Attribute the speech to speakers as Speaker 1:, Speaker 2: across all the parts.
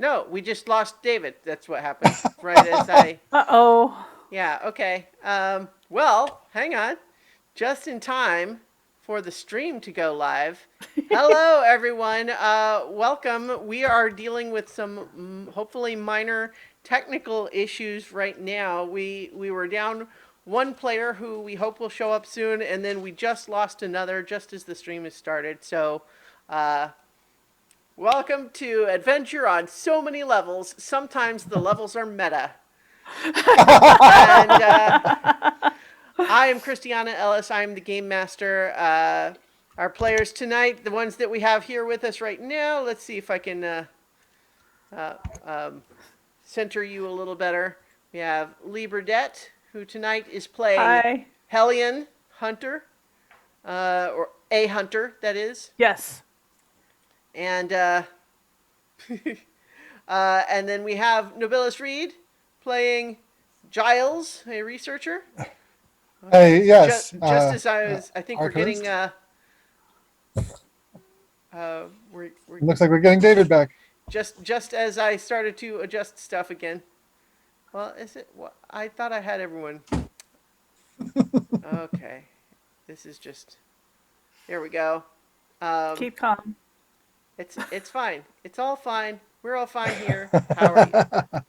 Speaker 1: No, we just lost David. That's what happened. Right as I.
Speaker 2: Uh-oh.
Speaker 1: Yeah, okay. Well, hang on. Just in time for the stream to go live. Hello, everyone. Welcome. We are dealing with some hopefully minor technical issues right now. We were down one player who we hope will show up soon, and then we just lost another just as the stream has started. So, uh, welcome to Adventure on so many levels. Sometimes the levels are meta. And I am Christiana Ellis. I'm the game master. Our players tonight, the ones that we have here with us right now, let's see if I can uh, um, center you a little better. We have Lee Burdett, who tonight is playing
Speaker 2: Hi.
Speaker 1: Hellion Hunter, or a hunter, that is.
Speaker 2: Yes.
Speaker 1: And and then we have Nobilis Reed playing Giles, a researcher.
Speaker 3: Hey, yes,
Speaker 1: Just as I think we're getting,
Speaker 3: archivist.
Speaker 1: we're
Speaker 3: Looks like we're getting David back.
Speaker 1: just as I started to adjust stuff again. Well, is it? Well, I thought I had everyone. Okay, this is just. There we go. Um,
Speaker 2: Keep calm.
Speaker 1: it's fine. It's all fine. We're all fine here. How are you?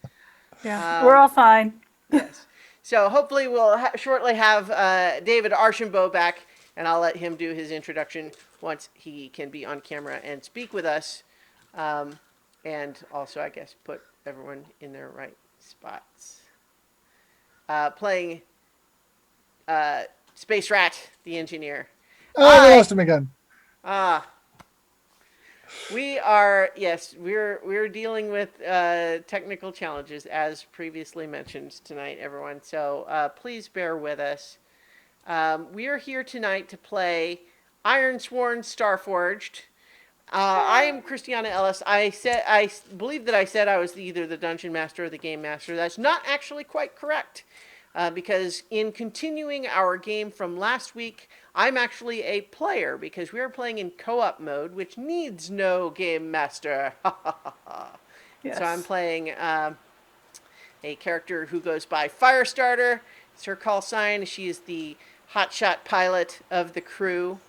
Speaker 2: Yeah, we're
Speaker 1: Um,
Speaker 2: all fine.
Speaker 1: yes. So hopefully we'll shortly have David Archambault back, and I'll let him do his introduction once he can be on camera and speak with us, um, and also I guess put everyone in their right spots. Playing Space Rat, the engineer.
Speaker 3: Oh, we
Speaker 1: I
Speaker 3: lost him again.
Speaker 1: ah we are, yes, we're dealing with technical challenges as previously mentioned tonight, everyone. So please bear with us. We are here tonight to play Ironsworn Starforged. I am Christiana Ellis. I believe that I said I was either the dungeon master or the game master. That's not actually quite correct, because in continuing our game from last week, I'm actually a player because we are playing in co-op mode, which needs no game master. So I'm
Speaker 2: Yes.
Speaker 1: playing a character who goes by Firestarter. It's her call sign. She is the hotshot pilot of the crew.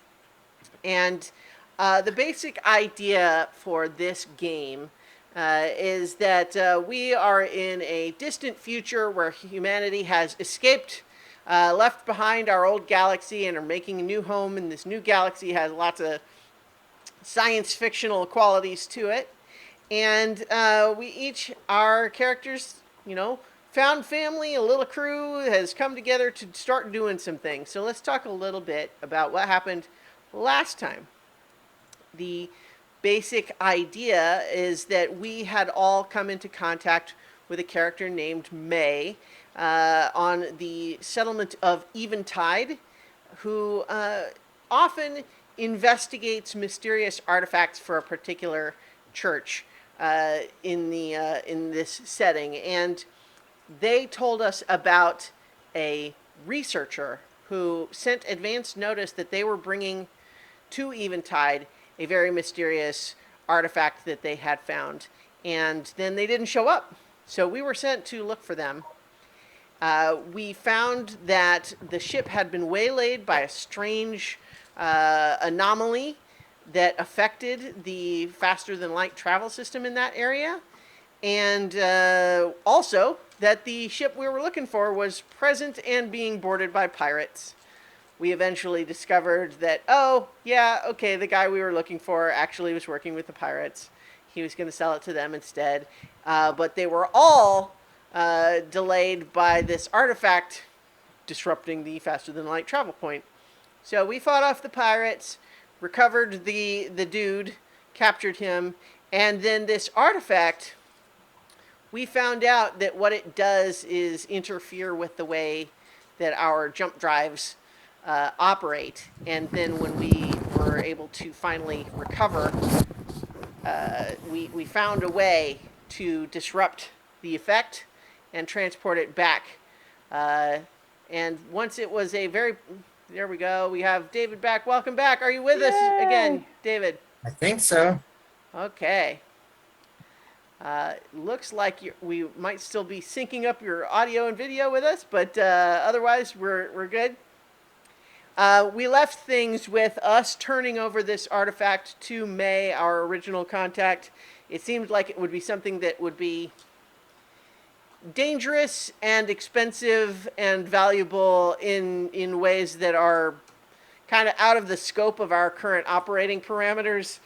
Speaker 1: And the basic idea for this game is that we are in a distant future where humanity has escaped, left behind our old galaxy, and are making a new home. And this new galaxy has lots of science fictional qualities to it. And we each, our characters, you know, found family, a little crew has come together to start doing some things. So let's talk a little bit about what happened last time. The basic idea is that we had all come into contact with a character named May on the settlement of Eventide, who often investigates mysterious artifacts for a particular church in this setting, and they told us about a researcher who sent advance notice that they were bringing to Eventide a very mysterious artifact that they had found. And then they didn't show up. So we were sent to look for them. We found that the ship had been waylaid by a strange anomaly that affected the faster than light travel system in that area. And also that the ship we were looking for was present and being boarded by pirates. We eventually discovered that, oh, yeah, okay, the guy we were looking for actually was working with the pirates. He was going to sell it to them instead. But they were all delayed by this artifact disrupting the faster than light travel point. So we fought off the pirates, recovered the dude, captured him, and then this artifact, we found out that what it does is interfere with the way that our jump drives operate. And then when we were able to finally recover, we found a way to disrupt the effect and transport it back. Uh, and once it was a very. There we go. We have David back. Welcome back. Are you with us again,
Speaker 2: Yay.
Speaker 1: David?
Speaker 4: I think so.
Speaker 1: Okay. Looks like we might still be syncing up your audio and video with us, but otherwise we're good. We left things with us turning over this artifact to May, our original contact. It seemed like it would be something that would be dangerous and expensive and valuable in ways that are kind of out of the scope of our current operating parameters,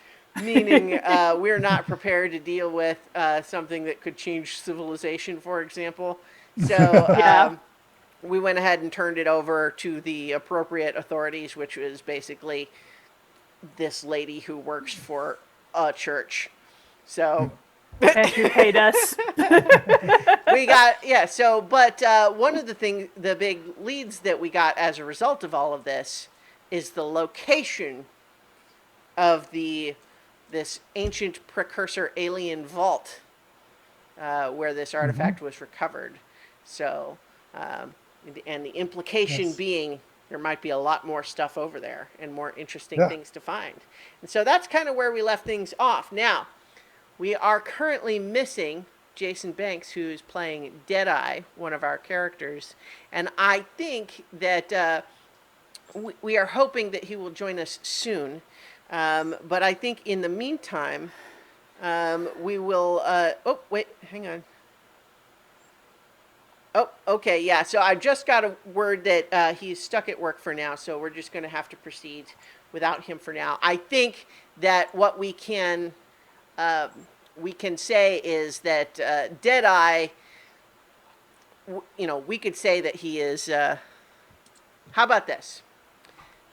Speaker 1: meaning we're not prepared to deal with something that could change civilization, for example. So
Speaker 2: Yeah.
Speaker 1: we went ahead and turned it over to the appropriate authorities, which was basically this lady who works for a church. So
Speaker 2: And who paid us?
Speaker 1: we got, yeah, so but one of the big leads that we got as a result of all of this is the location of this ancient precursor alien vault where this artifact was recovered. So and the implication being there might be a lot more stuff over there and more interesting things to find. And so that's kind of where we left things off. Now, we are currently missing Jason Banks, who's playing Deadeye, one of our characters. And I think that we are hoping that he will join us soon. But I think in the meantime, we will... oh, wait, hang on. Oh, okay, yeah. So I just got a word that he's stuck at work for now, so we're just going to have to proceed without him for now. I think that what we can say is that Deadeye, we could say that he is... how about this?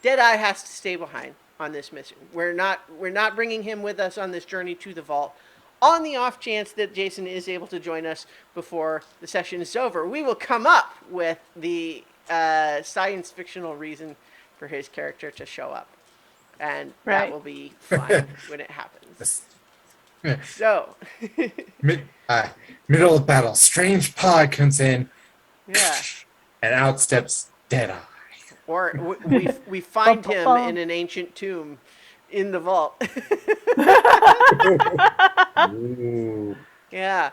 Speaker 1: Deadeye has to stay behind on this mission. We're not bringing him with us on this journey to the vault. On the off chance that Jason is able to join us before the session is over, we will come up with the science fictional reason for his character to show up. And that will be fun when it happens. So.
Speaker 4: Middle of battle, strange pod comes in.
Speaker 1: Yeah.
Speaker 4: And out steps Deadeye.
Speaker 1: Or we find him in an ancient tomb in the vault. Yeah.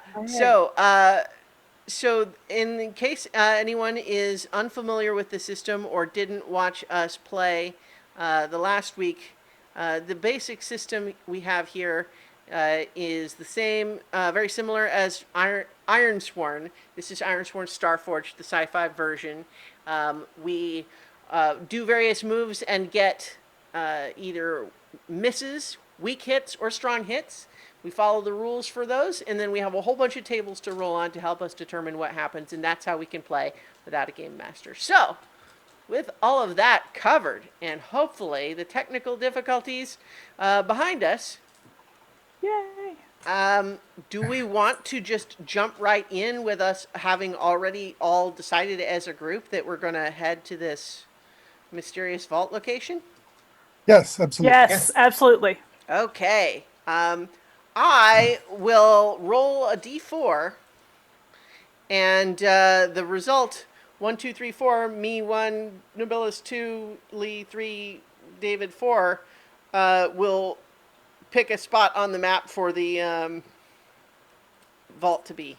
Speaker 1: So in case anyone is unfamiliar with the system or didn't watch us play the last week, the basic system we have here is the same, very similar as Ironsworn. This is Ironsworn Starforged, the sci-fi version. We do various moves and get either misses, weak hits, or strong hits. We follow the rules for those, and then we have a whole bunch of tables to roll on to help us determine what happens, and that's how we can play without a game master. So, with all of that covered, and hopefully the technical difficulties behind us,
Speaker 2: Yay!
Speaker 1: do we want to just jump right in with us having already all decided as a group that we're going to head to this mysterious vault location?
Speaker 3: Yes, absolutely.
Speaker 2: Yes, absolutely.
Speaker 1: Okay. I will roll a d4, and the result 1, 2, 3, 4, me 1, Nobilis 2, Lee 3, David 4 will pick a spot on the map for the vault to be.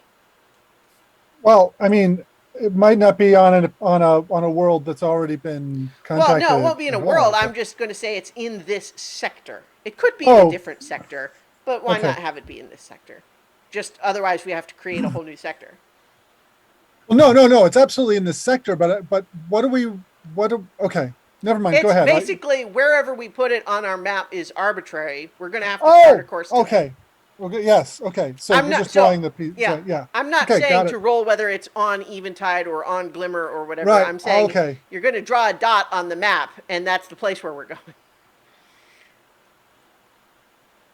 Speaker 3: Well, I mean, it might not be on a world that's already been contacted.
Speaker 1: Well, no, it won't be in a world. I'm just going to say it's in this sector. It could be in a different sector, but why not have it be in this sector? Just otherwise, we have to create a whole new sector.
Speaker 3: Well, no, it's absolutely in this sector. But okay, never mind.
Speaker 1: It's
Speaker 3: Go ahead.
Speaker 1: Basically, wherever we put it on our map is arbitrary. We're going to have to start a course.
Speaker 3: Okay. Yes. Okay. So we're just drawing the piece.
Speaker 1: Yeah.
Speaker 3: So, yeah.
Speaker 1: I'm not saying to roll whether it's on Eventide or on Glimmer or whatever. Right. I'm saying you're going to draw a dot on the map, and that's the place where we're going.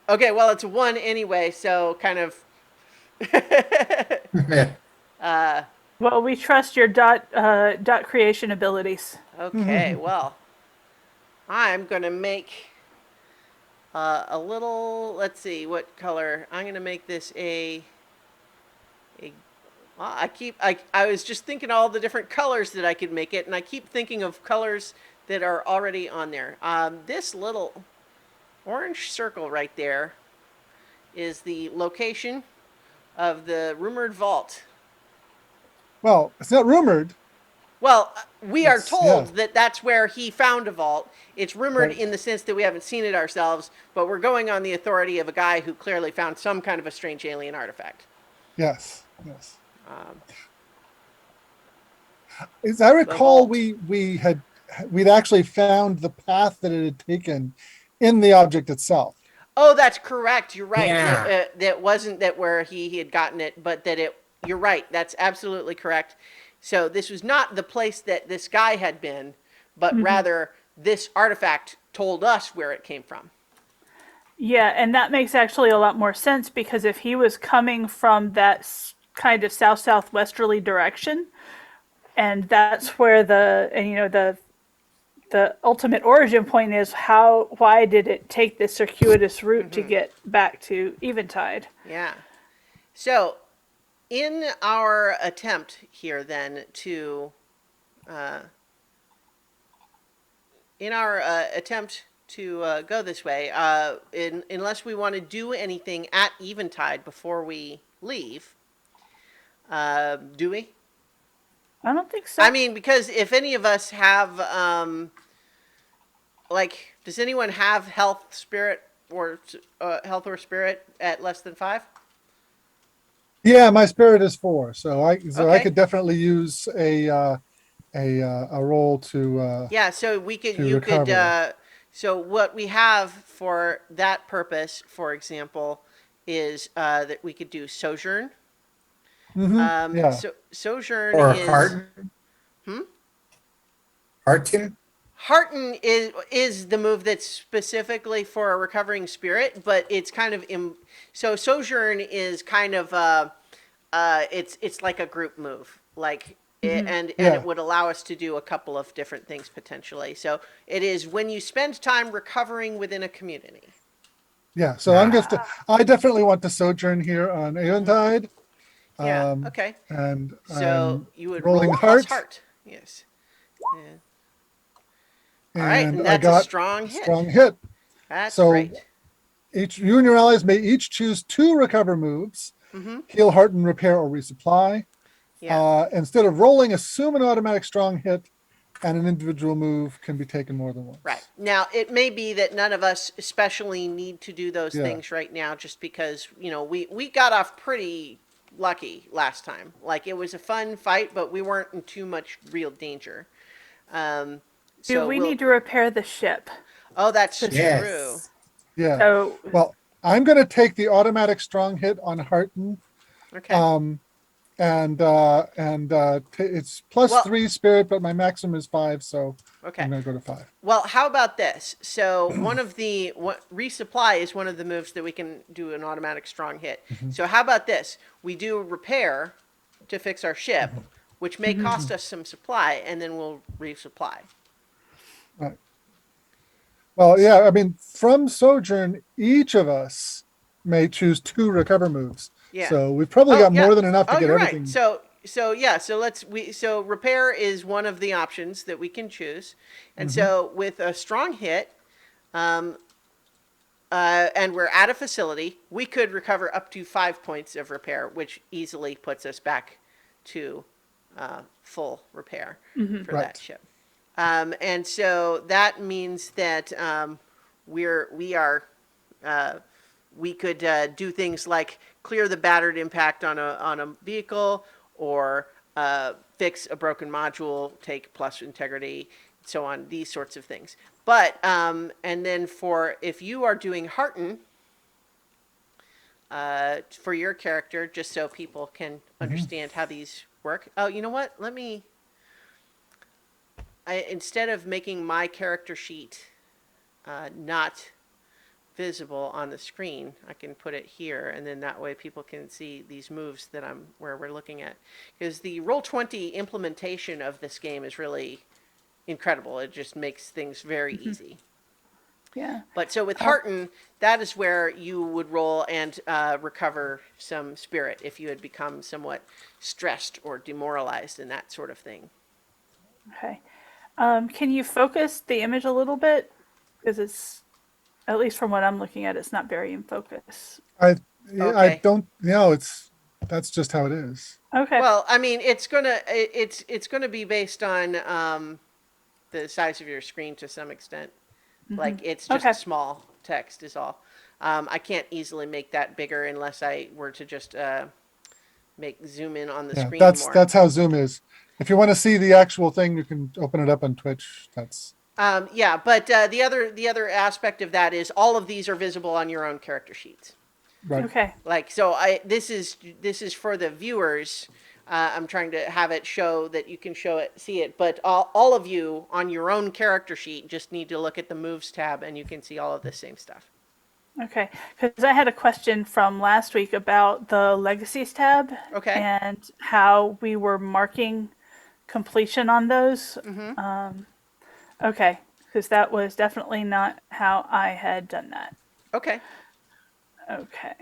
Speaker 1: Okay. Well, it's 1 anyway, so kind of.
Speaker 2: Well, we trust your dot creation abilities.
Speaker 1: Okay. Well, I'm going to make. A little, let's see, what color? I'm going to make this I was just thinking all the different colors that I could make it, and I keep thinking of colors that are already on there. This little orange circle right there is the location of the rumored vault.
Speaker 3: Well, it's not rumored.
Speaker 1: Well, we are
Speaker 3: It's yeah,
Speaker 1: told that that's where he found a vault. It's rumored
Speaker 3: right.
Speaker 1: in the sense that we haven't seen it ourselves, but we're going on the authority of a guy who clearly found some kind of a strange alien artifact.
Speaker 3: Yes, yes.
Speaker 1: Um,
Speaker 3: As I
Speaker 1: the
Speaker 3: recall,
Speaker 1: vault.
Speaker 3: we'd actually found the path that it had taken in the object itself.
Speaker 1: Oh, that's correct. You're right.
Speaker 4: Yeah.
Speaker 1: That wasn't that where he had gotten it, but that it. You're right. That's absolutely correct. So this was not the place that this guy had been, but rather this artifact told us where it came from.
Speaker 2: Yeah, and that makes actually a lot more sense because if he was coming from that kind of south-southwesterly direction, and that's where the ultimate origin point is, why did it take this circuitous route to get back to Eventide?
Speaker 1: Yeah. So in our attempt here, then to uh, in our attempt to go this way, unless we want to do anything at Eventide before we leave, do we?
Speaker 2: I don't think so.
Speaker 1: I mean, because if any of us have, does anyone have health, spirit, or health or spirit at less than 5?
Speaker 3: Yeah, my spirit is 4, so I
Speaker 1: Okay.
Speaker 3: could definitely use a roll
Speaker 1: Yeah, so we could,
Speaker 3: to
Speaker 1: you could,
Speaker 3: recover.
Speaker 1: so what we have for that purpose, for example, is that we could do sojourn.
Speaker 3: Yeah,
Speaker 1: So sojourn
Speaker 4: Or
Speaker 1: is
Speaker 4: Hearten.
Speaker 1: hmm?
Speaker 4: Hearten.
Speaker 1: Hearten is the move that's specifically for a recovering spirit, but it's kind of so sojourn is kind of it's like a group move, like and it
Speaker 3: yeah,
Speaker 1: would allow us to do a couple of different things potentially. So it is when you spend time recovering within a community.
Speaker 3: yeah. So
Speaker 4: Ah.
Speaker 3: I definitely want to sojourn here on Aventide,
Speaker 1: Yeah. Okay.
Speaker 3: and
Speaker 1: So
Speaker 3: I'm
Speaker 1: you would roll
Speaker 3: rolling
Speaker 1: plus
Speaker 3: heart,
Speaker 1: heart. Yes. Yeah. All right,
Speaker 3: and
Speaker 1: and
Speaker 3: I
Speaker 1: that's a
Speaker 3: got
Speaker 1: strong
Speaker 3: a
Speaker 1: hit.
Speaker 3: strong hit.
Speaker 1: That's
Speaker 3: So
Speaker 1: great.
Speaker 3: you and your allies may each choose 2 recover moves: heal, heart, and repair, or resupply.
Speaker 1: Yeah.
Speaker 3: Instead of rolling, assume an automatic strong hit, and an individual move can be taken more than
Speaker 1: Right.
Speaker 3: once.
Speaker 1: Now, it may be that none of us especially need to do those
Speaker 3: Yeah,
Speaker 1: things right now just because, we got off pretty lucky last time. Like, it was a fun fight, but we weren't in too much real danger. Um,
Speaker 2: Do
Speaker 1: so
Speaker 2: we
Speaker 1: we'll.
Speaker 2: need to repair the ship?
Speaker 1: Oh, that's
Speaker 2: This-
Speaker 1: true.
Speaker 4: Yes.
Speaker 3: yeah.
Speaker 2: So,
Speaker 3: Well, I'm going to take the automatic strong hit on Hearten,
Speaker 1: Okay.
Speaker 3: um, it's plus
Speaker 1: Well,
Speaker 3: 3 spirit, but my maximum is 5, so
Speaker 1: okay.
Speaker 3: I'm going to go to 5.
Speaker 1: Well, how about this? So one of the resupply is one of the moves that we can do an automatic strong hit. So how about this? We do repair to fix our ship, which may cost us some supply, and then we'll resupply.
Speaker 3: Right. Well, yeah, I mean, from Sojourn, each of us may choose 2 recover moves.
Speaker 1: Yeah.
Speaker 3: So we've probably
Speaker 1: Oh
Speaker 3: got
Speaker 1: yeah.
Speaker 3: more than enough to
Speaker 1: Oh,
Speaker 3: get
Speaker 1: you're right.
Speaker 3: everything.
Speaker 1: So yeah. So repair is one of the options that we can choose, and so with a strong hit, um, and we're at a facility, we could recover up to 5 points of repair, which easily puts us back to full repair for that
Speaker 3: Right.
Speaker 1: ship. And so that means that we are we could do things like clear the battered impact on a vehicle, or fix a broken module, take plus integrity, so on, these sorts of things. But and then for if you are doing Hearten for your character, just so people can understand how these work. Oh, you know what? Instead of making my character sheet not visible on the screen, I can put it here, and then that way people can see these moves that where we're looking at. Because the Roll20 implementation of this game is really incredible. It just makes things very easy.
Speaker 2: yeah.
Speaker 1: But so with Hearten, that is where you would roll and recover some spirit if you had become somewhat stressed or demoralized and that sort of thing.
Speaker 2: Okay. Can you focus the image a little bit? Because it's, at least from what I'm looking at, it's not very in focus.
Speaker 3: I I
Speaker 1: Okay.
Speaker 3: don't, it's That's just how it is.
Speaker 2: Okay.
Speaker 1: Well, I mean, it's gonna be based on the size of your screen to some extent. Like it's just
Speaker 2: Okay.
Speaker 1: small text is all. I can't easily make that bigger unless I were to just make zoom in on the
Speaker 3: Yeah,
Speaker 1: screen
Speaker 3: that's
Speaker 1: more.
Speaker 3: how Zoom is. If you want to see the actual thing, you can open it up on Twitch. That's
Speaker 1: Yeah, but the other aspect of that is all of these are visible on your own character sheets.
Speaker 3: right.
Speaker 2: Okay.
Speaker 1: Like so, this is for the viewers. I'm trying to have it show that you can see it, but all of you on your own character sheet just need to look at the moves tab, and you can see all of the same stuff.
Speaker 2: Okay. Because I had a question from last week about the Legacies tab
Speaker 1: Okay.
Speaker 2: and how we were marking completion on those. Okay. Because that was definitely not how I had done that.
Speaker 1: Okay.
Speaker 2: Okay.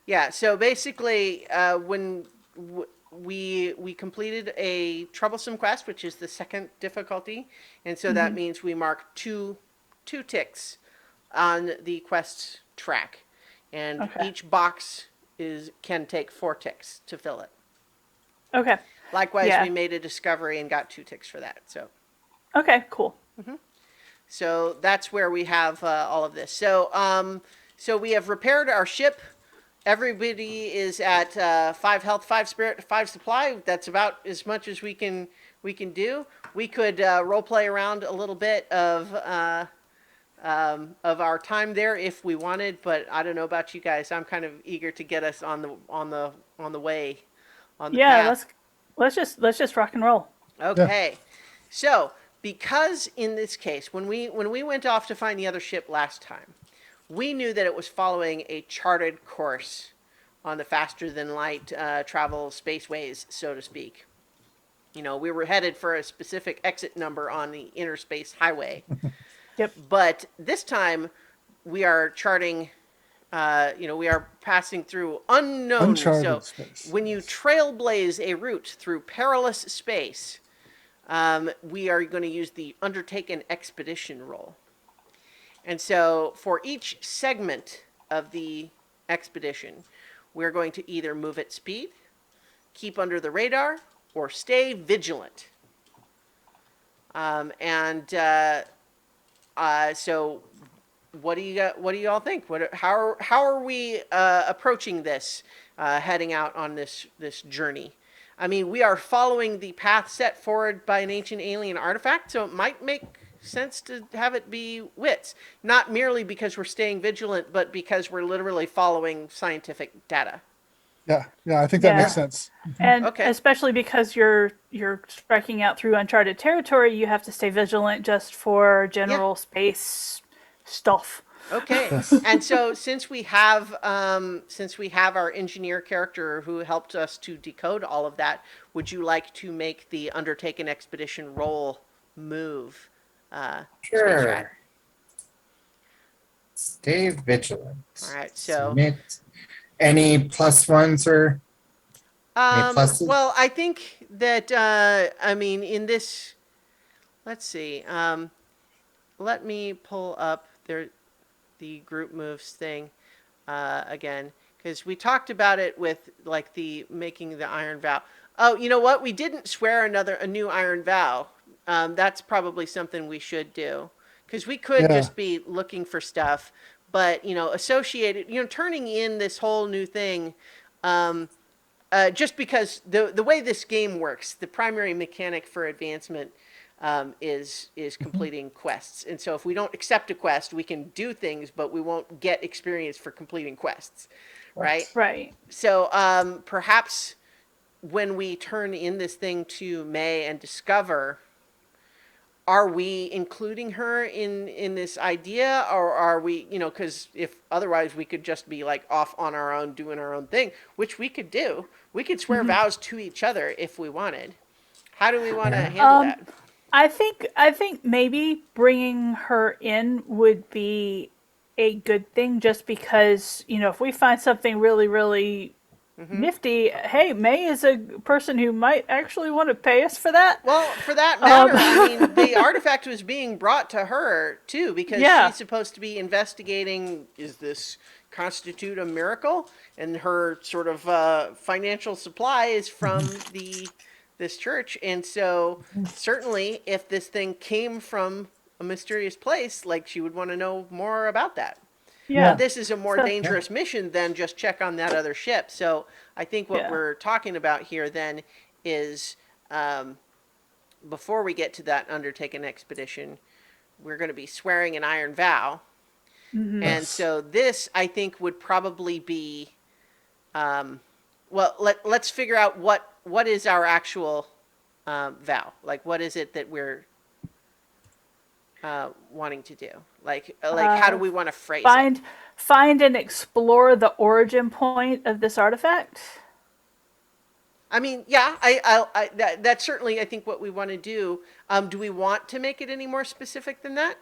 Speaker 1: Yeah. So basically, when we completed a troublesome quest, which is the second difficulty, and so that means we mark two ticks on the quest track, and
Speaker 2: Okay.
Speaker 1: each box can take 4 ticks to fill it.
Speaker 2: Okay.
Speaker 1: Likewise,
Speaker 2: Yeah.
Speaker 1: we made a discovery and got 2 ticks for that.
Speaker 2: Okay. Cool.
Speaker 1: So that's where we have all of this. So we have repaired our ship. Everybody is at 5 health, 5 spirit, 5 supply. That's about as much as we can do. We could role play around a little bit of our time there if we wanted, but I don't know about you guys. I'm kind of eager to get us on the way, on the
Speaker 2: Yeah.
Speaker 1: path.
Speaker 2: Let's just rock and roll.
Speaker 3: Yeah.
Speaker 1: Okay. So, because in this case, when we went off to find the other ship last time, we knew that it was following a charted course on the faster than light travel spaceways, so to speak. You know, we were headed for a specific exit number on the interspace highway.
Speaker 2: Yep.
Speaker 1: But this time, we are charting. We are passing through unknown. So,
Speaker 3: Uncharted space.
Speaker 1: when you
Speaker 3: Yes.
Speaker 1: trailblaze a route through perilous space, we are going to use the Undertaken Expedition roll. And so, for each segment of the expedition, we're going to either move at speed, keep under the radar, or stay vigilant. So what do you got? What do you all think? How are we approaching this, heading out on this journey? I mean, we are following the path set forward by an ancient alien artifact, so it might make sense to have it be wits. Not merely because we're staying vigilant, but because we're literally following scientific data.
Speaker 3: Yeah. Yeah. I think that makes
Speaker 2: Yeah.
Speaker 3: sense.
Speaker 2: And
Speaker 1: Okay.
Speaker 2: especially because you're striking out through uncharted territory, you have to stay vigilant just for general space stuff.
Speaker 1: Okay.
Speaker 3: Yes.
Speaker 1: And so since we have our engineer character who helped us to decode all of that, would you like to make the Undertaken Expedition roll move? Space Rat?
Speaker 4: Sure. Stay vigilant.
Speaker 1: All right. So
Speaker 4: Submit. Any plus ones or any pluses?
Speaker 1: well, I think that I mean in this, let's see. Let me pull up the group moves thing again, because we talked about it with like the making the iron vow. Oh, you know what? We didn't swear a new iron vow. That's probably something we should do, because we could
Speaker 3: Yeah.
Speaker 1: just be looking for stuff, but associated, turning in this whole new thing. Just because the way this game works, the primary mechanic for advancement is completing quests. And so if we don't accept a quest, we can do things, but we won't get experience for completing quests, right?
Speaker 2: Right.
Speaker 1: So perhaps when we turn in this thing to May and discover, are we including her in this idea, or are we, because if otherwise we could just be like off on our own doing our own thing, which we could do. We could swear vows to each other if we wanted. How do we want to handle that?
Speaker 2: I think maybe bringing her in would be a good thing, just because if we find something really really nifty, hey, May is a person who might actually want to pay us for that.
Speaker 1: Well, for that matter, I mean, the artifact was being brought to her too, because
Speaker 2: Yeah.
Speaker 1: she's supposed to be investigating. Is this, constitute a miracle, and her sort of financial supply is from this church. And so certainly if this thing came from a mysterious place, like, she would want to know more about that.
Speaker 2: Yeah.
Speaker 1: But this is a more
Speaker 2: So-
Speaker 1: dangerous mission than just check on that other ship. So I think what
Speaker 2: Yeah.
Speaker 1: we're talking about here then is, before we get to that undertaken expedition, we're going to be swearing an iron vow. And
Speaker 3: Yes.
Speaker 1: so this, I think, would probably be, well, let's figure out what is our actual vow. Like, what is it that we're wanting to do? Like how do we want to phrase it?
Speaker 2: Find and explore the origin point of this artifact.
Speaker 1: I mean, yeah, that's certainly, I think, what we want to do. Do we want to make it any more specific than that?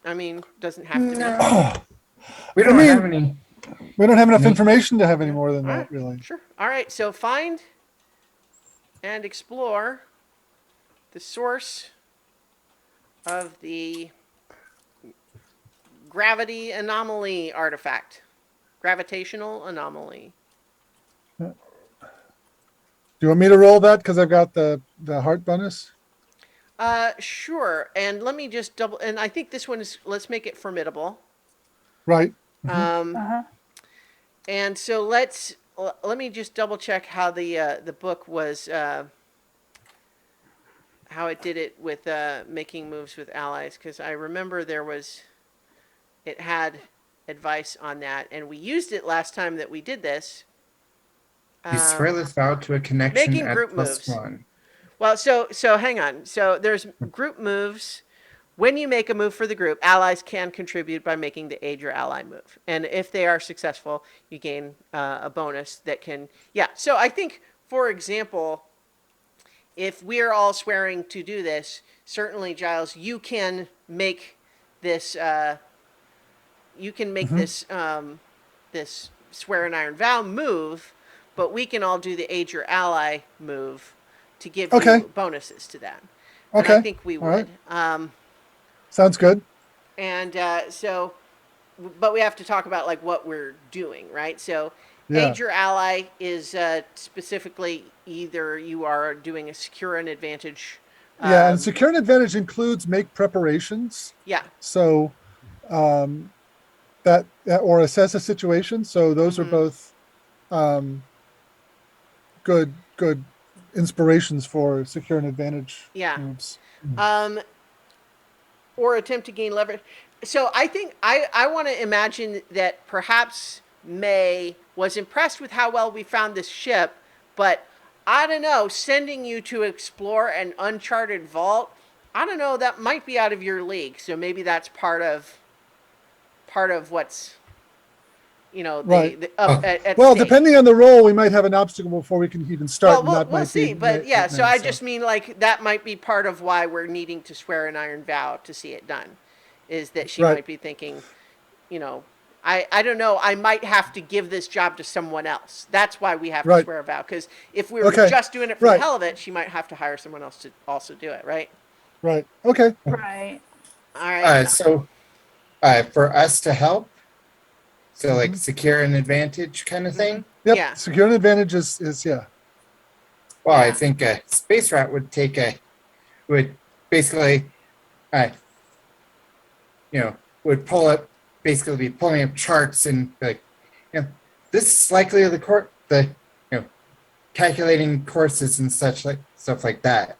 Speaker 1: I mean, doesn't have to be.
Speaker 4: No. We don't
Speaker 3: I mean-
Speaker 4: have any.
Speaker 3: We don't have enough
Speaker 4: Me-
Speaker 3: information to have any more than
Speaker 1: All
Speaker 3: that,
Speaker 1: right,
Speaker 3: really.
Speaker 1: sure. All right, so find and explore the source of the gravity anomaly artifact. Gravitational anomaly.
Speaker 3: Do you want me to roll that because I've got the heart bonus?
Speaker 1: Sure. And let me just double. And I think this one is. Let's make it formidable.
Speaker 3: Right.
Speaker 1: And so let me just double check how the book was. How it did it with making moves with allies, because I remember it had advice on that, and we used it last time that we did this.
Speaker 4: You swear this vow to a connection
Speaker 1: making
Speaker 4: at
Speaker 1: group
Speaker 4: plus
Speaker 1: moves.
Speaker 4: 1.
Speaker 1: Well, so hang on. So there's group moves. When you make a move for the group, allies can contribute by making the aid your ally move, and if they are successful, you gain a bonus that can. Yeah. So I think, for example, if we're all swearing to do this, certainly, Giles, you can make this. This swear an iron vow move, but we can all do the aid your ally move to give
Speaker 3: Okay.
Speaker 1: you bonuses to that. And
Speaker 3: Okay.
Speaker 1: I think we
Speaker 3: All right.
Speaker 1: would.
Speaker 3: Sounds good.
Speaker 1: And so, but we have to talk about like what we're doing, right? So,
Speaker 3: Yeah.
Speaker 1: aid your ally is specifically either you are doing a secure an advantage.
Speaker 3: Yeah, and secure an advantage includes make preparations.
Speaker 1: Yeah.
Speaker 3: So that or assess a situation. So those are both good inspirations for secure an advantage
Speaker 1: Yeah.
Speaker 3: moves.
Speaker 1: Or attempt to gain leverage. So I think I want to imagine that perhaps May was impressed with how well we found this ship, but I don't know, sending you to explore an uncharted vault, I don't know, that might be out of your league. So maybe that's part of what's,
Speaker 3: Right.
Speaker 1: at
Speaker 3: Well,
Speaker 1: stake.
Speaker 3: depending on the role, we might have an obstacle before we can even start.
Speaker 1: Well,
Speaker 3: and
Speaker 1: we'll,
Speaker 3: that
Speaker 1: we'll
Speaker 3: might
Speaker 1: see.
Speaker 3: be,
Speaker 1: But yeah, so I
Speaker 3: so.
Speaker 1: just mean like that might be part of why we're needing to swear an iron vow to see it done, is that she
Speaker 3: Right.
Speaker 1: might be thinking, I don't know, I might have to give this job to someone else. That's why we have to
Speaker 3: Right.
Speaker 1: swear a vow. Because if we were
Speaker 3: Okay.
Speaker 1: just doing it for
Speaker 3: Right.
Speaker 1: the hell of it, she might have to hire someone else to also do it, right?
Speaker 3: Right. Okay.
Speaker 2: Right.
Speaker 1: All right.
Speaker 4: So for us to help, so like secure an advantage kind of thing.
Speaker 3: Yep.
Speaker 1: Yeah.
Speaker 3: Secure an advantage is yeah.
Speaker 4: Well, I
Speaker 1: Yeah.
Speaker 4: think a space rat would basically, would pull up, basically be pulling up charts and be like, this is likely calculating courses and such like stuff like that.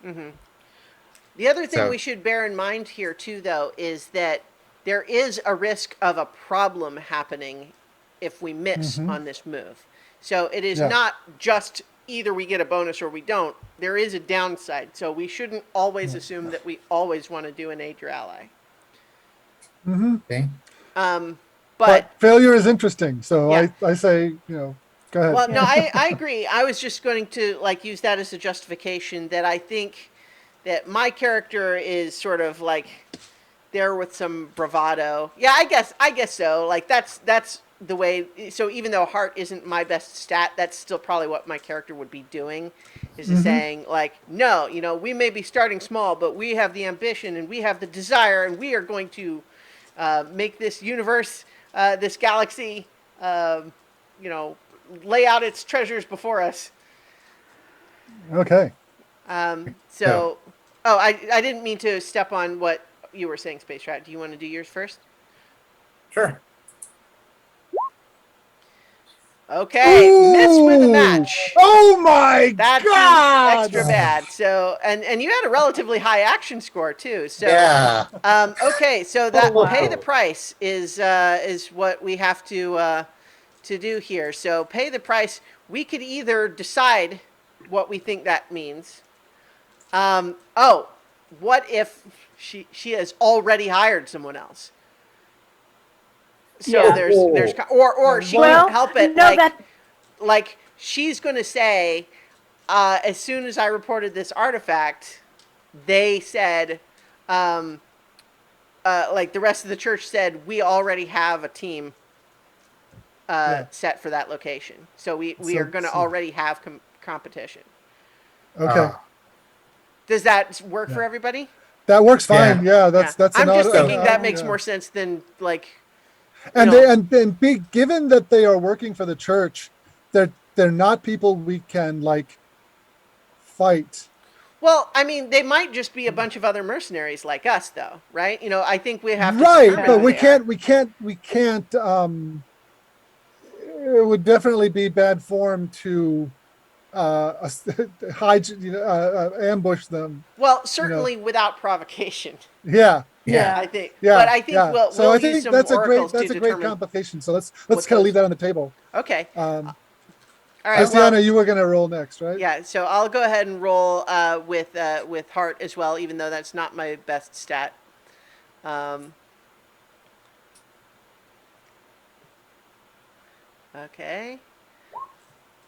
Speaker 1: The other thing
Speaker 4: So-
Speaker 1: we should bear in mind here, too, though, is that there is a risk of a problem happening if we miss on this move. So it is
Speaker 3: Yeah.
Speaker 1: not just either we get a bonus or we don't. There is a downside. So we shouldn't always assume that we always want to do an aid your ally.
Speaker 4: Okay.
Speaker 1: But
Speaker 3: failure is interesting. So
Speaker 1: Yeah.
Speaker 3: I say, go ahead.
Speaker 1: well, no, I agree. I was just going to use that as a justification that I think that my character is sort of like there with some bravado. Yeah, I guess so. Like that's the way. So even though heart isn't my best stat, that's still probably what my character would be doing, is saying like, no, we may be starting small, but we have the ambition and we have the desire, and we are going to make this universe, this galaxy, you know, lay out its treasures before us.
Speaker 3: Okay.
Speaker 1: So, oh, I didn't mean to step on what you were saying, Space Rat. Do you want to do yours first?
Speaker 4: Sure.
Speaker 1: Okay, miss with a match.
Speaker 3: Oh my
Speaker 1: That
Speaker 3: God!
Speaker 1: seems extra bad. So, and you had a relatively high action score too. So,
Speaker 4: Yeah.
Speaker 1: okay, so that
Speaker 2: wow.
Speaker 1: pay the price is what we have to do here. So, pay the price. We could either decide what we think that means. Oh, what if she has already hired someone else? So
Speaker 2: Yeah.
Speaker 1: there's or she
Speaker 2: Well,
Speaker 1: can help it
Speaker 2: no,
Speaker 1: like she's going to say as soon as I reported this artifact, they said like the rest of the church said we already have a team
Speaker 3: Yeah.
Speaker 1: set for that location. So we
Speaker 3: So-
Speaker 1: are going to
Speaker 3: so-
Speaker 1: already have competition.
Speaker 3: Okay.
Speaker 1: Does that work
Speaker 3: Yeah.
Speaker 1: for everybody?
Speaker 3: That works fine. Yeah, that's
Speaker 1: I'm
Speaker 3: an
Speaker 1: just
Speaker 3: auto-
Speaker 1: thinking that makes
Speaker 3: yeah.
Speaker 1: more sense than like
Speaker 3: And
Speaker 1: you know,
Speaker 3: given that they are working for the church, they're not people we can like fight.
Speaker 1: well, I mean, they might just be a bunch of other mercenaries like us, though, right? You know, I think we have to
Speaker 3: Right,
Speaker 1: determine
Speaker 3: but
Speaker 1: who
Speaker 3: we
Speaker 1: they
Speaker 3: can't. It would definitely be bad form to hide, ambush them.
Speaker 1: Well, certainly without provocation,
Speaker 3: Yeah,
Speaker 2: yeah.
Speaker 1: I think.
Speaker 3: yeah,
Speaker 1: But I think
Speaker 3: yeah.
Speaker 1: we'll
Speaker 3: So I
Speaker 1: use
Speaker 3: think
Speaker 1: some
Speaker 3: that's
Speaker 1: oracles
Speaker 3: that's
Speaker 1: to
Speaker 3: a great
Speaker 1: determine.
Speaker 3: complication. So let's
Speaker 1: what
Speaker 3: kind of leave
Speaker 1: those-
Speaker 3: that on the table.
Speaker 1: Okay. All right.
Speaker 3: Christiana,
Speaker 1: Well,
Speaker 3: you were gonna roll next, right?
Speaker 1: yeah. So I'll go ahead and roll with heart as well, even though that's not my best stat. Okay.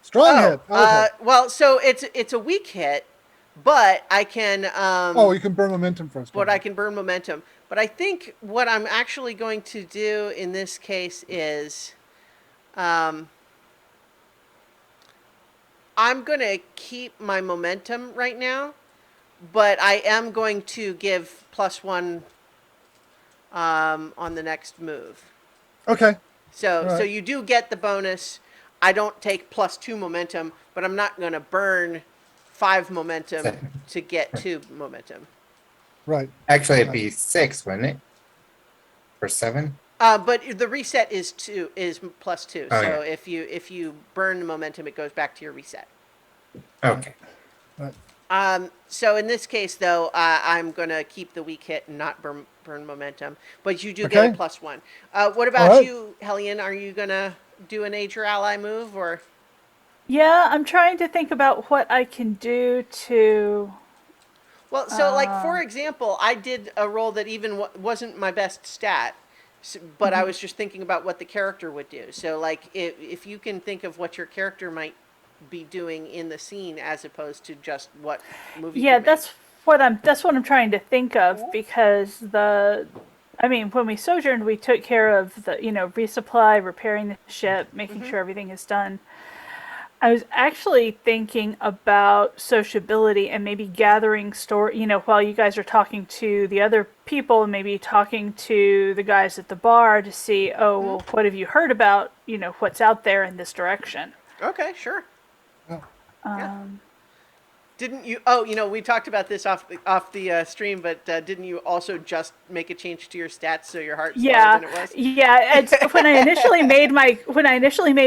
Speaker 3: Strong hit. Okay.
Speaker 1: Well, so it's a weak hit, but I can.
Speaker 3: Oh, you can burn momentum first.
Speaker 1: But I can burn momentum. But I think what I'm actually going to do in this case is, I'm going to keep my momentum right now, but I am going to give +1 on the next move.
Speaker 3: Okay.
Speaker 1: So
Speaker 3: All right.
Speaker 1: so you do get the bonus. I don't take +2 momentum, but I'm not going to burn 5 momentum to get 2 momentum.
Speaker 3: Right.
Speaker 4: Actually, it'd be 6, wouldn't it? For 7?
Speaker 1: But the reset is +2.
Speaker 4: Oh,
Speaker 1: So
Speaker 4: yeah.
Speaker 1: if you burn the momentum, it goes back to your reset.
Speaker 4: Okay.
Speaker 3: Right.
Speaker 1: So in this case, though, I'm gonna keep the weak hit and not burn momentum. But you do
Speaker 3: Okay.
Speaker 1: get a +1. What about
Speaker 3: right.
Speaker 1: you, Hellion? Are you gonna do an aid your ally move or?
Speaker 2: Yeah, I'm trying to think about what I can do to.
Speaker 1: Well, so like for example, I did a roll that even wasn't my best stat, but I was just thinking about what the character would do. So like if you can think of what your character might be doing in the scene as opposed to just what movie.
Speaker 2: Yeah, that's what I'm trying to think of, because when we sojourned, we took care of the resupply, repairing the ship, making sure everything is done. I was actually thinking about sociability and maybe gathering while you guys are talking to the other people, and maybe talking to the guys at the bar to see, well, what have you heard about, what's out there in this direction.
Speaker 1: Okay, sure.
Speaker 3: Oh.
Speaker 1: Yeah. Didn't you? Oh, we talked about this off the stream, but didn't you also just make a change to your stats so your heart's lower than it was?
Speaker 2: Yeah. It's when I initially made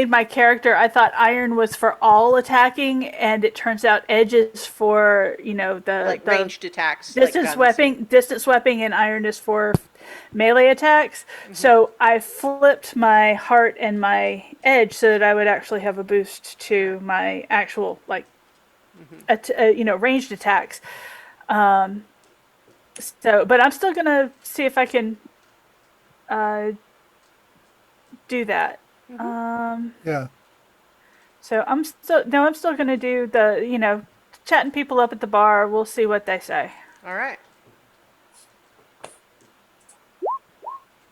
Speaker 2: my character, I thought iron was for all attacking, and it turns out edge is for the
Speaker 1: ranged attacks,
Speaker 2: distance weapon, and iron is for melee attacks.
Speaker 1: Mm-hmm.
Speaker 2: So I flipped my heart and my edge so that I would actually have a boost to my actual ranged attacks. But I'm still gonna see if I can do that.
Speaker 3: Yeah.
Speaker 2: So I'm still gonna do the chatting people up at the bar. We'll see what they say.
Speaker 1: All right.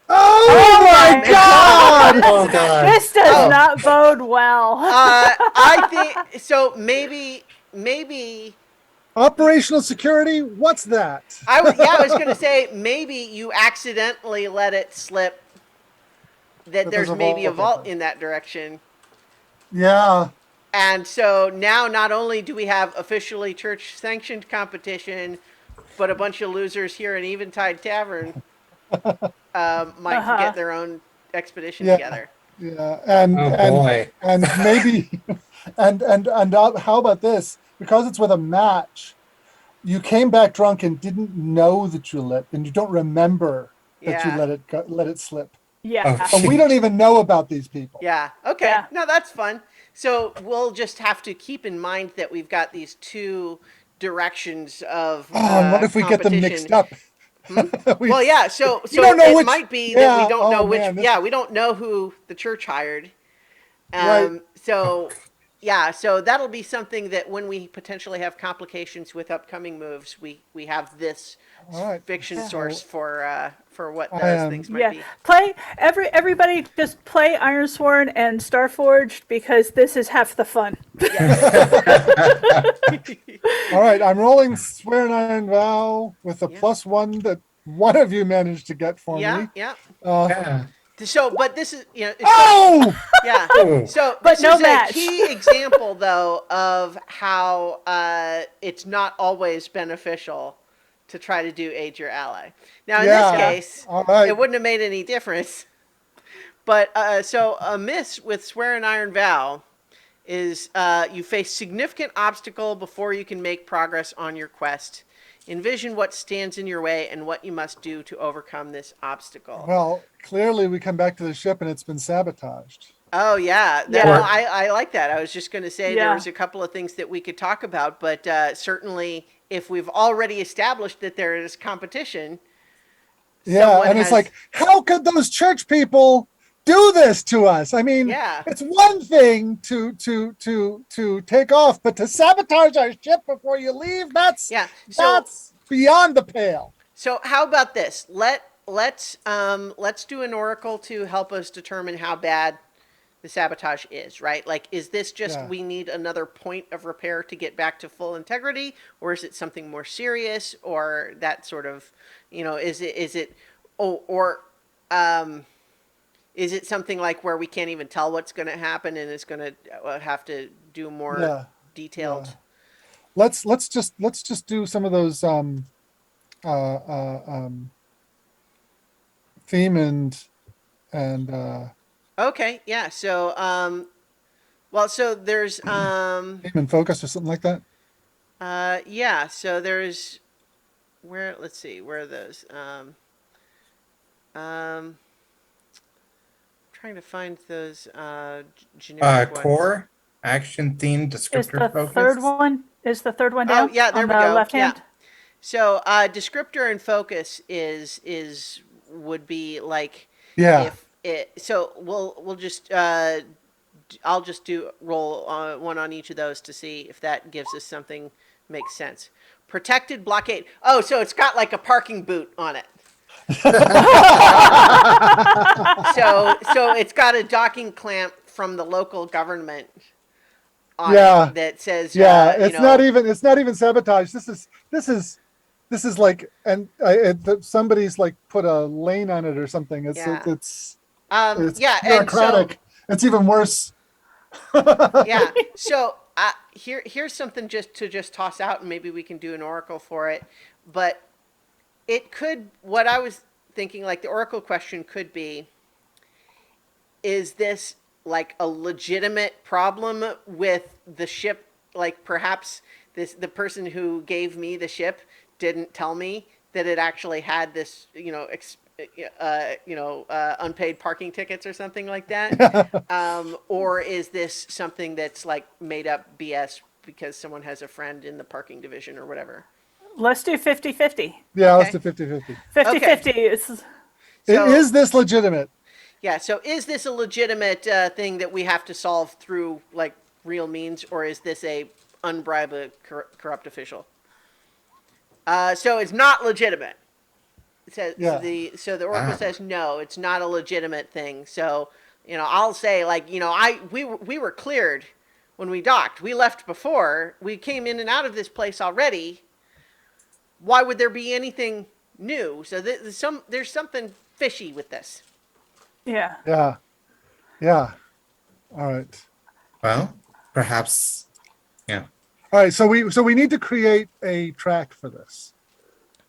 Speaker 3: Oh my God!
Speaker 4: Oh, God.
Speaker 2: This does not bode well.
Speaker 1: I think so. Maybe.
Speaker 3: Operational security? What's that?
Speaker 1: I was going to say maybe you accidentally let it slip that there's
Speaker 3: a
Speaker 1: maybe a
Speaker 3: vault out
Speaker 1: vault
Speaker 3: there.
Speaker 1: in that direction.
Speaker 3: Yeah.
Speaker 1: And so now not only do we have officially church sanctioned competition, but a bunch of losers here in Eventide Tavern
Speaker 2: Uh
Speaker 1: might
Speaker 2: huh.
Speaker 1: get their own expedition
Speaker 3: Yeah.
Speaker 1: together.
Speaker 3: Yeah.
Speaker 4: Oh boy.
Speaker 3: And maybe, and how about this? Because it's with a match, you came back drunk and didn't know that you lit, and you don't remember that you
Speaker 1: Yeah.
Speaker 3: let it slip.
Speaker 2: Yeah.
Speaker 4: Oh
Speaker 3: And we don't
Speaker 4: shoot.
Speaker 3: even know about these people.
Speaker 1: Yeah. Okay.
Speaker 2: Yeah.
Speaker 1: No, that's fun. So we'll just have to keep in mind that we've got these two directions of
Speaker 3: Oh, and what if we get them
Speaker 1: competition.
Speaker 3: mixed up?
Speaker 1: Well, yeah. So
Speaker 3: we don't know
Speaker 1: it
Speaker 3: which.
Speaker 1: might be that we
Speaker 3: Yeah.
Speaker 1: don't know
Speaker 3: Oh
Speaker 1: which.
Speaker 3: man.
Speaker 1: Yeah, we don't know who the church hired.
Speaker 3: Right.
Speaker 1: So yeah, so that'll be something that when we potentially have complications with upcoming moves, we have this
Speaker 3: All right.
Speaker 1: fiction
Speaker 2: Yeah.
Speaker 1: source for what
Speaker 3: I
Speaker 1: those
Speaker 3: am.
Speaker 1: things might
Speaker 2: Yeah.
Speaker 1: be.
Speaker 2: Play everybody just play Ironsworn and Starforged because this is half the fun.
Speaker 3: All right. I'm rolling Swear an Iron Vow with a
Speaker 1: Yeah.
Speaker 3: +1 that one of you managed to get for
Speaker 1: Yeah,
Speaker 3: me.
Speaker 1: yeah.
Speaker 4: Yeah.
Speaker 1: So, but this is it's
Speaker 3: Oh!
Speaker 1: yeah.
Speaker 4: Oh.
Speaker 1: So
Speaker 2: But
Speaker 1: this
Speaker 2: no
Speaker 1: is
Speaker 2: match.
Speaker 1: a key example, though, of how it's not always beneficial to try to do aid your ally. Now, in this
Speaker 3: Yeah.
Speaker 1: case,
Speaker 3: All right.
Speaker 1: it wouldn't have made any difference. But so a miss with Swear an Iron Vow is you face significant obstacle before you can make progress on your quest. Envision what stands in your way and what you must do to overcome this obstacle.
Speaker 3: Well, clearly we come back to the ship and it's been sabotaged.
Speaker 1: Oh yeah,
Speaker 2: Yeah.
Speaker 1: no, I like that. I was just going to say there
Speaker 2: Yeah.
Speaker 1: was a couple of things that we could talk about, but certainly if we've already established that there is competition,
Speaker 3: Yeah,
Speaker 1: someone
Speaker 3: and it's
Speaker 1: has-
Speaker 3: like, how could those church people do this to us? I mean,
Speaker 1: Yeah.
Speaker 3: it's one thing to take off, but to sabotage our ship before you leave, that's
Speaker 1: Yeah, so-
Speaker 3: that's beyond the pale.
Speaker 1: So how about this? Let's do an oracle to help us determine how bad the sabotage is, right? Like, is this just
Speaker 3: Yeah.
Speaker 1: we need another point of repair to get back to full integrity, or is it something more serious, or that sort of, is it, or is it something like where we can't even tell what's going to happen and it's going to have to do more
Speaker 3: Yeah.
Speaker 1: detailed?
Speaker 3: Yeah. Let's just do some of those theme and
Speaker 1: Okay, yeah. So, well, so there's,
Speaker 3: theme and focus or something like that.
Speaker 1: yeah. So there's let's see, where are those? Trying to find those generic ones.
Speaker 4: Core, action, theme,
Speaker 2: Is
Speaker 4: descriptor,
Speaker 2: the
Speaker 4: focus.
Speaker 2: third one? Is the third one down?
Speaker 1: Oh, yeah, there
Speaker 2: on
Speaker 1: we
Speaker 2: the
Speaker 1: go.
Speaker 2: left
Speaker 1: Yeah.
Speaker 2: hand.
Speaker 1: So, descriptor and focus is would be like
Speaker 3: Yeah.
Speaker 1: if it. So we'll just I'll just do roll one on each of those to see if that gives us something makes sense. Protected blockade. Oh, so it's got like a parking boot on it. So it's got a docking clamp from the local government on
Speaker 3: Yeah.
Speaker 1: it that says
Speaker 3: Yeah, it's not even sabotage. This is like, and somebody's like put a lane on it or something. It's
Speaker 1: Yeah.
Speaker 3: it's
Speaker 1: yeah, and so
Speaker 3: bureaucratic. It's even worse.
Speaker 1: yeah. So here's something just to toss out, and maybe we can do an oracle for it. But it could. What I was thinking, like the oracle question could be: is this like a legitimate problem with the ship? Like perhaps the person who gave me the ship didn't tell me that it actually had this, unpaid parking tickets or something like that. Or is this something that's like made up BS because someone has a friend in the parking division or whatever?
Speaker 2: Let's do 50-50.
Speaker 3: Yeah, let's
Speaker 1: Okay.
Speaker 3: do 50-50.
Speaker 2: 50-50 is
Speaker 1: So-
Speaker 3: Is this legitimate?
Speaker 1: Yeah. So is this a legitimate thing that we have to solve through like real means, or is this a unbribe a corrupt official? So it's not legitimate. It says
Speaker 3: Yeah.
Speaker 1: so the oracle
Speaker 4: Ah.
Speaker 1: says no, it's not a legitimate thing. So I'll say like we were cleared when we docked. We left before. We came in and out of this place already. Why would there be anything new? So there's something fishy with this.
Speaker 2: Yeah.
Speaker 3: Yeah. Yeah. All right.
Speaker 4: Well, perhaps, yeah.
Speaker 3: All right. So we need to create a track for this.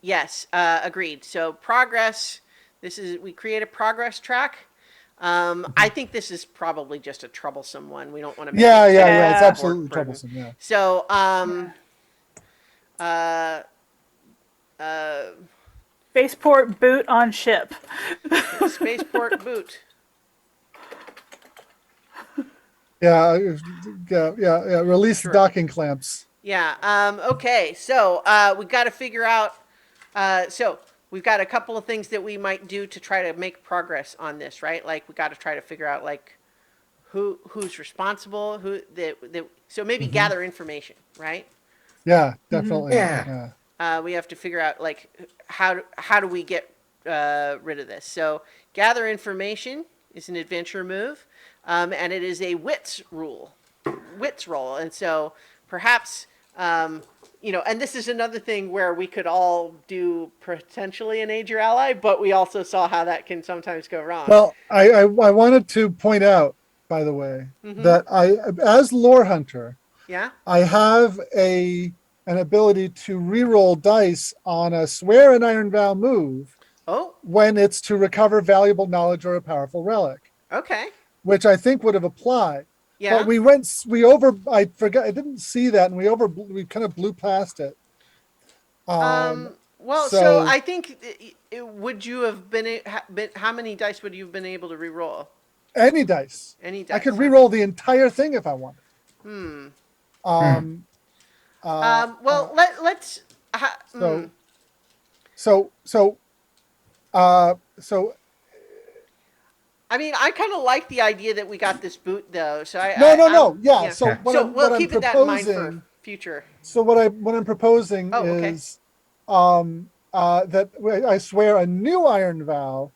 Speaker 1: Yes, agreed. So progress. We create a progress track. I think this is probably just a troublesome one. We don't want to make
Speaker 3: Yeah,
Speaker 1: it
Speaker 3: yeah,
Speaker 1: too
Speaker 3: yeah. It's
Speaker 2: Yeah.
Speaker 3: absolutely
Speaker 1: burden.
Speaker 3: troublesome. Yeah.
Speaker 1: So
Speaker 2: Yeah.
Speaker 1: uh, uh,
Speaker 2: Spaceport boot on ship.
Speaker 1: spaceport boot.
Speaker 3: Yeah. Yeah. Yeah. Yeah. Release the
Speaker 1: Sure.
Speaker 3: docking clamps.
Speaker 1: Yeah. Okay. So we got to figure out. So we've got a couple of things that we might do to try to make progress on this, right? Like we got to try to figure out like who's responsible, so maybe
Speaker 3: Hmm.
Speaker 1: gather information, right?
Speaker 3: Yeah.
Speaker 2: Hmm.
Speaker 3: Definitely.
Speaker 4: Yeah.
Speaker 3: Yeah.
Speaker 1: We have to figure out like how do we get rid of this? So gather information is an adventure move, and it is a wits roll, and so perhaps and this is another thing where we could all do potentially an aid your ally, but we also saw how that can sometimes go wrong.
Speaker 3: Well, I wanted to point out, by the way,
Speaker 1: Mm-hmm.
Speaker 3: that as lore hunter,
Speaker 1: Yeah.
Speaker 3: I have an ability to reroll dice on a swear an iron vow move
Speaker 1: Oh.
Speaker 3: when it's to recover valuable knowledge or a powerful relic,
Speaker 1: Okay.
Speaker 3: which I think would have applied.
Speaker 1: Yeah.
Speaker 3: But I forgot, I didn't see that, and we kind of blew past it.
Speaker 1: Well, so
Speaker 3: So
Speaker 1: I think would you have been how many dice would you have been able to re-roll?
Speaker 3: any dice,
Speaker 1: Any
Speaker 3: I could
Speaker 1: dice, huh?
Speaker 3: reroll the entire thing if I wanted.
Speaker 1: Hmm.
Speaker 4: Hmm.
Speaker 3: Um,
Speaker 1: Well, let's.
Speaker 3: so so so so
Speaker 1: I mean, I kind of like the idea that we got this boot, though. So
Speaker 3: no, yeah.
Speaker 1: yeah.
Speaker 3: So
Speaker 4: Yeah.
Speaker 1: So we'll
Speaker 3: what I'm
Speaker 1: keep that in mind for
Speaker 3: proposing,
Speaker 1: future.
Speaker 3: what I'm proposing
Speaker 1: Oh, okay.
Speaker 3: is that I swear a new iron vow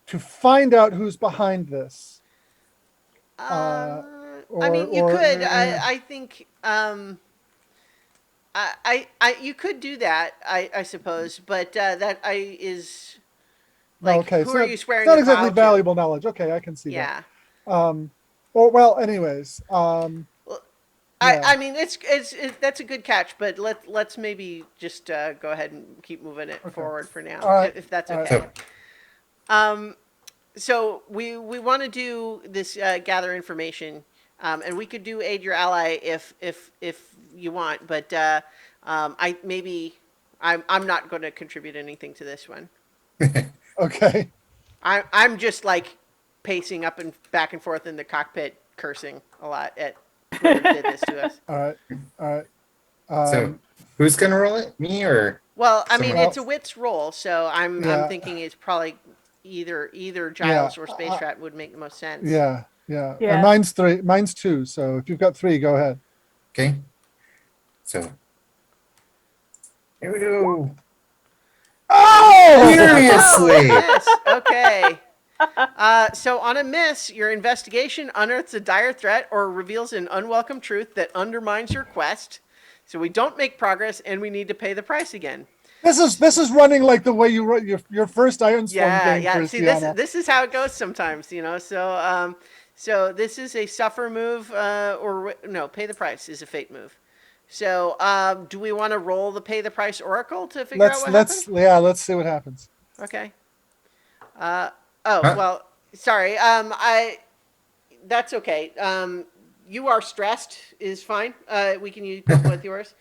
Speaker 3: to find out who's behind this.
Speaker 1: I mean, you could.
Speaker 3: Yeah.
Speaker 1: I think. You could do that. I suppose, but that is like,
Speaker 3: Okay,
Speaker 1: who are
Speaker 3: so
Speaker 1: you
Speaker 3: it's
Speaker 1: swearing
Speaker 3: not
Speaker 1: a
Speaker 3: exactly
Speaker 1: vow to?
Speaker 3: valuable knowledge. Okay, I can see that.
Speaker 1: Yeah.
Speaker 3: Um, or well, anyways,
Speaker 1: Well,
Speaker 3: yeah.
Speaker 1: I mean, that's a good catch, but let's maybe just go ahead and keep moving it
Speaker 3: Okay.
Speaker 1: forward for now,
Speaker 3: All right.
Speaker 1: if that's
Speaker 3: All right.
Speaker 1: okay.
Speaker 4: So,
Speaker 1: So we want to do this gather information, and we could do aid your ally if you want, but I'm not going to contribute anything to this one.
Speaker 3: Okay.
Speaker 1: I'm just like pacing up and back and forth in the cockpit, cursing a lot at whoever did this to us.
Speaker 3: All right. All right.
Speaker 4: so who's gonna roll it? Me or
Speaker 1: Well, I mean,
Speaker 4: someone
Speaker 1: it's a wits roll, so I'm
Speaker 3: Yeah.
Speaker 1: thinking it's probably either
Speaker 3: Yeah.
Speaker 1: Giles or Space Rat would make the most sense.
Speaker 3: Yeah. Yeah.
Speaker 2: Yeah.
Speaker 3: Mine's three. Mine's two. So if you've got three, go ahead.
Speaker 4: okay? So here we go.
Speaker 3: Oh!
Speaker 4: Seriously.
Speaker 1: Yes. Okay. So on a miss, your investigation unearths a dire threat or reveals an unwelcome truth that undermines your quest. So we don't make progress, and we need to pay the price again.
Speaker 3: This is running like the way you wrote your first Ironsworn
Speaker 1: Yeah,
Speaker 3: game,
Speaker 1: yeah. See,
Speaker 3: Christiana.
Speaker 1: this is how it goes sometimes, So this is a suffer move, or no, pay the price is a fate move. So do we want to roll the pay the price oracle to figure out what happened?
Speaker 3: Let's see what happens.
Speaker 1: Okay.
Speaker 4: Huh?
Speaker 1: Well, sorry. That's okay. You are stressed is fine. We can go with yours.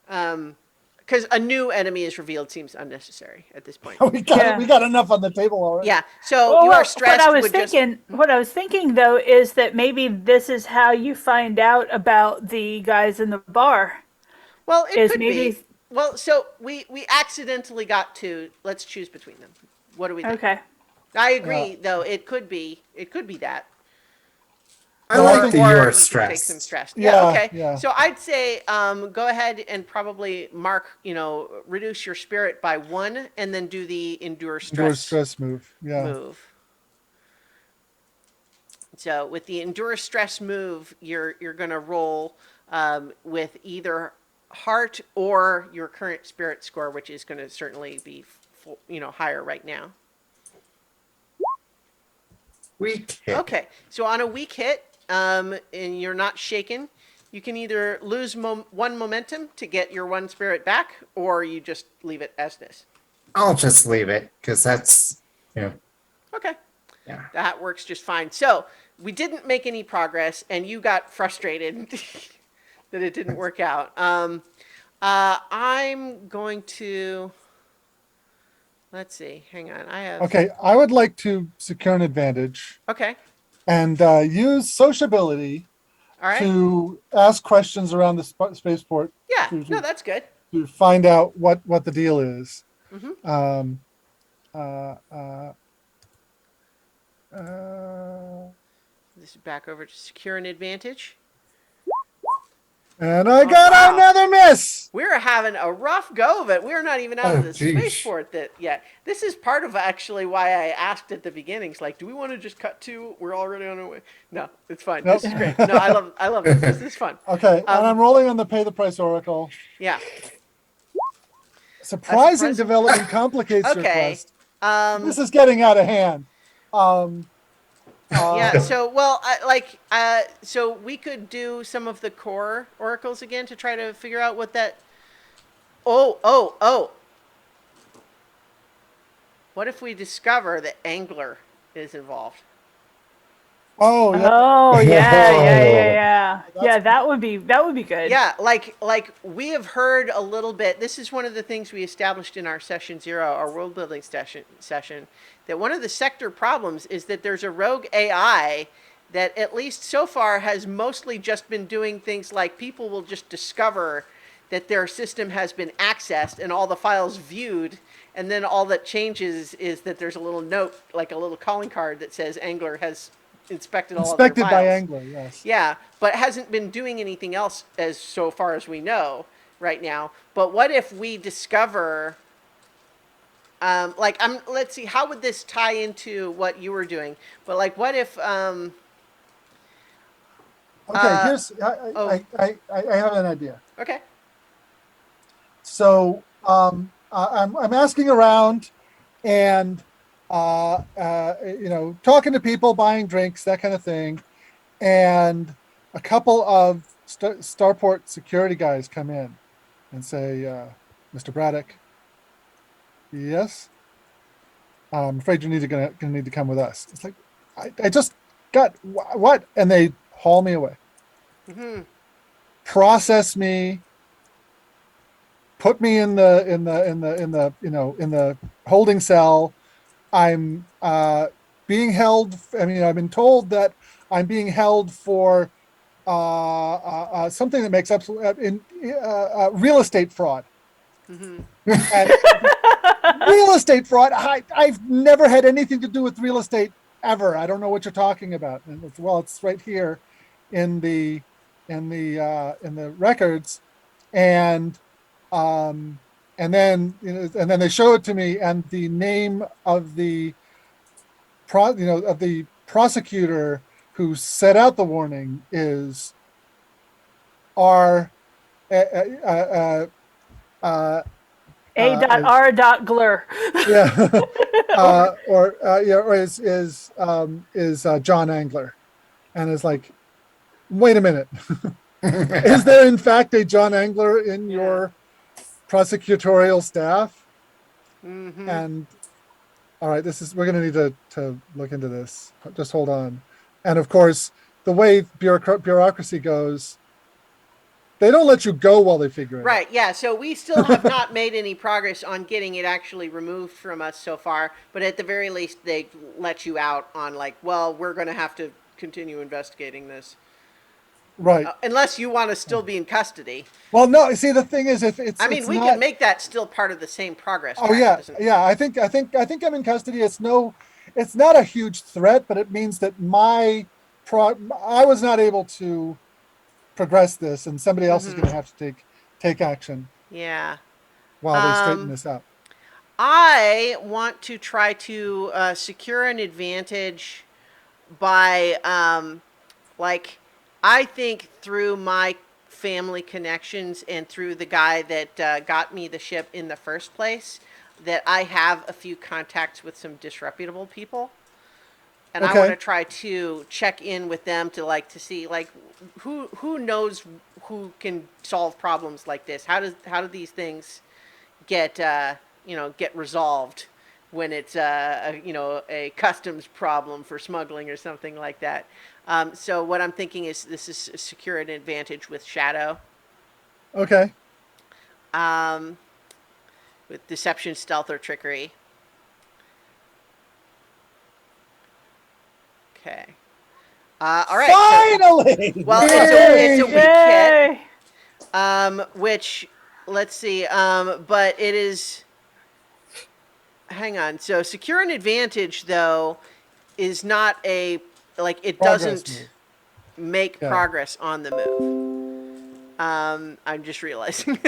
Speaker 1: Because a new enemy is revealed seems unnecessary at this point.
Speaker 3: We got enough on the table already.
Speaker 1: Yeah. So
Speaker 2: Well,
Speaker 1: you are stressed.
Speaker 2: what I was thinking though is that maybe this is how you find out about the guys in the bar.
Speaker 1: Well, it
Speaker 2: Is
Speaker 1: could
Speaker 2: maybe
Speaker 1: be. Well, so we accidentally got to. Let's choose between them. What do we think?
Speaker 2: okay.
Speaker 1: I agree, though. It could be. It could be that.
Speaker 4: I like
Speaker 3: think-
Speaker 4: that
Speaker 1: Or
Speaker 4: you
Speaker 1: we
Speaker 4: are
Speaker 1: can take some
Speaker 4: stressed.
Speaker 1: stress.
Speaker 3: Yeah,
Speaker 1: Yeah. Okay.
Speaker 3: yeah.
Speaker 1: So I'd say go ahead and probably mark. Reduce your spirit by 1, and then do the endure stress
Speaker 3: move. Yeah.
Speaker 1: move. So with the endure stress move, you're gonna roll with either heart or your current spirit score, which is going to certainly be higher right now.
Speaker 4: Weak hit.
Speaker 1: Okay, so on a weak hit, and you're not shaken, you can either lose one momentum to get your one spirit back, or you just leave it as this.
Speaker 4: I'll just leave it because that's,
Speaker 1: Okay,
Speaker 4: yeah.
Speaker 1: that works just fine. So we didn't make any progress, and you got frustrated that it didn't work out. I'm going to. Let's see. Hang on. I have.
Speaker 3: Okay, I would like to secure an advantage
Speaker 1: Okay.
Speaker 3: and use sociability
Speaker 1: All right.
Speaker 3: to ask questions around the spaceport
Speaker 1: Yeah.
Speaker 3: to,
Speaker 1: No,
Speaker 3: to,
Speaker 1: that's good.
Speaker 3: to find out what the deal is.
Speaker 1: Mm-hmm.
Speaker 3: Um, uh, uh, uh,
Speaker 1: This is back over to secure an advantage.
Speaker 3: and I
Speaker 1: Oh,
Speaker 3: got
Speaker 1: wow.
Speaker 3: another miss.
Speaker 1: We're having a rough go of it. We're not even out of the
Speaker 4: geez.
Speaker 1: spaceport yet. This is part of actually why I asked at the beginning. It's like, do we want to just cut to? We're already on our way. No, it's fine.
Speaker 3: Nope.
Speaker 1: This is great. No, I love this. This is fun.
Speaker 3: Okay, and I'm rolling on the pay the price oracle.
Speaker 1: Yeah.
Speaker 3: Surprising
Speaker 1: surprising-
Speaker 3: development complicates your
Speaker 1: Okay.
Speaker 3: quest. This is getting out of hand.
Speaker 1: Yeah. So so we could do some of the core oracles again to try to figure out what that. Oh. What if we discover that Angler is involved?
Speaker 3: Oh, yeah.
Speaker 2: Oh yeah.
Speaker 3: That's-
Speaker 2: Yeah, that would be good.
Speaker 1: Yeah, like we have heard a little bit. This is one of the things we established in our session 0, our world building session, that one of the sector problems is that there's a rogue AI that at least so far has mostly just been doing things like people will just discover that their system has been accessed and all the files viewed, and then all that changes is that there's a little note, like a little calling card that says Angler has inspected all of their
Speaker 3: Inspected
Speaker 1: files.
Speaker 3: by Angler, yes.
Speaker 1: Yeah, but hasn't been doing anything else as so far as we know right now. But what if we discover, let's see, how would this tie into what you were doing? But like, what if,
Speaker 3: Okay, here's
Speaker 1: oh.
Speaker 3: I have an idea.
Speaker 1: okay,
Speaker 3: So I'm asking around and talking to people, buying drinks, that kind of thing, and a couple of Starport security guys come in and say, "Mr. Braddock, yes, I'm afraid you're gonna need to come with us." It's like I just got what, and they haul me away, process me, put me in the holding cell. I'm being held. I mean, I've been told that I'm being held for something that makes absolute real estate fraud. And real estate fraud. I've never had anything to do with real estate ever. I don't know what you're talking about. And it's right here in the records, and then they show it to me, and the name of the prosecutor who set out the warning is R.
Speaker 2: A.R.Glur.
Speaker 3: Yeah, or is John Angler, and it's like, wait a minute, is there in fact a John Angler in your prosecutorial staff? And all right, we're going to need to look into this. Just hold on. And of course, the way bureaucracy goes, they don't let you go while they figure it out.
Speaker 1: right, yeah. So we still have not made any progress on getting it actually removed from us so far. But at the very least, they let you out on like, well, we're going to have to continue investigating this.
Speaker 3: Right.
Speaker 1: Unless you want to still be in custody.
Speaker 3: Well, no. See, the thing is, if it's,
Speaker 1: I mean,
Speaker 3: it's
Speaker 1: we
Speaker 3: not,
Speaker 1: can make that still part of the same progress.
Speaker 3: Oh
Speaker 1: track,
Speaker 3: yeah,
Speaker 1: doesn't-
Speaker 3: yeah. I think I'm in custody. It's not a huge threat, but it means that I was not able to progress this, and somebody else is going to have to take action
Speaker 1: Yeah.
Speaker 3: while they straighten this out.
Speaker 1: I want to try to secure an advantage by, I think through my family connections and through the guy that got me the ship in the first place, that I have a few contacts with some disreputable people. and I
Speaker 3: Okay.
Speaker 1: want to try to check in with them to see who knows who can solve problems like this. How do these things get get resolved when it's a customs problem for smuggling or something like that. So what I'm thinking is this is secure an advantage with shadow,
Speaker 3: Okay.
Speaker 1: with deception, stealth, or trickery. Okay. All right.
Speaker 3: Finally.
Speaker 1: Well,
Speaker 4: Yay!
Speaker 1: it's a weak hit.
Speaker 2: Yay!
Speaker 1: Which, let's see, but it is, hang on. So secure an advantage, though, is not it
Speaker 3: Progress
Speaker 1: doesn't
Speaker 3: move.
Speaker 1: make
Speaker 3: Yeah.
Speaker 1: progress on the move. I'm just realizing.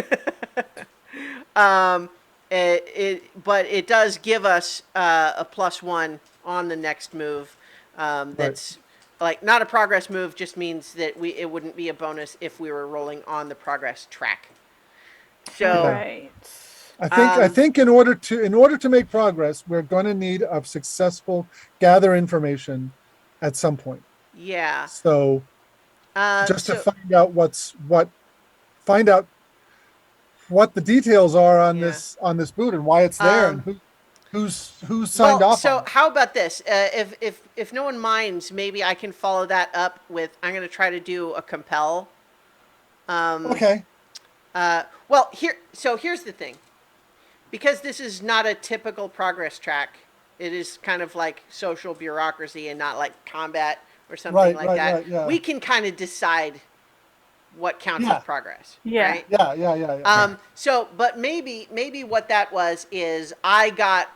Speaker 1: But it does give us a +1 on the next move. That's not a progress move, just means that it wouldn't be a bonus if we were rolling on the progress track. So
Speaker 2: Right.
Speaker 3: I think in order to make progress, we're going to need a successful gather information at some point.
Speaker 1: yeah.
Speaker 3: So just to
Speaker 1: So
Speaker 3: find out what the details are on
Speaker 1: Yeah.
Speaker 3: this boot and why it's there and who's signed
Speaker 1: well,
Speaker 3: off
Speaker 1: so
Speaker 3: on it.
Speaker 1: how about this? If no one minds, maybe I can follow that up with I'm going to try to do a compel.
Speaker 3: Okay.
Speaker 1: Well, here's the thing. Because this is not a typical progress track, it is kind of like social bureaucracy and not like combat or something like that.
Speaker 3: Right, yeah.
Speaker 1: We can kind of decide what counts
Speaker 3: Yeah.
Speaker 1: as progress.
Speaker 2: Yeah.
Speaker 1: Right?
Speaker 3: Yeah.
Speaker 1: But maybe what that was is I got,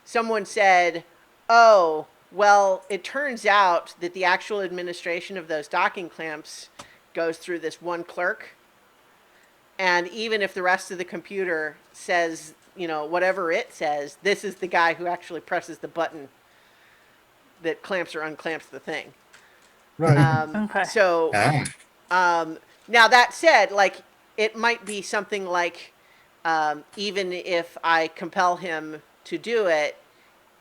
Speaker 1: someone said, oh, well, it turns out that the actual administration of those docking clamps goes through this one clerk. And even if the rest of the computer says, whatever it says, this is the guy who actually presses the button that clamps or unclamps the thing.
Speaker 3: Right.
Speaker 2: Okay.
Speaker 1: So now that said, it might be something like, even if I compel him to do it,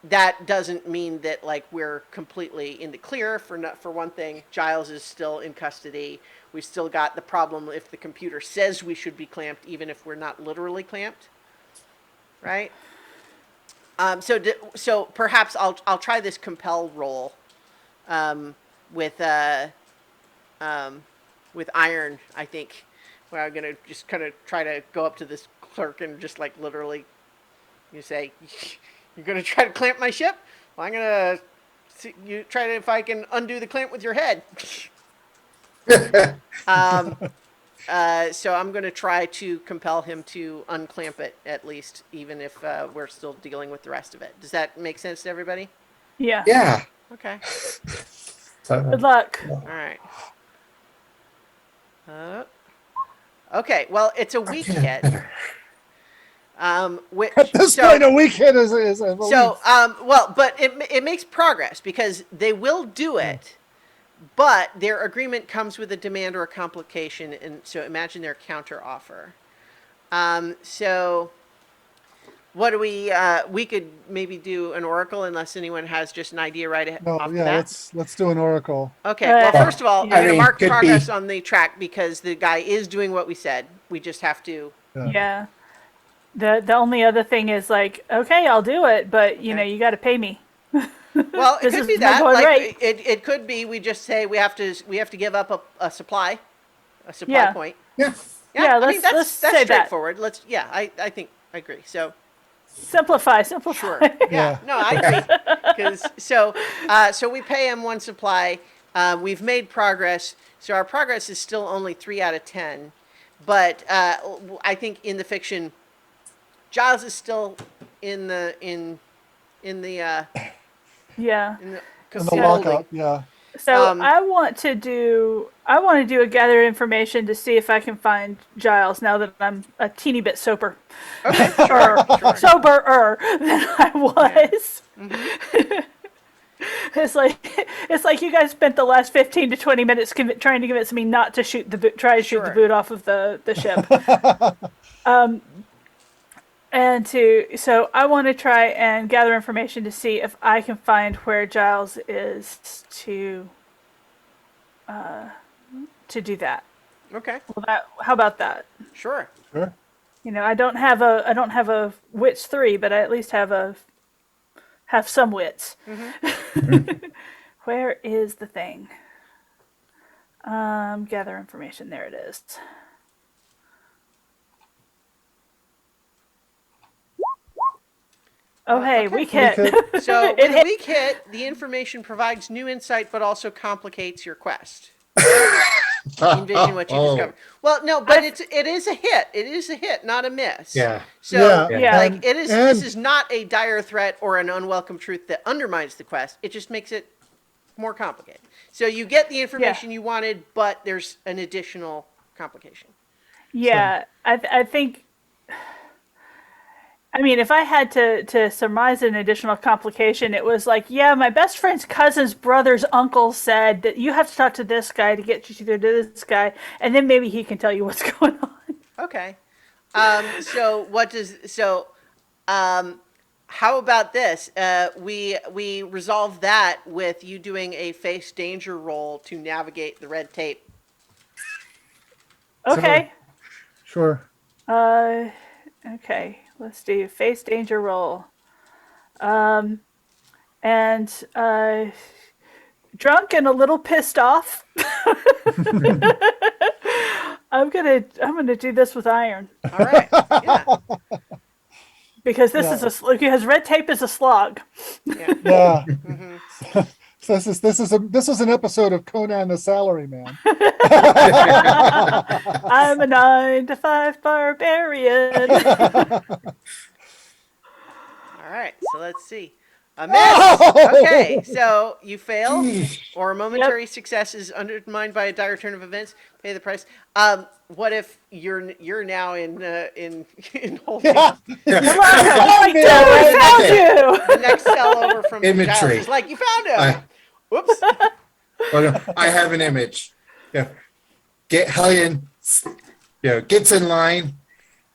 Speaker 1: that doesn't mean that we're completely in the clear. For one thing, Giles is still in custody. We've still got the problem if the computer says we should be clamped, even if we're not literally clamped, right? So perhaps I'll try this compel roll with Iron, I think, where I'm gonna just kind of try to go up to this clerk and just literally, you say, you're gonna try to clamp my ship? Well, I'm gonna see, you try to if I can undo the clamp with your head. So I'm gonna try to compel him to unclamp it at least, even if we're still dealing with the rest of it. Does that make sense to everybody?
Speaker 2: Yeah.
Speaker 4: Yeah.
Speaker 1: Okay.
Speaker 2: Good luck.
Speaker 1: All right. Okay. Well, it's a weak hit. Which,
Speaker 3: At this point, a weak hit is a
Speaker 1: so but it makes progress because they will do it, but their agreement comes with a demand or a complication, and so imagine their counter offer. So what do we could maybe do an oracle unless anyone has just an idea right
Speaker 3: no,
Speaker 1: off the
Speaker 3: yeah.
Speaker 1: bat.
Speaker 3: Let's do an oracle.
Speaker 1: Okay. Well, first of all, I'm
Speaker 2: I
Speaker 1: going to
Speaker 4: mean,
Speaker 1: mark
Speaker 4: could
Speaker 1: progress
Speaker 4: be.
Speaker 1: on the track because the guy is doing what we said. We just have to.
Speaker 2: Yeah. The only other thing is okay, I'll do it, but you got to pay me.
Speaker 1: Well, it
Speaker 2: This
Speaker 1: could
Speaker 2: is
Speaker 1: be
Speaker 2: my
Speaker 1: that.
Speaker 2: going rate.
Speaker 1: It could be we just say we have to give up a supply
Speaker 2: Yeah.
Speaker 1: point.
Speaker 4: Yeah.
Speaker 2: Yeah,
Speaker 1: I mean
Speaker 2: let's
Speaker 1: that's
Speaker 2: say that.
Speaker 1: straightforward. I think I agree. So
Speaker 2: Simplify.
Speaker 1: sure. Yeah. No, I agree. Because so we pay him one supply. We've made progress. So our progress is still only 3 out of 10. But I think in the fiction, Giles is still in the
Speaker 2: Yeah.
Speaker 3: In the
Speaker 1: holding.
Speaker 3: lockup, yeah.
Speaker 2: So I want to do a gather information to see if I can find Giles now that I'm a teeny bit sober.
Speaker 1: Okay.
Speaker 2: Or soberer than I was. It's like you guys spent the last 15 to 20 minutes trying to convince me not to shoot the boot off of the ship. So I want to try and gather information to see if I can find where Giles is to do that.
Speaker 1: Okay.
Speaker 2: Well, how about that?
Speaker 1: Sure.
Speaker 3: Sure.
Speaker 2: I don't have a wits 3, but I at least have some wits. Where is the thing? Gather information. There it is. Oh, hey,
Speaker 1: Okay.
Speaker 2: weak
Speaker 3: Weak
Speaker 2: hit.
Speaker 3: hit.
Speaker 1: So
Speaker 2: It
Speaker 1: with a
Speaker 2: hit.
Speaker 1: weak hit, the information provides new insight, but also complicates your quest. Envision what you discover. Well, no, but it is a hit. It is a hit, not a miss.
Speaker 4: Yeah.
Speaker 1: So,
Speaker 3: Yeah.
Speaker 2: Yeah.
Speaker 1: like, it is. This
Speaker 3: And
Speaker 1: is not a dire threat or an unwelcome truth that undermines the quest. It just makes it more complicated. So you get the information you wanted, but there's an additional complication.
Speaker 2: Yeah, I think. I mean, if I had to surmise an additional complication, it was like, yeah, my best friend's cousin's brother's uncle said that you have to talk to this guy to get you to this guy, and then maybe he can tell you what's going on.
Speaker 1: Okay. So what does so? How about this? We resolve that with you doing a face danger roll to navigate the red tape.
Speaker 2: Okay.
Speaker 3: sure.
Speaker 2: Okay. Let's do face danger roll. And drunk and a little pissed off. I'm gonna do this with iron
Speaker 1: All right. Yeah.
Speaker 2: because
Speaker 3: Yeah.
Speaker 2: because red tape is a slog.
Speaker 1: Yeah.
Speaker 3: Yeah. So this is an episode of Conan the Salaryman.
Speaker 2: I'm a 9 to 5 barbarian.
Speaker 1: All right. So let's see. A miss. Okay. So you fail, or a momentary success is undermined by a dire turn of events. Pay the price. What if you're now in holding?
Speaker 3: Yeah.
Speaker 2: Oh, we found you.
Speaker 1: The next cell over from
Speaker 4: Imagery.
Speaker 1: Giles is like, you found him.
Speaker 4: I-
Speaker 1: Whoops.
Speaker 4: Oh, no, I have an image. Yeah. Get Hellion, gets in line,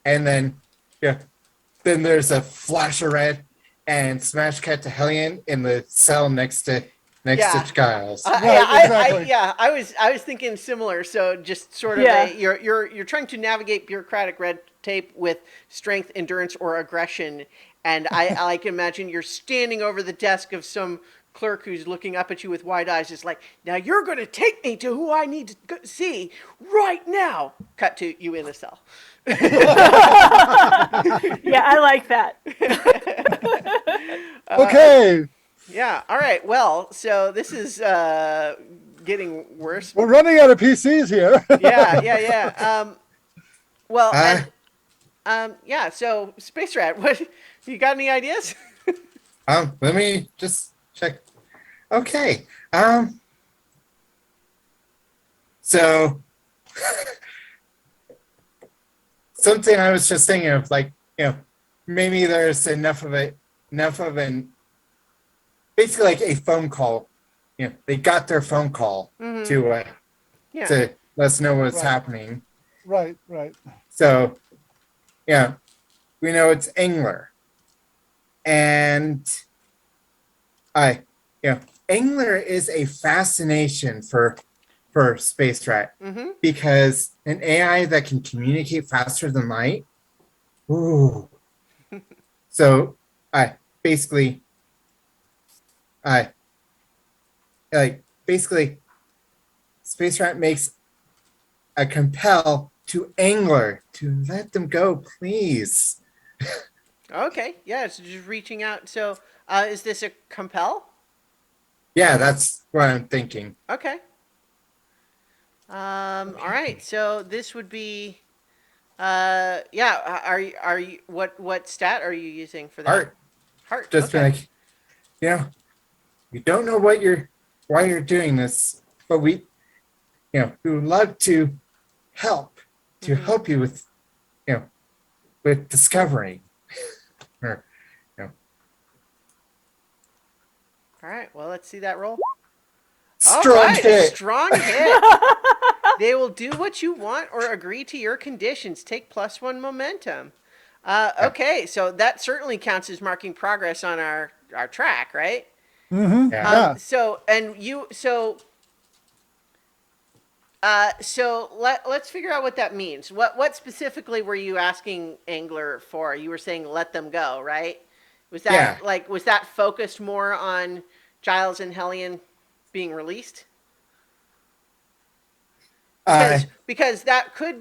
Speaker 4: and then then there's a flash of red, and smash cut to Hellion in the cell next to Giles.
Speaker 3: Exactly.
Speaker 1: I was thinking similar. So just sort of you're trying to navigate bureaucratic red tape with strength, endurance, or aggression. And I like imagine you're standing over the desk of some clerk who's looking up at you with wide eyes. It's like, now you're going to take me to who I need to see right now. Cut to you in a cell.
Speaker 2: Yeah, I like that.
Speaker 3: Okay.
Speaker 1: Yeah. All right. Well, so this is getting worse.
Speaker 3: We're running out of PCs here.
Speaker 1: Yeah. Well, yeah. So, Space Rat, what you got? Any ideas?
Speaker 4: Let me just check. Okay. So something I was just thinking of, like, maybe there's enough of an basically like a phone call. They got their phone call to let us know what's happening.
Speaker 3: Right.
Speaker 4: So, we know it's Engler. And Engler is a fascination for Space Rat because an AI that can communicate faster than light. Ooh. So, basically, Space Rat makes a compel to Engler to let them go, please.
Speaker 1: Okay. Yeah. So just reaching out. So, is this a compel?
Speaker 4: Yeah, that's what I'm thinking.
Speaker 1: Okay. All right. So this would be, yeah. Are you what stat are you using for that? Heart.
Speaker 4: Just
Speaker 1: Okay.
Speaker 4: like, we don't know why you're doing this, but we would love to help you with, with discovering. Or,
Speaker 1: All right. Well, let's see that roll.
Speaker 4: strong
Speaker 1: All right, a
Speaker 4: hit.
Speaker 1: strong hit. They will do what you want or agree to your conditions. Take +1 momentum. Okay, so that certainly counts as marking progress on our track, right?
Speaker 4: Yeah.
Speaker 3: Yeah.
Speaker 1: So and you so let's figure out what that means. What specifically were you asking Angler for? You were saying let them go, right? Was that
Speaker 4: Yeah.
Speaker 1: was that focused more on Giles and Hellion being released?
Speaker 4: Uh,
Speaker 1: Because that could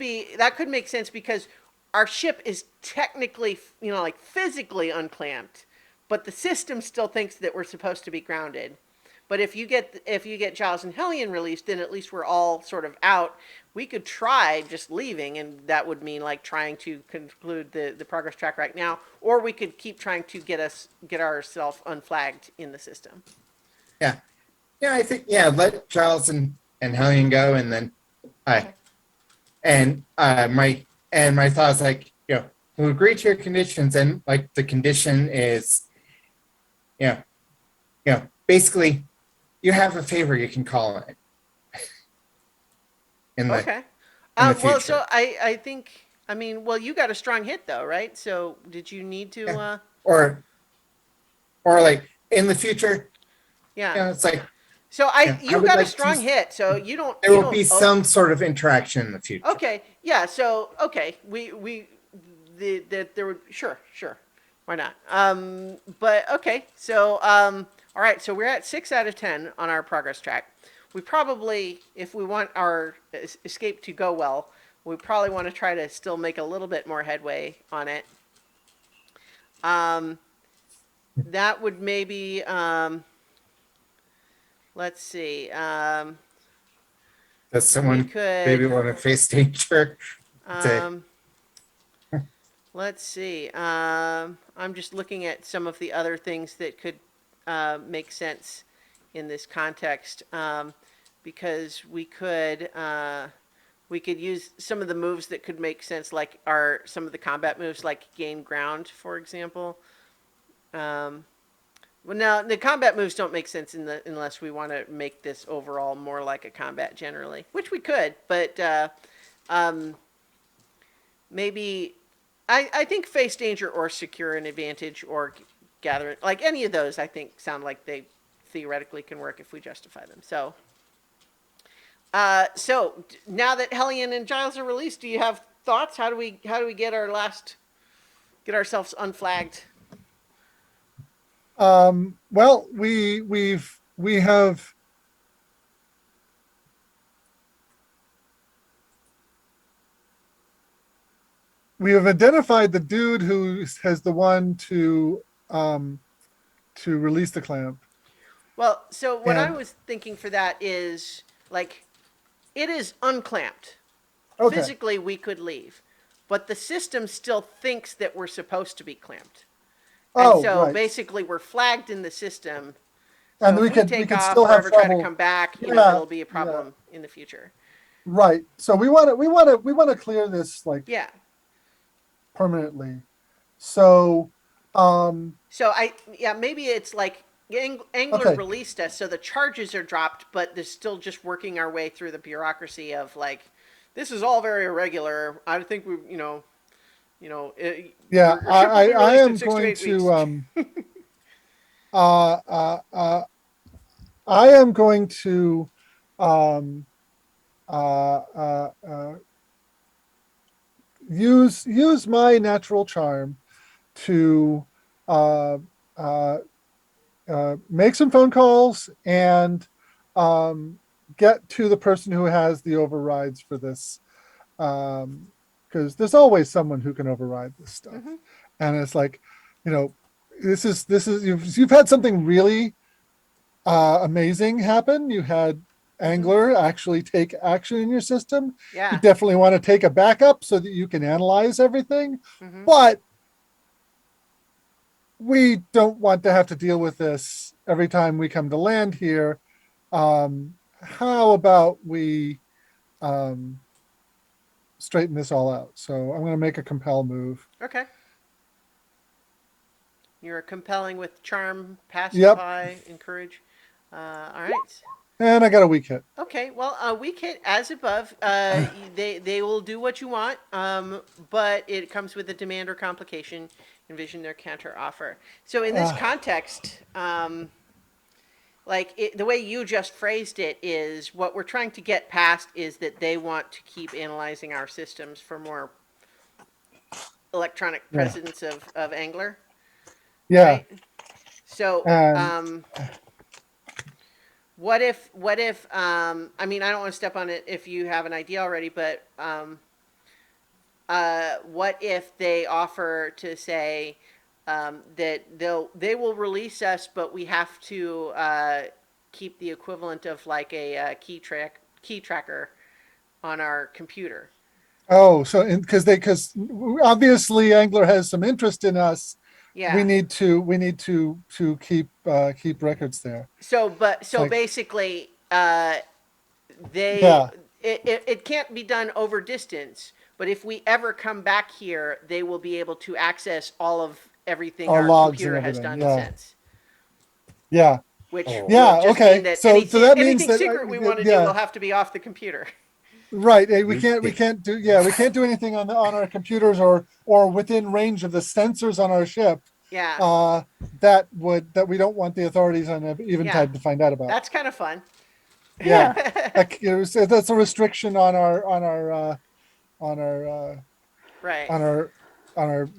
Speaker 1: make sense because our ship is technically, like physically unclamped, but the system still thinks that we're supposed to be grounded. But if you get Giles and Hellion released, then at least we're all sort of out. We could try just leaving, and that would mean like trying to conclude the progress track right now, or we could keep trying to get ourselves unflagged in the system.
Speaker 4: yeah. Yeah. I think, yeah, let Giles and Hellion go. And then, uh,
Speaker 1: Okay.
Speaker 4: my thought is like, we'll agree to your conditions. And like the condition is, basically you have a favor you can call it in the
Speaker 1: Okay.
Speaker 4: in the
Speaker 1: Well, so
Speaker 4: future.
Speaker 1: I think well you got a strong hit though, right? So did you need to?
Speaker 4: Yeah. Or like in the future,
Speaker 1: Yeah.
Speaker 4: it's like,
Speaker 1: So
Speaker 4: I
Speaker 1: you
Speaker 4: would
Speaker 1: got a
Speaker 4: like to.
Speaker 1: strong hit. So
Speaker 4: There
Speaker 1: you
Speaker 4: will
Speaker 1: don't.
Speaker 4: be
Speaker 1: Oh,
Speaker 4: some sort of interaction in the future.
Speaker 1: okay. Yeah. So okay. There would sure. Why not? But okay. So all right. So we're at 6 out of 10 on our progress track. We probably, if we want our escape to go well, we probably want to try to still make a little bit more headway on it. Um, that would maybe let's see.
Speaker 4: Does
Speaker 1: We
Speaker 4: someone maybe
Speaker 1: could
Speaker 4: want to face danger? To,
Speaker 1: um, let's see. I'm just looking at some of the other things that could make sense in this context, because we could use some of the moves that could make sense, like some of the combat moves, like gain ground, for example. Um, well, now the combat moves don't make sense unless we want to make this overall more like a combat generally, which we could, but um, maybe I think face danger or secure an advantage or gather, like any of those, I think sound like they theoretically can work if we justify them. So now that Hellion and Giles are released, do you have thoughts? How do we get ourselves unflagged?
Speaker 3: Well, we have identified the dude who has the one to release the clamp.
Speaker 1: Well, so what I
Speaker 3: And
Speaker 1: was thinking for that is like it is unclamped.
Speaker 3: okay,
Speaker 1: Physically, we could leave, but the system still thinks that we're supposed to be clamped. And
Speaker 3: oh
Speaker 1: so
Speaker 3: right,
Speaker 1: basically, we're flagged in the system.
Speaker 3: and
Speaker 1: So if we
Speaker 3: we
Speaker 1: take
Speaker 3: could
Speaker 1: off
Speaker 3: still
Speaker 1: or
Speaker 3: have
Speaker 1: ever try to
Speaker 3: trouble.
Speaker 1: come back,
Speaker 3: Yeah,
Speaker 1: it'll be a
Speaker 3: yeah,
Speaker 1: problem in the future.
Speaker 3: right. So we want to clear this like
Speaker 1: Yeah.
Speaker 3: permanently. So
Speaker 1: So yeah, maybe it's like Angler
Speaker 3: okay,
Speaker 1: released us, so the charges are dropped, but they're still just working our way through the bureaucracy of like, this is all very irregular. I think
Speaker 3: yeah,
Speaker 1: your ship will be
Speaker 3: I
Speaker 1: released in
Speaker 3: am
Speaker 1: 6 to 8
Speaker 3: going
Speaker 1: weeks.
Speaker 3: to uh uh I am going to um use my natural charm to uh, uh, make some phone calls and get to the person who has the overrides for this, because there's always someone who can override this stuff.
Speaker 1: Mm-hmm.
Speaker 3: And it's like, you know, this is you've had something really amazing happen. You had
Speaker 1: Mm-hmm.
Speaker 3: Angler actually take action in your system. You
Speaker 1: Yeah.
Speaker 3: definitely want to take a backup so that you can analyze everything.
Speaker 1: Mm-hmm.
Speaker 3: But we don't want to have to deal with this every time we come to land here. How about we um, straighten this all out? So I'm going to make a compel move.
Speaker 1: Okay. You're compelling with charm,
Speaker 3: Yep.
Speaker 1: pacify, encourage. All right.
Speaker 3: And I got a weak hit.
Speaker 1: Okay, well, weak hit as above. They will do what you want, but it comes with a demand or complication. Envision their counter offer. So in this
Speaker 3: Uh,
Speaker 1: context, the way you just phrased it is what we're trying to get past is that they want to keep analyzing our systems for more electronic
Speaker 3: yeah.
Speaker 1: presence of Angler,
Speaker 3: Yeah.
Speaker 1: right? So,
Speaker 3: And
Speaker 1: what if I mean, I don't want to step on it if you have an idea already, but what if they offer to say that they will release us, but we have to keep the equivalent of like a key tracker on our computer.
Speaker 3: oh, so because obviously Angler has some interest in us,
Speaker 1: Yeah.
Speaker 3: we need to keep records there. It's
Speaker 1: So
Speaker 3: like,
Speaker 1: basically, they
Speaker 3: yeah,
Speaker 1: it can't be done over distance. But if we ever come back here, they will be able to access all of everything
Speaker 3: our
Speaker 1: our
Speaker 3: logs and
Speaker 1: computer has
Speaker 3: everything.
Speaker 1: done
Speaker 3: Yeah,
Speaker 1: since.
Speaker 3: yeah,
Speaker 1: Which
Speaker 4: Oh.
Speaker 1: will
Speaker 3: yeah.
Speaker 1: just mean
Speaker 3: Okay,
Speaker 1: that
Speaker 3: so that means
Speaker 1: anything
Speaker 3: that
Speaker 1: secret we want to do
Speaker 3: yeah,
Speaker 1: will have to be off the computer.
Speaker 3: right. We can't do anything on our computers or within range of the sensors on our ship.
Speaker 1: Yeah,
Speaker 3: Uh, that we don't want the authorities on
Speaker 1: yeah,
Speaker 3: Eventide to find out about.
Speaker 1: that's kind of fun.
Speaker 3: Yeah,
Speaker 2: Yeah.
Speaker 3: that's a restriction on our
Speaker 1: Right.
Speaker 3: on our on our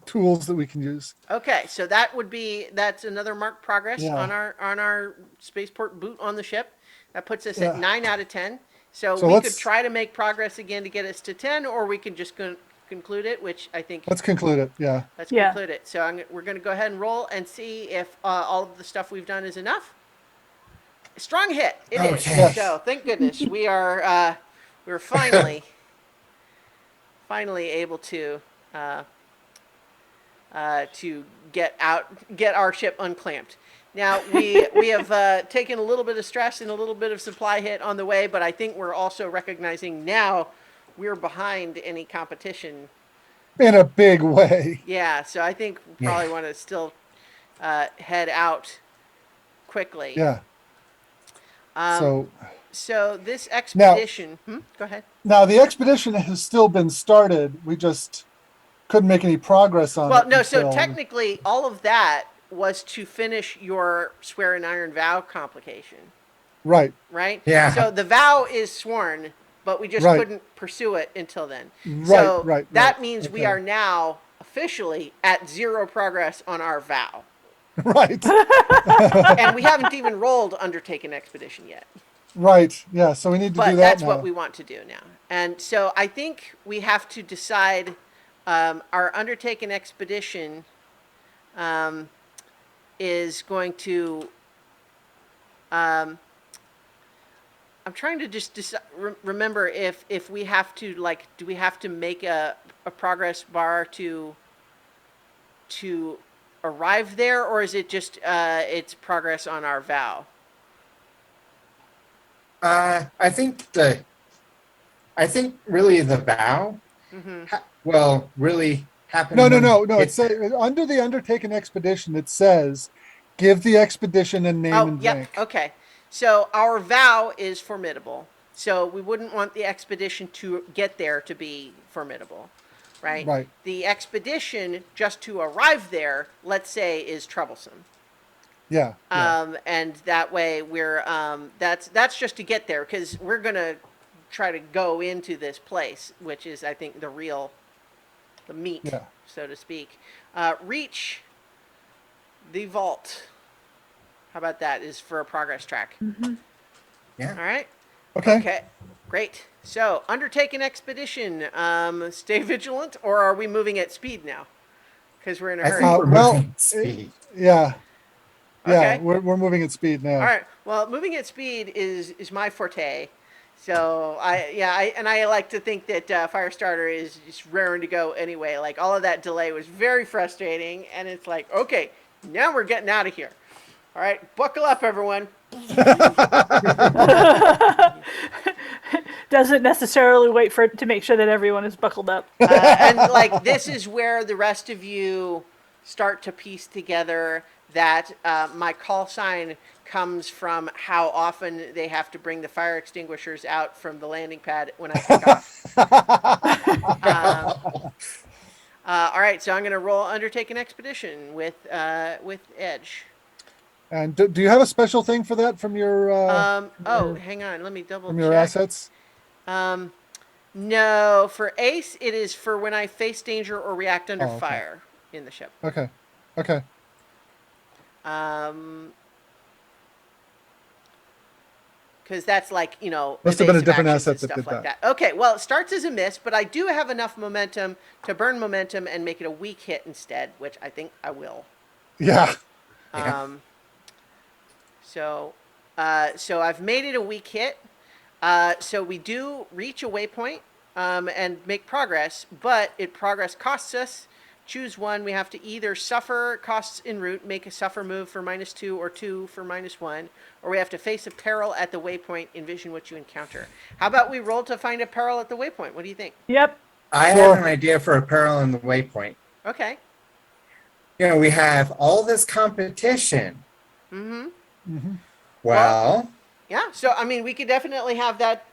Speaker 3: tools that we can use.
Speaker 1: Okay, so that's another marked progress
Speaker 3: Yeah,
Speaker 1: on our spaceport boot on the ship. That puts us at
Speaker 3: yeah.
Speaker 1: 9 out of 10. So
Speaker 3: So
Speaker 1: we could
Speaker 3: let's
Speaker 1: try to make progress again to get us to 10, or we can just conclude it, which I think
Speaker 3: let's conclude it. Yeah.
Speaker 1: let's
Speaker 2: Yeah.
Speaker 1: conclude it. So we're going to go ahead and roll and see if all of the stuff we've done is enough. Strong hit. It is.
Speaker 4: Okay.
Speaker 3: Yes.
Speaker 1: So thank goodness we're finally able uh, to get our ship unclamped. Now we have taken a little bit of stress and a little bit of supply hit on the way, but I think we're also recognizing now we're behind any competition.
Speaker 3: In a big way.
Speaker 1: Yeah, so I think we
Speaker 4: Yeah.
Speaker 1: probably want to still head out quickly.
Speaker 3: Yeah.
Speaker 1: Um,
Speaker 3: So
Speaker 1: so this
Speaker 3: now
Speaker 1: expedition. Go ahead.
Speaker 3: now the expedition has still been started. We just couldn't make any progress on
Speaker 1: Well,
Speaker 3: it
Speaker 1: no. So
Speaker 3: until
Speaker 1: technically, all of that was to finish your swear and iron vow complication,
Speaker 3: right,
Speaker 1: right?
Speaker 4: Yeah.
Speaker 1: So the vow is sworn, but we just
Speaker 3: right,
Speaker 1: couldn't pursue it until then.
Speaker 3: right,
Speaker 1: So
Speaker 3: right, right.
Speaker 1: that means we
Speaker 3: Okay.
Speaker 1: are now officially at 0 progress on our vow,
Speaker 3: Right.
Speaker 1: and we haven't even rolled undertake an expedition yet.
Speaker 3: Right. Yeah. So we need to do
Speaker 1: But
Speaker 3: that
Speaker 1: that's
Speaker 3: now.
Speaker 1: what we want to do now. And so I think we have to decide our undertaken expedition is going to. I'm trying to just remember if we have to, like, do we have to make a progress bar to arrive there, or is it just it's progress on our vow?
Speaker 4: I think really the vow, really happened when
Speaker 3: No. It's under the undertaken expedition. It says, give the expedition a name
Speaker 1: Oh,
Speaker 3: and
Speaker 1: yep.
Speaker 3: rank.
Speaker 1: Okay. So our vow is formidable. So we wouldn't want the expedition to get there to be formidable, right?
Speaker 3: Right.
Speaker 1: The expedition just to arrive there, let's say, is troublesome.
Speaker 3: Yeah.
Speaker 1: And that way that's just to get there, because we're gonna try to go into this place, which is, I think, the meat,
Speaker 3: Yeah.
Speaker 1: so to speak. Reach the vault. How about that? Is for a progress track.
Speaker 4: Yeah.
Speaker 1: All right.
Speaker 3: Okay.
Speaker 1: Okay. Great. So undertake an expedition. Stay vigilant, or are we moving at speed now? Because we're in a
Speaker 4: I
Speaker 1: hurry.
Speaker 4: think we're
Speaker 3: well,
Speaker 4: moving at speed.
Speaker 3: Yeah. Yeah.
Speaker 1: Okay.
Speaker 3: We're moving at speed now.
Speaker 1: All right. Well, moving at speed is my forte. So I like to think that Firestarter is just raring to go anyway. Like, all of that delay was very frustrating, and it's like, okay, now we're getting out of here. All right, buckle up, everyone.
Speaker 2: Doesn't necessarily wait for to make sure that everyone is buckled up.
Speaker 1: And like, this is where the rest of you start to piece together that my call sign comes from how often they have to bring the fire extinguishers out from the landing pad when I take off. All right, so I'm going to roll undertake an expedition with Edge.
Speaker 3: And do you have a special thing for that from your
Speaker 1: Hang on, let me double
Speaker 3: from
Speaker 1: check.
Speaker 3: your assets?
Speaker 1: No, for Ace, it is for when I face danger or react under
Speaker 3: Oh, okay.
Speaker 1: fire in the ship.
Speaker 3: Okay. Okay.
Speaker 1: Because that's like, you know,
Speaker 3: Must have been a
Speaker 1: evasive
Speaker 3: different
Speaker 1: actions and
Speaker 3: asset that
Speaker 1: stuff
Speaker 3: did
Speaker 1: like
Speaker 3: that.
Speaker 1: that. Okay, well, it starts as a miss, but I do have enough momentum to burn momentum and make it a weak hit instead, which I think I will.
Speaker 3: Yeah.
Speaker 4: Yeah.
Speaker 1: So I've made it a weak hit. So we do reach a waypoint and make progress, but progress costs us. Choose one. We have to either suffer costs en route, make a suffer move for -2 or 2 for -1, or we have to face a peril at the waypoint, envision what you encounter. How about we roll to find a peril at the waypoint? What do you think?
Speaker 2: Yep.
Speaker 4: I have an idea for a peril in the waypoint.
Speaker 1: Okay.
Speaker 4: We have all this competition.
Speaker 3: Mm-hmm.
Speaker 4: Well,
Speaker 1: Yeah, so I mean, we could definitely have that.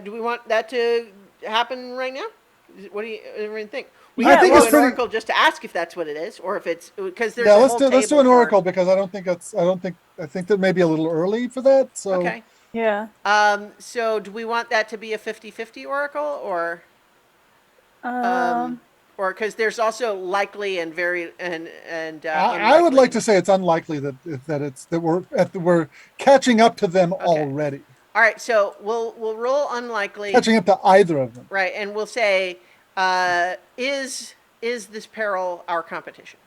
Speaker 1: Do we want that to happen right now? What do you everyone think? We
Speaker 2: Yeah,
Speaker 1: can
Speaker 2: think
Speaker 1: do
Speaker 2: it's
Speaker 1: an
Speaker 3: pretty-
Speaker 1: oracle just to ask if that's what it is, or if it's because there's
Speaker 3: Yeah,
Speaker 1: a
Speaker 3: let's
Speaker 1: whole
Speaker 3: do
Speaker 1: table
Speaker 3: an
Speaker 1: for-
Speaker 3: oracle because I think that may be a little early for that. So
Speaker 2: Yeah.
Speaker 1: So do we want that to be a 50-50 oracle, or because there's also likely and very and
Speaker 3: I would
Speaker 1: unlikely?
Speaker 3: like to say it's unlikely that we're catching up to them already.
Speaker 1: All right, so we'll roll unlikely.
Speaker 3: Catching up to either of them.
Speaker 1: Right, and we'll say, is this peril our competition?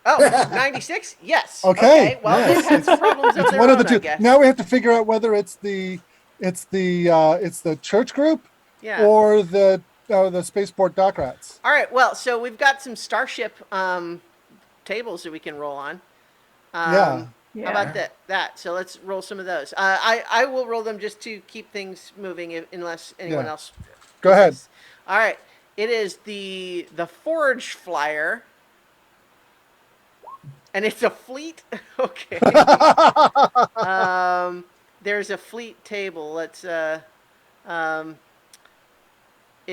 Speaker 1: Oh, 96? Yes.
Speaker 3: Okay,
Speaker 1: Well,
Speaker 3: yes.
Speaker 1: they've had some problems of
Speaker 3: It's
Speaker 1: their
Speaker 3: one
Speaker 1: own,
Speaker 3: of the two.
Speaker 1: I guess.
Speaker 3: Now we have to figure out whether it's the church group
Speaker 1: Yeah.
Speaker 3: or the spaceport dock rats.
Speaker 1: All right, well, so we've got some starship tables that we can roll on.
Speaker 3: Yeah.
Speaker 2: Yeah.
Speaker 1: How about that? So let's roll some of those. I will roll them just to keep things moving, unless anyone
Speaker 3: Yeah.
Speaker 1: else.
Speaker 3: Go ahead.
Speaker 1: All right. It is the Forge Flyer, and it's a fleet. Okay. There's a fleet table. Let's. It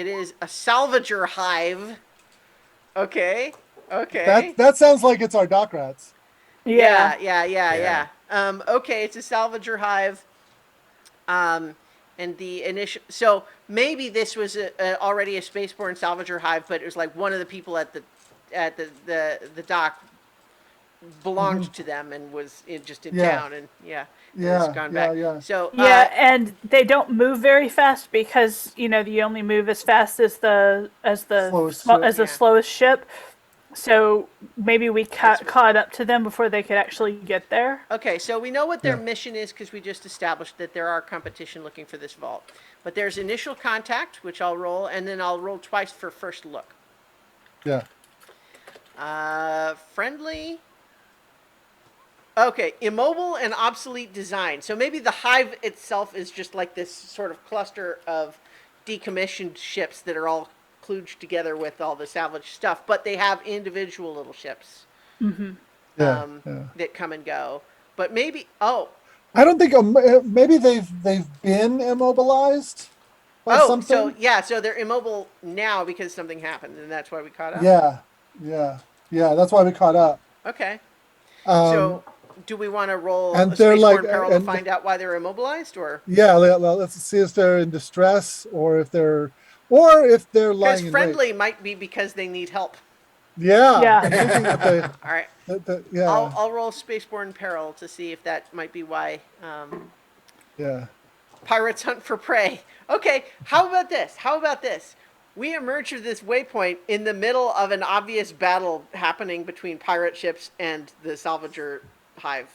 Speaker 1: is a salvager hive. Okay.
Speaker 3: That sounds like it's our dock rats.
Speaker 1: Yeah. Okay, it's a salvager hive. And the initial. So maybe this was already a spaceborne salvager hive, but it was like one of the people at the dock belonged to them and was just in town, and has gone back.
Speaker 3: Yeah.
Speaker 1: So
Speaker 2: And they don't move very fast because you only move as fast as the
Speaker 3: Slowest ship.
Speaker 1: Yeah.
Speaker 2: slowest ship. So maybe we caught up to them before they could actually get there.
Speaker 1: Okay, so we know what their
Speaker 3: Yeah.
Speaker 1: mission is because we just established that there are competition looking for this vault. But there's initial contact, which I'll roll, and then I'll roll twice for first look.
Speaker 3: Yeah.
Speaker 1: Friendly. Okay, immobile and obsolete design. So maybe the hive itself is just like this sort of cluster of decommissioned ships that are all kludged together with all the salvage stuff, but they have individual little ships
Speaker 3: Yeah.
Speaker 1: that come and go. But maybe
Speaker 3: I don't think maybe they've been immobilized by something.
Speaker 1: so they're immobile now because something happened, and that's why we caught up.
Speaker 3: Yeah. That's why we caught up.
Speaker 1: Okay.
Speaker 3: Um,
Speaker 1: So do we want to roll
Speaker 3: and
Speaker 1: a
Speaker 3: they're
Speaker 1: spaceborne
Speaker 3: like-
Speaker 1: peril to
Speaker 3: and-
Speaker 1: find out why they're immobilized, or?
Speaker 3: Yeah, let's see if they're in distress or if they're lying
Speaker 1: Because
Speaker 3: in wait.
Speaker 1: friendly might be because they need help.
Speaker 3: Yeah.
Speaker 2: Yeah.
Speaker 3: I'm thinking that they,
Speaker 1: All right.
Speaker 3: yeah.
Speaker 1: I'll roll spaceborne peril to see if that might be why
Speaker 3: Yeah.
Speaker 1: pirates hunt for prey. Okay, how about this? We emerge from this waypoint in the middle of an obvious battle happening between pirate ships and the salvager hive.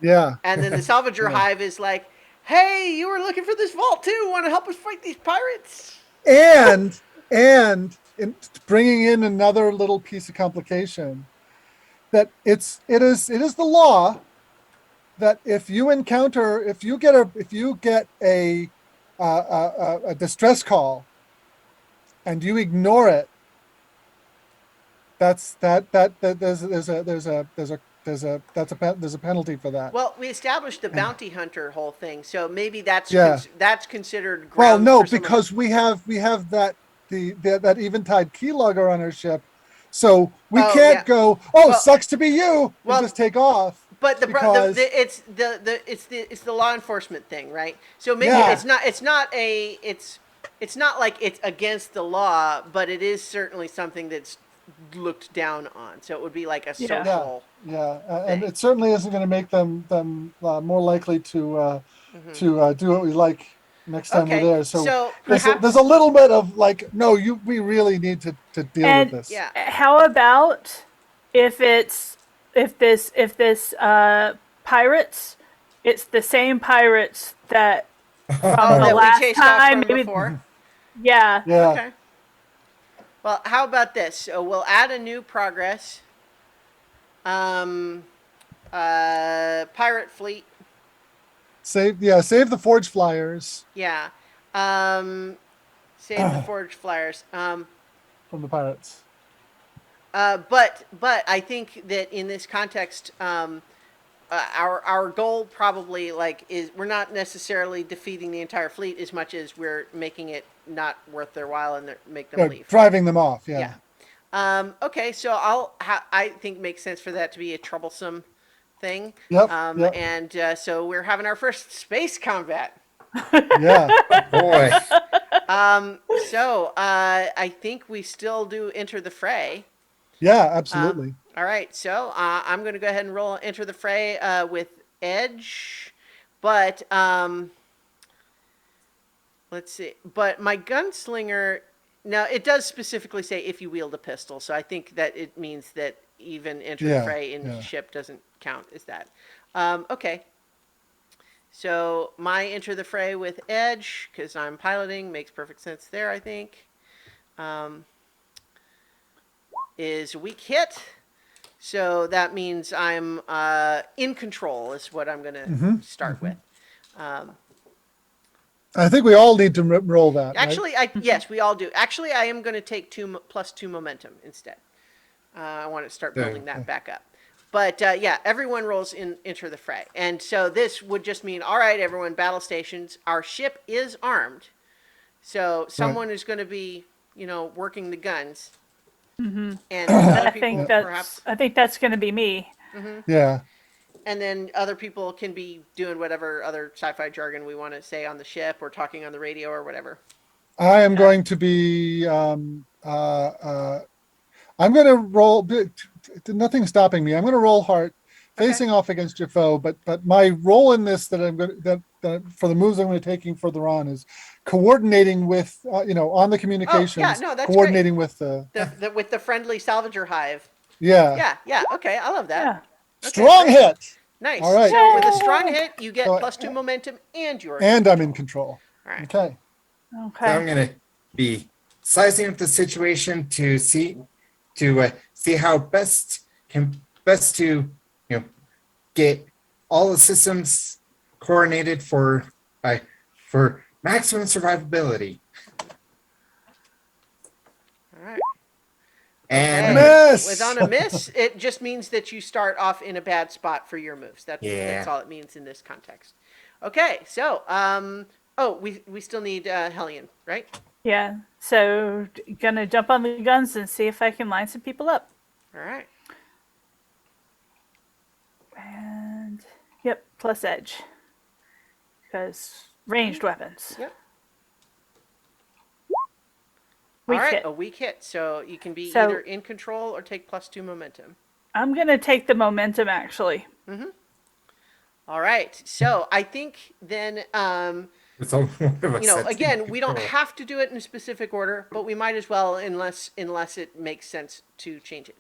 Speaker 3: Yeah.
Speaker 1: And then the salvager hive is like, hey, you were looking for this vault too. Want to help us fight these pirates?
Speaker 3: And in bringing in another little piece of complication, that it is the law that if you get a distress call and you ignore it, there's there's a penalty for that.
Speaker 1: Well, we established the bounty hunter whole thing, so maybe that's
Speaker 3: Yeah.
Speaker 1: that's considered
Speaker 3: Well,
Speaker 1: grounds
Speaker 3: no,
Speaker 1: for someone.
Speaker 3: because we have that eventide keylogger on our ship, so we
Speaker 1: Oh yeah.
Speaker 3: can't go. Oh,
Speaker 1: Well,
Speaker 3: sucks to be you, and
Speaker 1: well,
Speaker 3: just take off.
Speaker 1: but
Speaker 3: Because
Speaker 1: it's the law enforcement thing, right? So maybe
Speaker 3: Yeah.
Speaker 1: it's not like it's against the law, but it is certainly something that's looked down on. So it would be like a
Speaker 2: Yeah.
Speaker 1: social.
Speaker 3: yeah, and
Speaker 1: thing.
Speaker 3: it certainly isn't going to make them more likely to do what we like next time we're
Speaker 1: Okay,
Speaker 3: there. So
Speaker 1: so
Speaker 3: there's a
Speaker 1: perhaps
Speaker 3: little bit of like, no, we really need to deal with
Speaker 2: And
Speaker 3: this.
Speaker 1: yeah.
Speaker 2: how about if this pirates, it's the same pirates that from
Speaker 1: Oh,
Speaker 2: the
Speaker 1: that we
Speaker 2: last
Speaker 1: chased off
Speaker 2: time,
Speaker 1: from
Speaker 2: maybe.
Speaker 1: before.
Speaker 2: Yeah.
Speaker 3: Yeah.
Speaker 1: Okay. Well, how about this? So we'll add a new progress. Pirate fleet.
Speaker 3: Save the forge flyers
Speaker 1: Yeah. Um, save the forged flyers.
Speaker 3: from the pirates.
Speaker 1: But I think that in this context, our goal probably like is we're not necessarily defeating the entire fleet as much as we're making it not worth their while and make them leave.
Speaker 3: Driving them off. Yeah.
Speaker 1: Yeah. Okay, so I think makes sense for that to be a troublesome thing.
Speaker 3: Yep, yep.
Speaker 1: And so we're having our first space combat.
Speaker 3: Yeah.
Speaker 4: Boy.
Speaker 1: So I think we still do enter the fray.
Speaker 3: Yeah. Absolutely.
Speaker 1: All right, so I'm going to go ahead and roll enter the fray with Edge, but let's see. But my gunslinger, now it does specifically say if you wield a pistol, so I think that it means that even enter the fray in ship doesn't count as that. Okay. So my enter the fray with Edge, because I'm piloting, makes perfect sense there, I think. Is a weak hit. So that means I'm in control is what I'm going to start with.
Speaker 3: I think we all need to roll that.
Speaker 1: Actually, yes, we all do. Actually, I am going to take +2 momentum instead. I want to start building that back up. But yeah, everyone rolls enter the fray. And so this would just mean, all right, everyone, battle stations. Our ship is armed. So someone is going to be, working the guns. And other people perhaps.
Speaker 2: I think that's going to be me.
Speaker 3: Yeah.
Speaker 1: And then other people can be doing whatever other sci-fi jargon we want to say on the ship or talking on the radio or whatever.
Speaker 3: I am going to be. I'm going to roll. Nothing's stopping me. I'm going to roll heart, facing off against your foe. But my role in this that I'm going that for the moves I'm going to be taking further on is coordinating with on the communications.
Speaker 1: Oh, yeah, no, that's
Speaker 3: coordinating
Speaker 1: great.
Speaker 3: with the
Speaker 1: with the friendly salvager hive.
Speaker 3: Yeah.
Speaker 1: Yeah. Okay, I love that.
Speaker 2: Yeah.
Speaker 1: Okay,
Speaker 3: Strong
Speaker 1: great.
Speaker 3: hit.
Speaker 1: Nice.
Speaker 3: All right.
Speaker 1: So with a strong hit, you get
Speaker 3: So,
Speaker 1: +2 momentum, and you're
Speaker 3: And I'm in control.
Speaker 1: all right.
Speaker 3: Okay.
Speaker 2: Okay.
Speaker 4: So I'm going to be sizing up the situation to see how best to get all the systems coordinated for maximum survivability.
Speaker 1: All right.
Speaker 4: And
Speaker 3: Miss!
Speaker 1: With on a miss, it just means that you start off in a bad spot for your moves. That's all it means in this context. Okay, so we still need Hellion, right?
Speaker 2: Yeah. So gonna jump on the guns and see if I can line some people up.
Speaker 1: All right.
Speaker 2: And yep, plus edge. Because ranged weapons.
Speaker 1: Yep.
Speaker 2: Weak
Speaker 1: all right,
Speaker 2: hit.
Speaker 1: a weak hit. So you can be
Speaker 2: So-
Speaker 1: either in control or take +2 momentum.
Speaker 2: I'm gonna take the momentum actually.
Speaker 1: All right. So I think then
Speaker 4: it's all one of us that's
Speaker 1: again,
Speaker 4: in
Speaker 1: we don't
Speaker 4: control.
Speaker 1: have to do it in a specific order, but we might as well unless it makes sense to change it.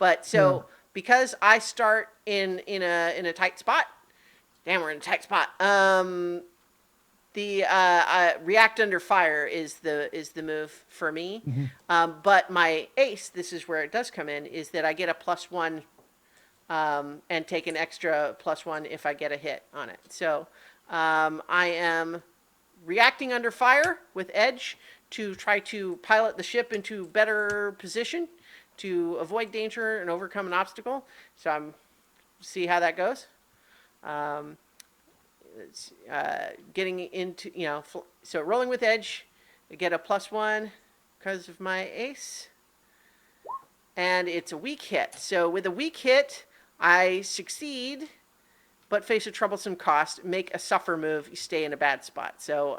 Speaker 1: But so because I start in a tight spot, damn, we're in a tight spot. The react under fire is the move for me. But my ace, this is where it does come in, is that I get a +1 and take an extra +1 if I get a hit on it. So I am reacting under fire with edge to try to pilot the ship into better position to avoid danger and overcome an obstacle. So I'm see how that goes. It's, getting into, so rolling with edge, I get a +1 because of my ace. And it's a weak hit. So with a weak hit, I succeed, but face a troublesome cost. Make a suffer move. You stay in a bad spot. So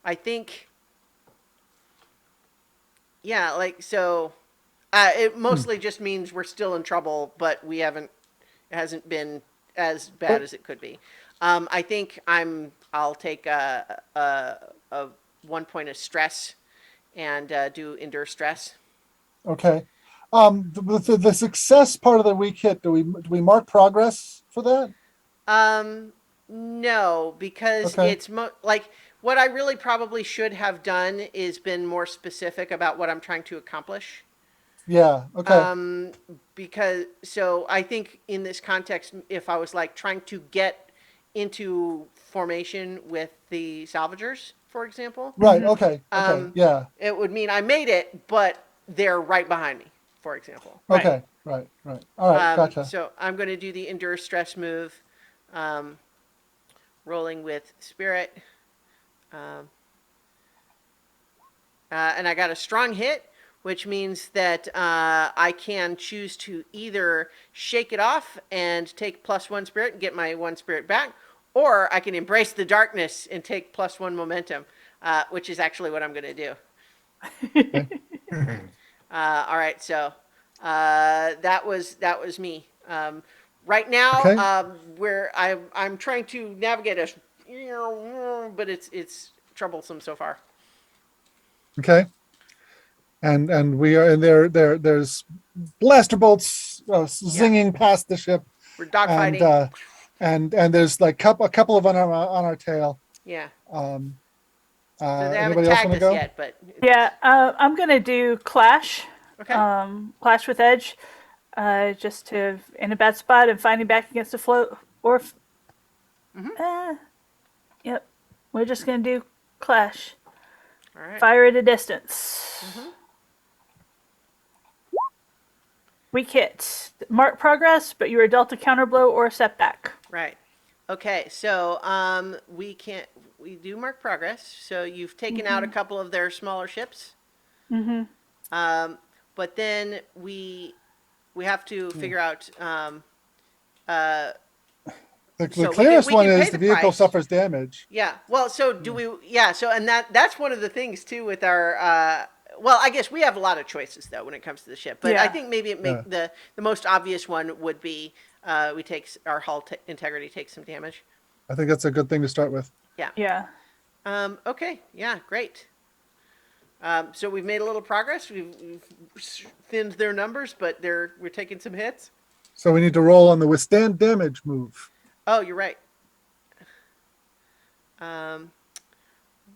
Speaker 1: I think, yeah, like so. It mostly just means we're still in trouble, but we haven't. It hasn't been as bad as it could be. I think I'll take a 1 point of stress and do endure stress.
Speaker 3: Okay. The success part of the weak hit, do we mark progress for that?
Speaker 1: No, because
Speaker 3: Okay.
Speaker 1: it's like what I really probably should have done is been more specific about what I'm trying to accomplish.
Speaker 3: Yeah. Okay.
Speaker 1: Because so I think in this context, if I was like trying to get into formation with the salvagers, for example,
Speaker 3: Right. Okay. Okay. Yeah.
Speaker 1: it would mean I made it, but they're right behind me, for example.
Speaker 2: Right.
Speaker 3: Okay. Right. Right. All right. Gotcha.
Speaker 1: So I'm going to do the endure stress move, rolling with spirit. And I got a strong hit, which means that I can choose to either shake it off and take +1 spirit and get my 1 spirit back, or I can embrace the darkness and take +1 momentum, which is actually what I'm going to do.
Speaker 3: Okay.
Speaker 1: All right, so that was me. Right now,
Speaker 3: Okay.
Speaker 1: where I'm trying to navigate a, but it's troublesome so far.
Speaker 3: Okay. And we are in there's blaster bolts zinging past the ship,
Speaker 1: We're
Speaker 3: and
Speaker 1: dogfighting.
Speaker 3: and there's like a couple of on our tail.
Speaker 1: Yeah.
Speaker 3: Um,
Speaker 1: So they haven't
Speaker 3: anybody else
Speaker 1: tagged
Speaker 3: want to
Speaker 1: us
Speaker 3: go?
Speaker 1: yet, but
Speaker 2: Yeah, I'm gonna do clash.
Speaker 1: okay.
Speaker 2: Clash with edge. Just to in a bad spot and fighting back against the float. Or, yep. We're just gonna do clash.
Speaker 1: All right.
Speaker 2: Fire at a distance. Weak hit. Mark progress, but you are dealt a counterblow or a setback.
Speaker 1: Right. Okay. So we do mark progress. So you've taken out a couple of their smaller ships. But then we have to figure out.
Speaker 3: The
Speaker 1: So
Speaker 3: clearest
Speaker 1: we
Speaker 3: one
Speaker 1: can pay
Speaker 3: is the
Speaker 1: the
Speaker 3: vehicle
Speaker 1: price.
Speaker 3: suffers damage.
Speaker 1: Yeah. Well, so do we? Yeah. So and that's one of the things too with our. Well, I guess we have a lot of choices though when it comes to the ship, but I
Speaker 2: Yeah.
Speaker 1: think maybe it make the most obvious one would be we take our hull integrity takes some damage.
Speaker 3: I think that's a good thing to start with.
Speaker 1: Yeah.
Speaker 2: Yeah.
Speaker 1: Okay. Yeah. Great. So we've made a little progress. We've thinned their numbers, but we're taking some hits.
Speaker 3: So we need to roll on the withstand damage move.
Speaker 1: Oh, you're right.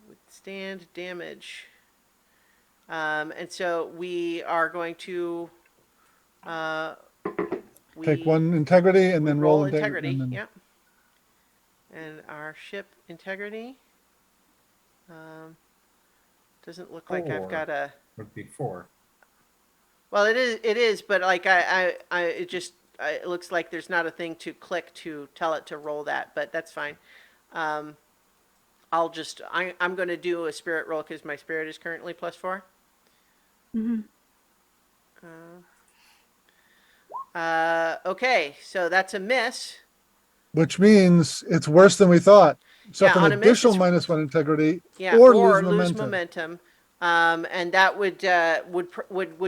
Speaker 1: Withstand damage. And so we are going to
Speaker 3: Take one integrity and
Speaker 1: we
Speaker 3: then
Speaker 1: roll
Speaker 3: roll
Speaker 1: integrity.
Speaker 3: and then,
Speaker 1: Yep. And our ship integrity doesn't look like I've got a.
Speaker 4: Would be 4.
Speaker 1: Well, it is, but like it looks like there's not a thing to click to tell it to roll that, but that's fine. I'm going to do a spirit roll because my spirit is currently +4. Okay, so that's a miss.
Speaker 3: which means it's worse than we thought. So
Speaker 1: Yeah,
Speaker 3: an
Speaker 1: on a miss,
Speaker 3: additional
Speaker 1: it's-
Speaker 3: -1 integrity,
Speaker 1: Yeah,
Speaker 3: or
Speaker 1: or
Speaker 3: lose
Speaker 1: lose
Speaker 3: momentum.
Speaker 1: And that would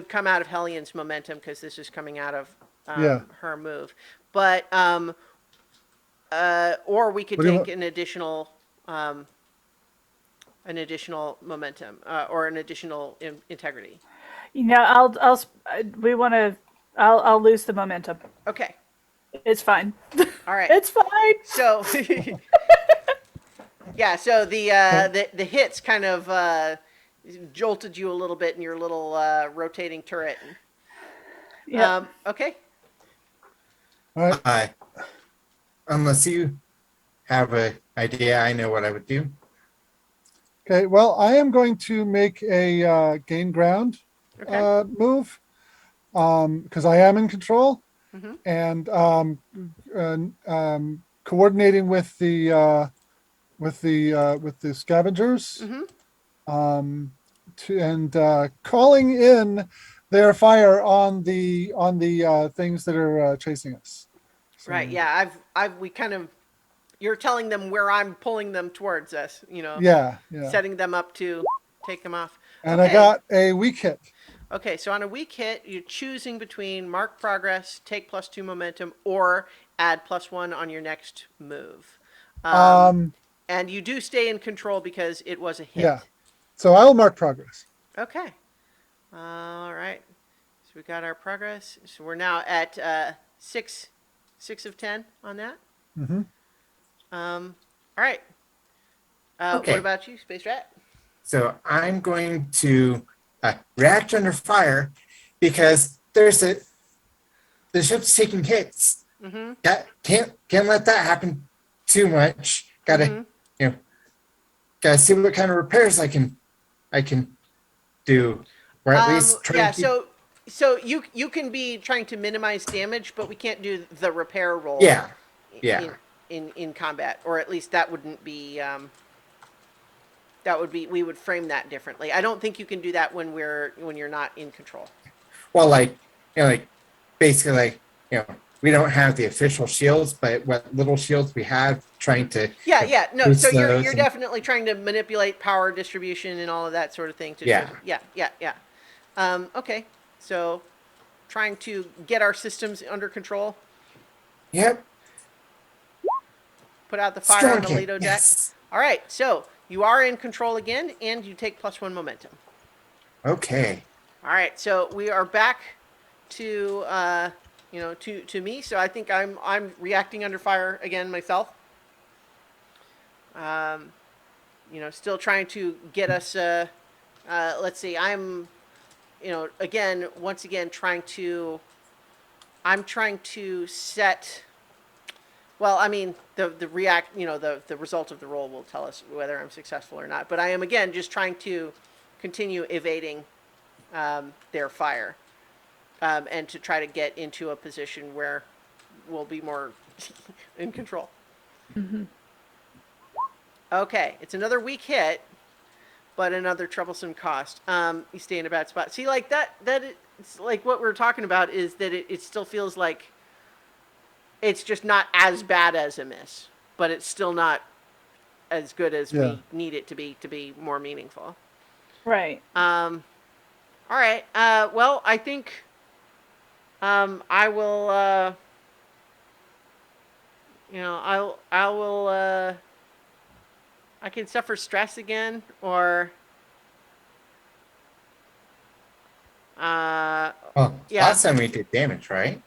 Speaker 1: come out of Hellion's momentum because this is coming out of
Speaker 3: Yeah.
Speaker 1: her move. But or we could
Speaker 3: What do you
Speaker 1: take
Speaker 3: want?
Speaker 1: an additional momentum or an additional integrity.
Speaker 2: You know, we want to. I'll lose the momentum.
Speaker 1: Okay,
Speaker 2: It's fine.
Speaker 1: all right.
Speaker 2: It's fine.
Speaker 1: So yeah, so the hits kind of jolted you a little bit in your little rotating turret.
Speaker 2: Yeah.
Speaker 1: Okay.
Speaker 3: All right.
Speaker 4: Hi. Unless you have an idea, I know what I would do.
Speaker 3: Okay. Well, I am going to make a gain ground
Speaker 1: Okay.
Speaker 3: move because I am in control, and coordinating with the scavengers, and calling in their fire on the things that are chasing us. So,
Speaker 1: Right. Yeah. we kind of, you're telling them where I'm pulling them towards us,
Speaker 3: yeah, yeah.
Speaker 1: setting them up to take them off.
Speaker 3: And I
Speaker 1: Okay.
Speaker 3: got a weak hit.
Speaker 1: Okay. So on a weak hit, you're choosing between mark progress, take +2 momentum, or add +1 on your next move.
Speaker 3: Um,
Speaker 1: And you do stay in control because it was a
Speaker 3: yeah.
Speaker 1: hit.
Speaker 3: So I will mark progress.
Speaker 1: Okay. All right. So we got our progress. So we're now at 6 of 10 on that.
Speaker 3: Mm-hmm.
Speaker 1: All right. What
Speaker 4: Okay.
Speaker 1: about you, Space Rat?
Speaker 4: So I'm going to react under fire because the ship's taking hits.
Speaker 1: Mm-hmm.
Speaker 4: Can't let that happen too much. Gotta
Speaker 1: Mm-hmm.
Speaker 4: you know gotta see what kind of repairs I can do, or at least try
Speaker 1: Yeah.
Speaker 4: and keep.
Speaker 1: So you can be trying to minimize damage, but we can't do the repair roll
Speaker 4: Yeah, yeah.
Speaker 1: in in combat, or at least that wouldn't be. That would be, we would frame that differently. I don't think you can do that when you're not in control.
Speaker 4: Well, like basically, we don't have the official shields, but what little shields we have, trying to
Speaker 1: Yeah, yeah, no. So
Speaker 4: boost
Speaker 1: you're
Speaker 4: those. And,
Speaker 1: definitely trying to manipulate power distribution and all of that sort of thing to
Speaker 4: yeah.
Speaker 1: yeah, yeah, yeah. Okay, so trying to get our systems under control.
Speaker 4: Yep.
Speaker 1: Put out the fire on
Speaker 4: Strong
Speaker 1: the
Speaker 4: hit.
Speaker 1: Lido deck.
Speaker 4: Yes.
Speaker 1: All right, so you are in control again, and you take +1 momentum.
Speaker 4: Okay.
Speaker 1: All right, so we are back to to me. So I think I'm reacting under fire again myself. Still trying to get us. Let's see. I'm, again, once again, I'm trying to set. Well, I mean, the result of the roll will tell us whether I'm successful or not. But I am again just trying to continue evading their fire, and to try to get into a position where we'll be more in control. Okay, it's another weak hit, but another troublesome cost. You stay in a bad spot. See, like it's like what we're talking about is that it still feels like it's just not as bad as a miss, but it's still not as good as
Speaker 3: Yeah.
Speaker 1: we need it to be more meaningful.
Speaker 2: Right.
Speaker 1: All right. Well, I think I will. I will. I can suffer stress again, or
Speaker 4: Well,
Speaker 1: yeah.
Speaker 4: last time we did damage, right?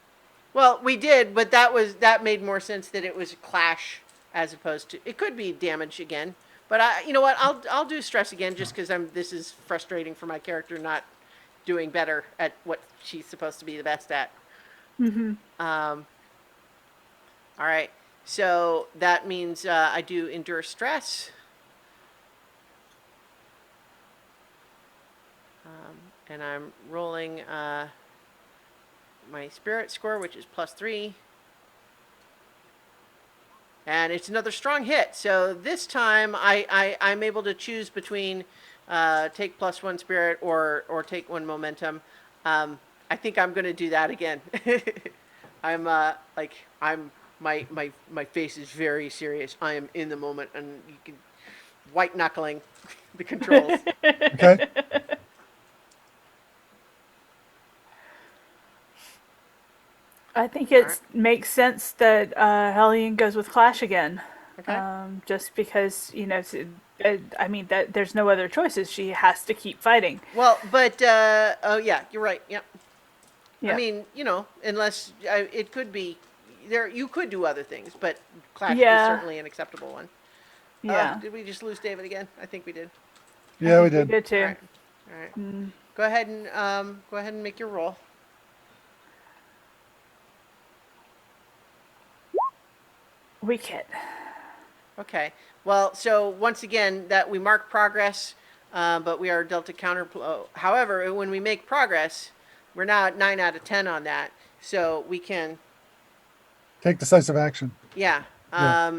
Speaker 1: Well, we did, but that made more sense that it was a clash as opposed to, it could be damage again. But you know what? I'll do stress again just because this is frustrating for my character not doing better at what she's supposed to be the best at. All right. So that means I do endure stress. And I'm rolling my spirit score, which is +3. And it's another strong hit. So this time I'm able to choose between take +1 spirit or take 1 momentum. I think I'm going to do that again. My face is very serious. I am in the moment, and you can white knuckling the controls.
Speaker 3: Okay.
Speaker 2: I think
Speaker 1: All
Speaker 2: it
Speaker 1: right.
Speaker 2: makes sense that Hellion goes with Clash again.
Speaker 1: Okay.
Speaker 2: Just because, I mean, that there's no other choices. She has to keep fighting.
Speaker 1: Well, but oh yeah, you're right. Yep. I
Speaker 2: Yeah.
Speaker 1: mean, unless it could be there, you could do other things, but Clash is
Speaker 2: Yeah.
Speaker 1: certainly an acceptable one.
Speaker 2: Yeah.
Speaker 1: Did we just lose David again? I think we did.
Speaker 2: I
Speaker 3: Yeah, we
Speaker 2: think we
Speaker 3: did.
Speaker 2: did
Speaker 1: All
Speaker 2: too.
Speaker 1: right. All right. Go ahead and make your roll.
Speaker 2: Weak hit.
Speaker 1: Okay. Well, so once again, that we mark progress, but we are dealt a counter blow. However, when we make progress, we're now at 9 out of 10 on that. So we can,
Speaker 3: Take decisive action.
Speaker 1: yeah.
Speaker 3: Yeah.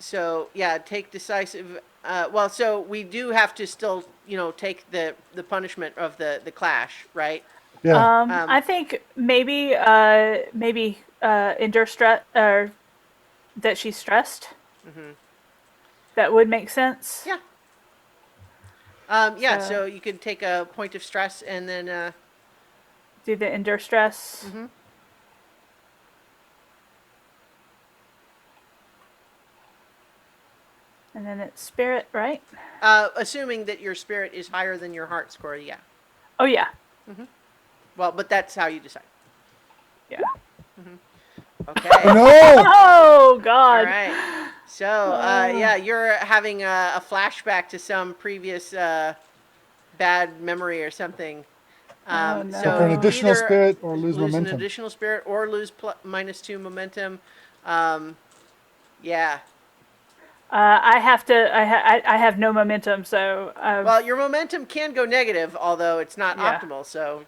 Speaker 1: So yeah, take decisive. Well, so we do have to still, take the punishment of the clash, right?
Speaker 3: Yeah.
Speaker 2: I think maybe endure stress or that she's stressed. That would make sense.
Speaker 1: Yeah. Yeah.
Speaker 2: So
Speaker 1: So you could take a point of stress and then.
Speaker 2: do the endure stress. And then it's spirit, right?
Speaker 1: Assuming that your spirit is higher than your heart score, yeah.
Speaker 2: Oh yeah,
Speaker 1: Well, but that's how you decide.
Speaker 2: yeah.
Speaker 1: Okay.
Speaker 3: No.
Speaker 2: Oh
Speaker 1: All
Speaker 2: God.
Speaker 1: right. So, yeah, you're having a flashback to some previous bad memory or something.
Speaker 2: Oh, no.
Speaker 3: So for an additional
Speaker 1: either
Speaker 3: spirit or lose
Speaker 1: an
Speaker 3: momentum.
Speaker 1: additional spirit or lose -2 momentum. Yeah.
Speaker 2: I have to. I have no momentum, so
Speaker 1: Well, your momentum can go negative, although it's not
Speaker 2: Yeah.
Speaker 1: optimal. So,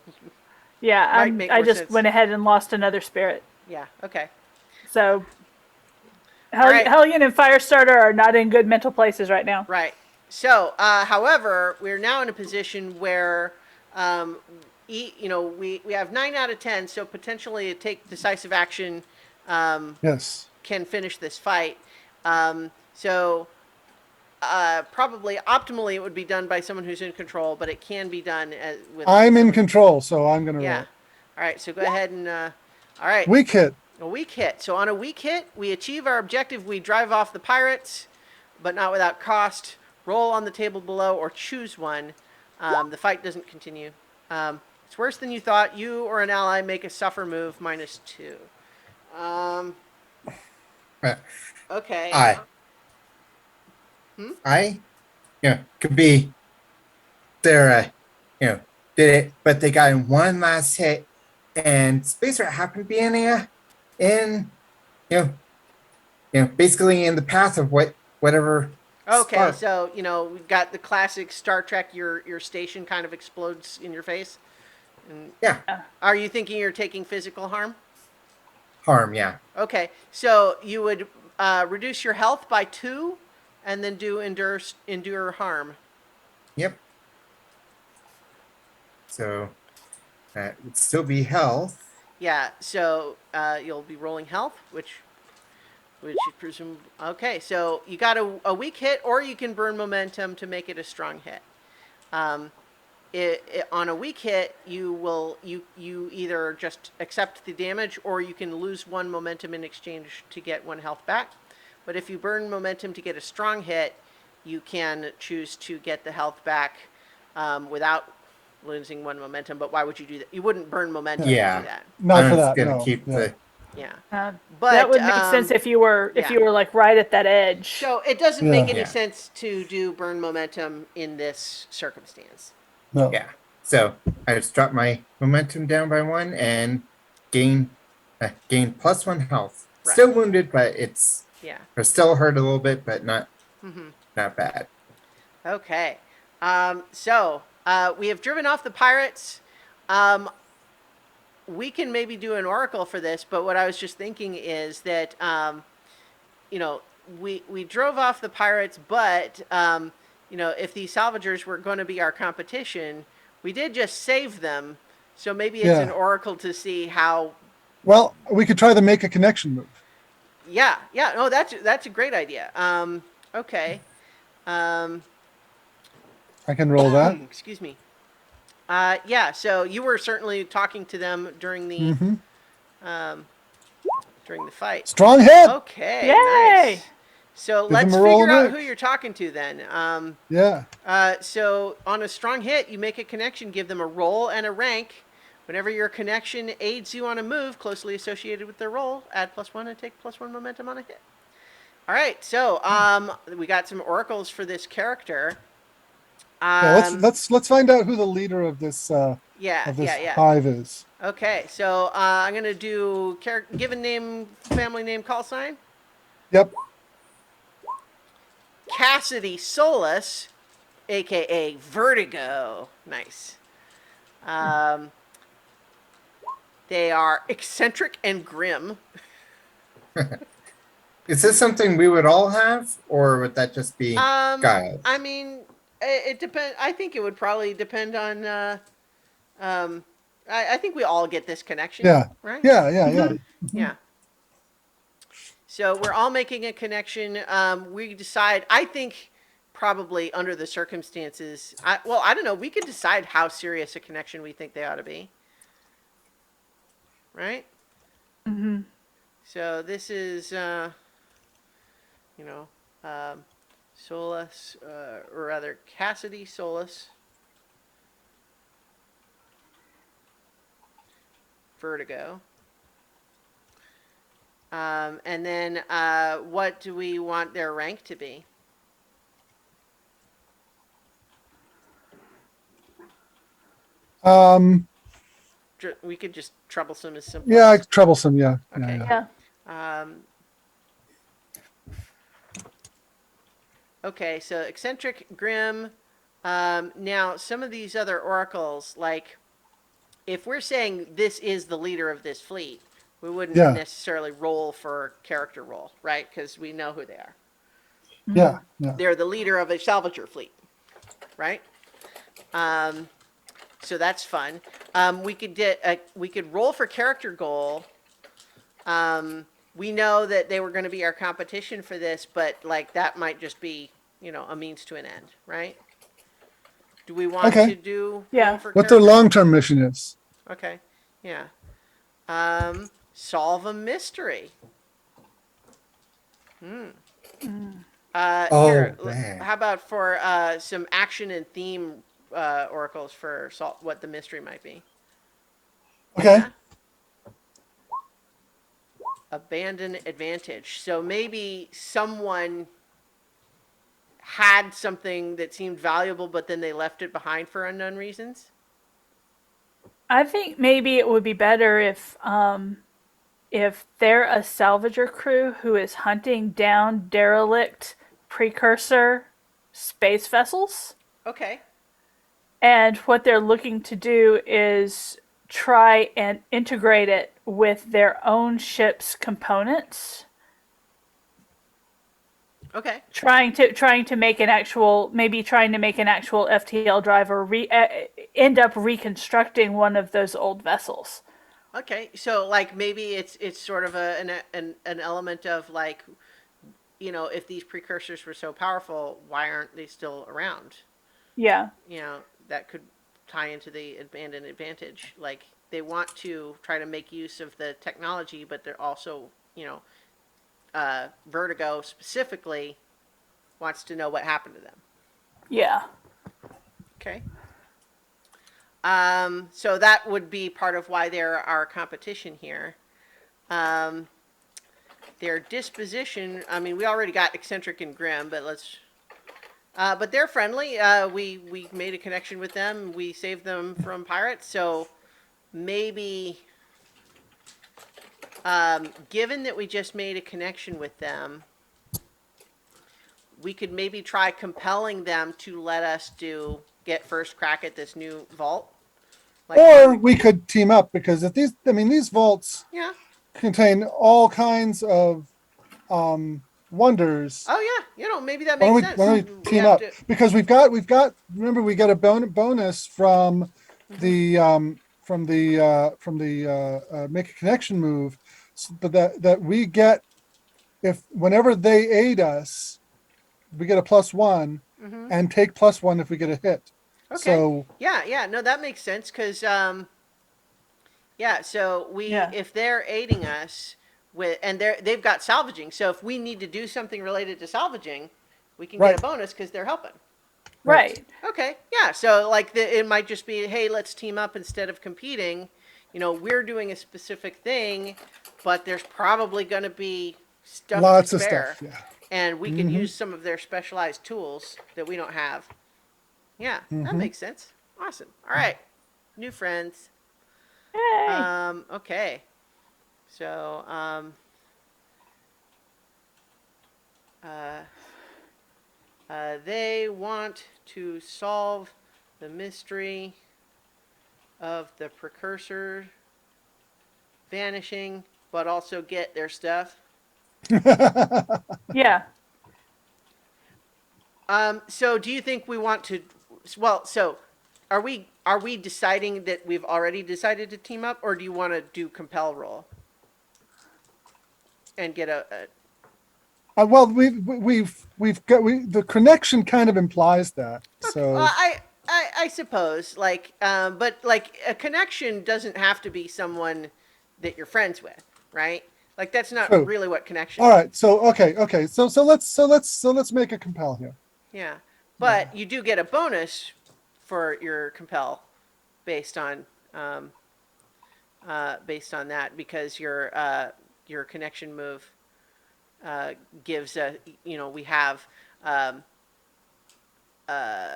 Speaker 2: yeah.
Speaker 1: might make
Speaker 2: I
Speaker 1: more
Speaker 2: just
Speaker 1: sense.
Speaker 2: went ahead and lost another spirit.
Speaker 1: yeah. Okay.
Speaker 2: So
Speaker 1: right.
Speaker 2: Hellion and Firestarter are not in good mental places right now.
Speaker 1: Right. So, however, we're now in a position where, we have 9 out of 10, so potentially take decisive action
Speaker 3: Yes.
Speaker 1: can finish this fight. So, probably optimally it would be done by someone who's in control, but it can be done with.
Speaker 3: I'm in
Speaker 1: someone-
Speaker 3: control, so I'm gonna roll
Speaker 1: Yeah.
Speaker 3: it.
Speaker 1: All right. So go ahead and. All right.
Speaker 3: Weak hit.
Speaker 1: A weak hit. So on a weak hit, we achieve our objective. We drive off the pirates, but not without cost. Roll on the table below or choose one. The fight doesn't continue. It's worse than you thought. You or an ally make a suffer move -2. Okay.
Speaker 4: I, could be there, did it, but they got in one last hit, and Space Rat happened to be in, basically in the path of whatever.
Speaker 1: Okay,
Speaker 4: spark.
Speaker 1: so we've got the classic Star Trek. Your station kind of explodes in your face.
Speaker 4: Yeah,
Speaker 1: Are you thinking you're taking physical harm?
Speaker 4: harm. Yeah,
Speaker 1: Okay, so you would reduce your health by 2, and then do endure harm.
Speaker 4: yep. So that would still be health.
Speaker 1: Yeah, so you'll be rolling health, which you presume. Okay, so you got a weak hit, or you can burn momentum to make it a strong hit. On a weak hit, you either just accept the damage, or you can lose 1 momentum in exchange to get 1 health back. But if you burn momentum to get a strong hit, you can choose to get the health back without losing 1 momentum. But why would you do that? You wouldn't burn momentum to
Speaker 4: Yeah.
Speaker 1: do that.
Speaker 3: Not
Speaker 4: I'm
Speaker 3: for
Speaker 4: just
Speaker 3: that.
Speaker 4: gonna
Speaker 3: No.
Speaker 4: keep
Speaker 3: Yeah.
Speaker 4: the.
Speaker 1: Yeah.
Speaker 2: But that would make sense if you were
Speaker 1: yeah.
Speaker 2: like right at that edge.
Speaker 1: So it doesn't make any
Speaker 4: Yeah.
Speaker 1: sense to do burn momentum in this circumstance.
Speaker 3: No.
Speaker 4: Yeah. So I just dropped my momentum down by 1 and gain +1 health.
Speaker 1: Right.
Speaker 4: Still wounded, but it's
Speaker 1: Yeah.
Speaker 4: or still hurt a little bit, but not bad.
Speaker 1: Okay. So we have driven off the pirates. We can maybe do an oracle for this, but what I was just thinking is that we drove off the pirates, but if these salvagers were going to be our competition, we did just save them. So maybe it's an oracle to see how.
Speaker 3: Well, we could try to make a connection move.
Speaker 1: Yeah. No, that's a great idea. Okay.
Speaker 3: I can roll that.
Speaker 1: Excuse me. Yeah. So you were certainly talking to them during the during the fight.
Speaker 3: Strong hit.
Speaker 1: Okay.
Speaker 2: Yay!
Speaker 1: Nice. So
Speaker 3: Give
Speaker 1: let's
Speaker 3: him a roll
Speaker 1: figure
Speaker 3: and
Speaker 1: out
Speaker 3: Nick.
Speaker 1: who you're talking to then.
Speaker 3: Yeah.
Speaker 1: So on a strong hit, you make a connection, give them a roll and a rank. Whenever your connection aids you on a move closely associated with their roll, add +1 and take +1 momentum on a hit. All right, so we got some oracles for this character.
Speaker 3: Yeah, let's find out who the leader of this
Speaker 1: Yeah.
Speaker 3: hive is.
Speaker 1: Okay, so I'm gonna do given name, family name, call sign.
Speaker 3: Yep.
Speaker 1: Cassidy Solus, aka Vertigo. Nice. Um, they are eccentric and grim.
Speaker 4: Is this something we would all have, or would that just be
Speaker 1: I
Speaker 4: Giles?
Speaker 1: mean, it depend. I think it would probably depend on. Um, I think we all get this connection,
Speaker 3: Yeah.
Speaker 1: right?
Speaker 3: Yeah. Yeah. Yeah.
Speaker 1: Yeah. So we're all making a connection. We decide. I think probably under the circumstances. I don't know. We could decide how serious a connection we think they ought to be, right?
Speaker 2: Mm-hmm.
Speaker 1: So this is, you know, um, Solus, or rather Cassidy Solus, Vertigo. And then what do we want their rank to be?
Speaker 3: Um,
Speaker 1: We could just troublesome as simple
Speaker 3: yeah,
Speaker 1: as.
Speaker 3: it's troublesome. Yeah. Yeah.
Speaker 1: Okay.
Speaker 3: Yeah.
Speaker 2: Yeah.
Speaker 1: Um, okay, so eccentric, grim. Now, some of these other oracles, like if we're saying this is the leader of this fleet, we wouldn't
Speaker 3: Yeah.
Speaker 1: necessarily roll for character roll, right? Because we know who they are.
Speaker 2: Mm-hmm.
Speaker 3: Yeah. Yeah.
Speaker 1: They're the leader of a salvager fleet, right? Um, so that's fun. We could roll for character goal. We know that they were going to be our competition for this, but like that might just be, a means to an end, right? Do we want
Speaker 3: Okay.
Speaker 1: to do roll
Speaker 2: Yeah.
Speaker 1: for
Speaker 3: What their
Speaker 1: character?
Speaker 3: long-term mission is?
Speaker 1: Okay, yeah. Solve a mystery.
Speaker 2: Mm.
Speaker 1: Here,
Speaker 4: Oh man.
Speaker 1: how about for some action and theme oracles for what the mystery might be?
Speaker 3: Okay.
Speaker 1: Yeah. Abandon advantage. So maybe someone had something that seemed valuable, but then they left it behind for unknown reasons.
Speaker 2: I think maybe it would be better if they're a salvager crew who is hunting down derelict precursor space vessels,
Speaker 1: Okay.
Speaker 2: and what they're looking to do is try and integrate it with their own ship's components,
Speaker 1: Okay.
Speaker 2: trying to make an actual, maybe trying to make an actual FTL driver end up reconstructing one of those old vessels.
Speaker 1: Okay. So like maybe it's sort of an element of like, if these precursors were so powerful, why aren't they still around?
Speaker 2: Yeah.
Speaker 1: That could tie into the abandoned advantage. Like they want to try to make use of the technology, but they're also, Vertigo specifically wants to know what happened to them.
Speaker 2: Yeah.
Speaker 1: Okay. So that would be part of why they're our competition here. Um, their disposition, I mean, we already got eccentric and grim, but but they're friendly. We made a connection with them. We saved them from pirates. So maybe, given that we just made a connection with them, we could maybe try compelling them to let us get first crack at this new vault. Like,
Speaker 3: Or we could team up because if these vaults
Speaker 1: yeah.
Speaker 3: contain all kinds of wonders.
Speaker 1: Oh yeah. Maybe that makes sense.
Speaker 3: Why don't we
Speaker 1: We
Speaker 3: team
Speaker 1: have
Speaker 3: up?
Speaker 1: to.
Speaker 3: Because remember we got a bonus from the make a connection move, but that we get if whenever they aid us, we get a +1
Speaker 1: Mm-hmm.
Speaker 3: and take +1 if we get a hit.
Speaker 1: Okay.
Speaker 3: So
Speaker 1: Yeah. Yeah. No, that makes sense because yeah. So
Speaker 2: Yeah.
Speaker 1: if they're aiding us with, and they've got salvaging. So if we need to do something related to salvaging, we can get
Speaker 3: right,
Speaker 1: a bonus because they're helping.
Speaker 3: right,
Speaker 2: Right.
Speaker 1: Okay. Yeah. So like it might just be, hey, let's team up instead of competing. We're doing a specific thing, but there's probably going to be stuff to
Speaker 3: lots of
Speaker 1: spare,
Speaker 3: stuff. Yeah.
Speaker 1: and we can
Speaker 3: Hmm.
Speaker 1: use some of their specialized tools that we don't have. Yeah, that
Speaker 3: Hmm.
Speaker 1: makes sense. Awesome. All right, new friends.
Speaker 2: Yay.
Speaker 1: Okay. So, uh, they want to solve the mystery of the precursor vanishing, but also get their stuff.
Speaker 2: Yeah.
Speaker 1: So do you think we want to? Well, so are we deciding that we've already decided to team up, or do you want to do compel roll and get a
Speaker 3: Well, we've got the connection kind of implies that.
Speaker 1: well,
Speaker 3: So
Speaker 1: I suppose like but like a connection doesn't have to be someone that you're friends with, right? Like that's not
Speaker 3: true.
Speaker 1: really what connection
Speaker 3: All
Speaker 1: is.
Speaker 3: right. So okay. So let's make a compel here.
Speaker 1: Yeah,
Speaker 3: Yeah.
Speaker 1: but you do get a bonus for your compel based on um, based on that because your connection move gives a we have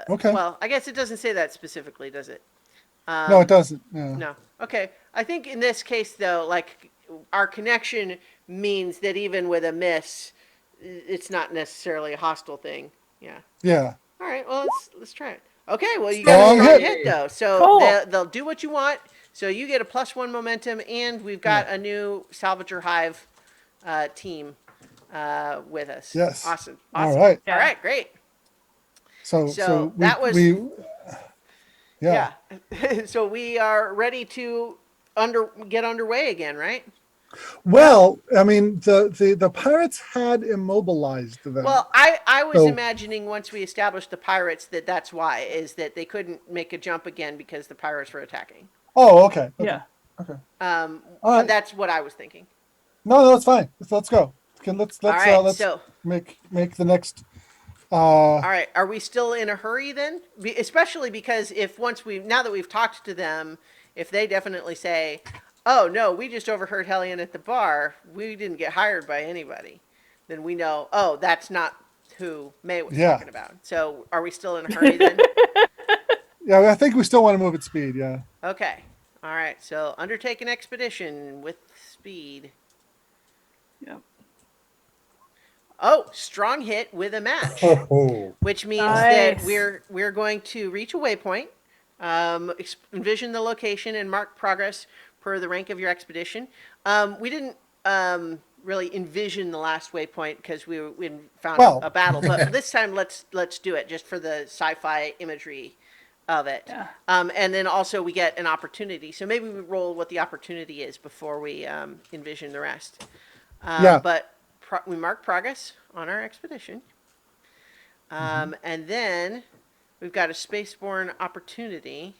Speaker 3: Okay.
Speaker 1: well I guess it doesn't say that specifically, does it?
Speaker 3: No, it doesn't. Yeah.
Speaker 1: No. Okay. I think in this case, though, like our connection means that even with a miss, it's not necessarily a hostile thing. Yeah.
Speaker 3: Yeah.
Speaker 1: All right. Well, let's try it. Okay. Well, you got a
Speaker 3: Strong
Speaker 1: strong
Speaker 3: hit.
Speaker 1: hit though, so
Speaker 2: Cool.
Speaker 1: they'll do what you want. So you get a +1 momentum, and we've got a new Salvager Hive team with us.
Speaker 3: Yes.
Speaker 1: Awesome.
Speaker 3: All
Speaker 1: Awesome.
Speaker 3: right.
Speaker 1: All right. Great.
Speaker 3: So
Speaker 1: So
Speaker 3: we
Speaker 1: that was
Speaker 3: we yeah.
Speaker 1: yeah. So we are ready to get underway again, right?
Speaker 3: Well, I mean, the pirates had immobilized them.
Speaker 1: Well, I was
Speaker 3: So-
Speaker 1: imagining once we established the pirates that's why is that they couldn't make a jump again because the pirates were attacking.
Speaker 3: Oh, okay.
Speaker 2: Yeah.
Speaker 3: Okay.
Speaker 1: Um,
Speaker 3: All right.
Speaker 1: that's what I was thinking.
Speaker 3: No, that's fine. Let's go. Let's
Speaker 1: All right,
Speaker 3: let's
Speaker 1: so
Speaker 3: make the next.
Speaker 1: all right, are we still in a hurry then? Especially because if now that we've talked to them, if they definitely say, "Oh no, we just overheard Hellion at the bar. We didn't get hired by anybody," then we know, oh, that's not who May was
Speaker 3: Yeah.
Speaker 1: talking about. So are we still in a hurry then?
Speaker 3: Yeah, I think we still want to move at speed. Yeah.
Speaker 1: Okay. All right. So undertake an expedition with speed.
Speaker 2: Yep.
Speaker 1: Oh, strong hit with a match,
Speaker 4: Oh,
Speaker 1: which means that
Speaker 2: Nice.
Speaker 1: we're going to reach a waypoint, envision the location, and mark progress per the rank of your expedition. We didn't really envision the last waypoint because we found
Speaker 3: Well.
Speaker 1: a battle, but this time let's do it just for the sci-fi imagery of it.
Speaker 2: Yeah.
Speaker 1: And then also we get an opportunity. So maybe we roll what the opportunity is before we envision the rest.
Speaker 3: Yeah.
Speaker 1: But we mark progress on our expedition. And then we've got a spaceborne opportunity.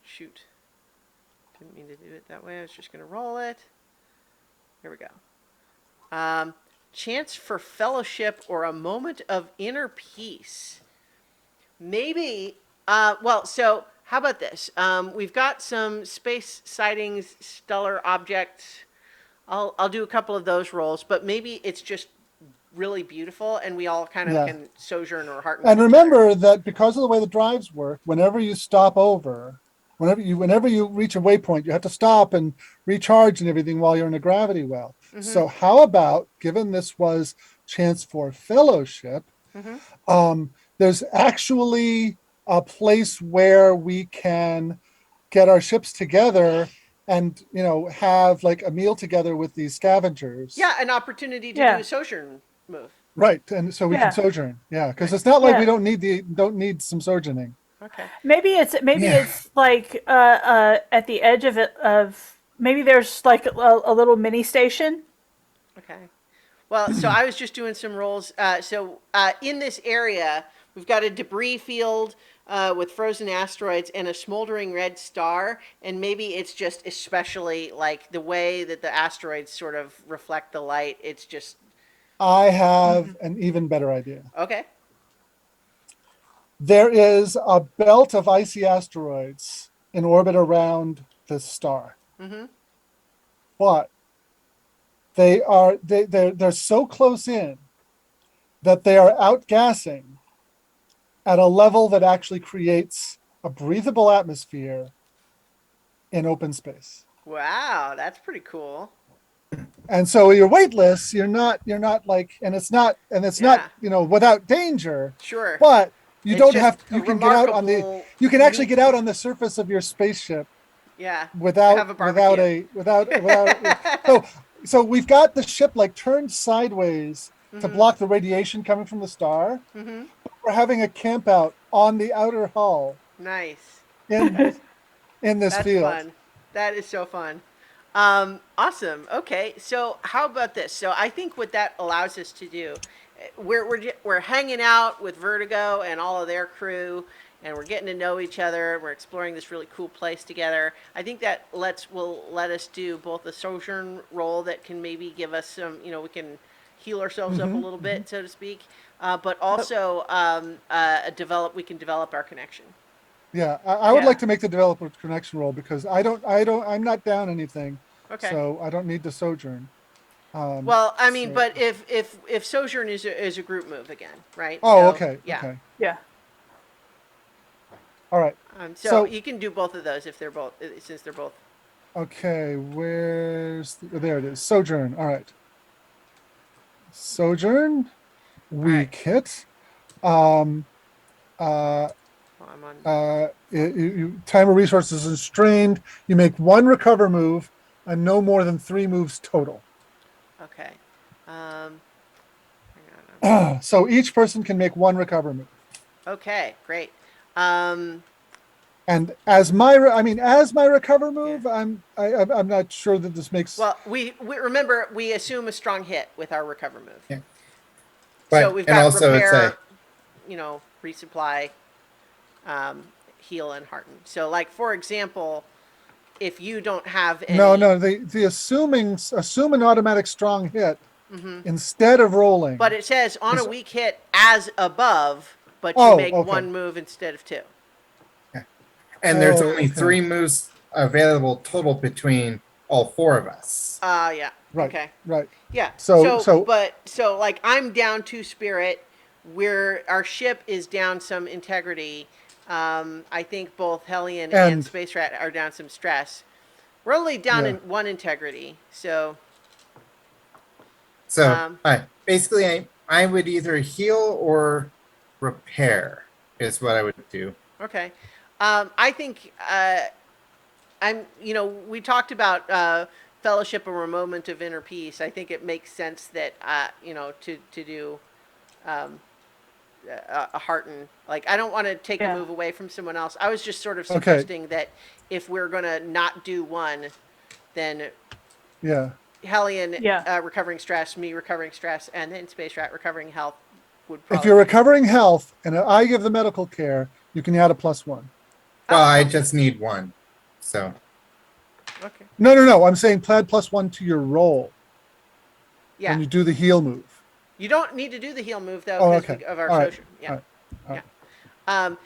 Speaker 1: Shoot. Didn't mean to do it that way. I was just going to roll it. Here we go. Chance for fellowship or a moment of inner peace. Maybe, well, so how about this? We've got some space sightings, stellar objects. I'll do a couple of those rolls, but maybe it's just really beautiful and we all kind of
Speaker 3: Yeah.
Speaker 1: can sojourn or heart.
Speaker 3: And remember that because of the way the drives work, whenever you stop over, whenever you reach a waypoint, you have to stop and recharge and everything while you're in a gravity well. So how about, given this was chance for fellowship, there's actually a place where we can get our ships together and have like a meal together with these scavengers.
Speaker 1: Yeah, an opportunity to
Speaker 2: Yeah.
Speaker 1: do a sojourn move.
Speaker 3: Right, and so we
Speaker 2: Yeah.
Speaker 3: can sojourn. Yeah, because it's not like
Speaker 2: Yeah.
Speaker 3: we don't need some sojourning.
Speaker 1: Okay.
Speaker 2: Maybe it's like at the edge of maybe there's like a little mini station.
Speaker 1: Okay. Well, so I was just doing some rolls. In this area, we've got a debris field with frozen asteroids and a smoldering red star. And maybe it's just especially like the way that the asteroids sort of reflect the light. It's just.
Speaker 3: I have an even better idea.
Speaker 1: Okay.
Speaker 3: There is a belt of icy asteroids in orbit around this star. But they're so close in that they are outgassing at a level that actually creates a breathable atmosphere in open space.
Speaker 1: Wow, that's pretty cool.
Speaker 3: And so you're weightless, you're not like, and it's not
Speaker 1: Yeah.
Speaker 3: without danger,
Speaker 1: Sure.
Speaker 3: but You
Speaker 1: It's
Speaker 3: don't
Speaker 1: just
Speaker 3: have.
Speaker 1: a
Speaker 3: You can get out on the.
Speaker 1: remarkable
Speaker 3: You can actually
Speaker 1: feat.
Speaker 3: get out on the surface of your spaceship
Speaker 1: Yeah,
Speaker 3: without
Speaker 1: have a barbecue.
Speaker 3: without. So we've got the ship like turned sideways to
Speaker 1: Mm-hmm.
Speaker 3: block the radiation coming from the star.
Speaker 1: Mm-hmm.
Speaker 3: We're having a camp out on the outer hull
Speaker 1: Nice.
Speaker 3: in
Speaker 1: That's
Speaker 3: in this
Speaker 1: that's
Speaker 3: field.
Speaker 1: fun. That is so fun. Awesome. Okay, so how about this? So I think what that allows us to do, we're hanging out with Vertigo and all of their crew, and we're getting to know each other. We're exploring this really cool place together. I think that will let us do both a sojourn role that can maybe give us some, we can heal ourselves up a little bit, so to speak, but also we can develop our connection.
Speaker 3: Yeah, I would
Speaker 2: Yeah.
Speaker 3: like to make the developer connection role because I'm not down anything,
Speaker 1: Okay.
Speaker 3: so I don't need to sojourn.
Speaker 1: Well, I mean,
Speaker 3: So,
Speaker 1: but if sojourn is a group move again, right?
Speaker 3: oh,
Speaker 1: So
Speaker 3: okay,
Speaker 1: yeah,
Speaker 3: okay,
Speaker 2: Yeah.
Speaker 3: all right.
Speaker 1: so
Speaker 3: So,
Speaker 1: you can do both of those if they're both since they're both.
Speaker 3: okay, there it is. Sojourn. All right, sojourn.
Speaker 1: All right.
Speaker 3: Weak hit. Um, uh,
Speaker 1: Well, I'm on.
Speaker 3: time or resources is strained. You make one recover move and no more than 3 moves total.
Speaker 1: Okay. Hang on.
Speaker 3: So each person can make one recover move.
Speaker 1: Okay, great. Um,
Speaker 3: And as my recover
Speaker 1: yeah.
Speaker 3: move, I'm not sure that this makes.
Speaker 1: Well, we remember we assume a strong hit with our recover move.
Speaker 4: Yeah.
Speaker 1: So
Speaker 4: But
Speaker 1: we've
Speaker 4: and
Speaker 1: got
Speaker 4: also it's a
Speaker 1: repair, resupply, heal, and hearten. So, like for example, if you don't have any.
Speaker 3: No. The assume an automatic strong hit instead of rolling.
Speaker 1: But it says on a
Speaker 3: Is
Speaker 1: weak hit as above, but you
Speaker 3: oh
Speaker 1: make
Speaker 3: okay.
Speaker 1: one move instead of two.
Speaker 4: and there's
Speaker 3: Oh
Speaker 4: only
Speaker 3: okay.
Speaker 4: 3 moves available total between all 4 of us.
Speaker 1: Yeah.
Speaker 3: Right.
Speaker 1: Okay.
Speaker 3: Right.
Speaker 1: Yeah.
Speaker 3: So
Speaker 1: So like I'm down 2 spirit. Our ship is down some integrity. I think both Hellion and
Speaker 3: and
Speaker 1: Space Rat are down some stress. We're only down
Speaker 3: yeah.
Speaker 1: in one integrity, so
Speaker 4: So
Speaker 1: um,
Speaker 4: basically, I would either heal or repair is what I would do.
Speaker 1: okay. I think we talked about fellowship or a moment of inner peace. I think it makes sense that to do a hearten. Like I don't want to take a
Speaker 2: Yeah.
Speaker 1: move away from someone else. I was just sort of
Speaker 3: Okay.
Speaker 1: suggesting that if we're gonna not do one, then
Speaker 3: Yeah.
Speaker 1: Hellion
Speaker 2: Yeah.
Speaker 1: recovering stress, me recovering stress, and then Space Rat recovering health would
Speaker 3: If
Speaker 1: probably
Speaker 3: you're
Speaker 1: be
Speaker 3: recovering health and I give the medical care, you can add a +1.
Speaker 4: Well, I
Speaker 1: oh,
Speaker 4: just need one. So
Speaker 1: okay.
Speaker 3: No. I'm saying plaid +1 to your roll
Speaker 1: Yeah.
Speaker 3: when you do the heal move.
Speaker 1: You don't need to do the heal move though
Speaker 3: Oh,
Speaker 1: because
Speaker 3: okay.
Speaker 1: of our
Speaker 3: All right.
Speaker 1: sojourn. Yeah.
Speaker 3: All right. All
Speaker 1: Yeah.
Speaker 3: right.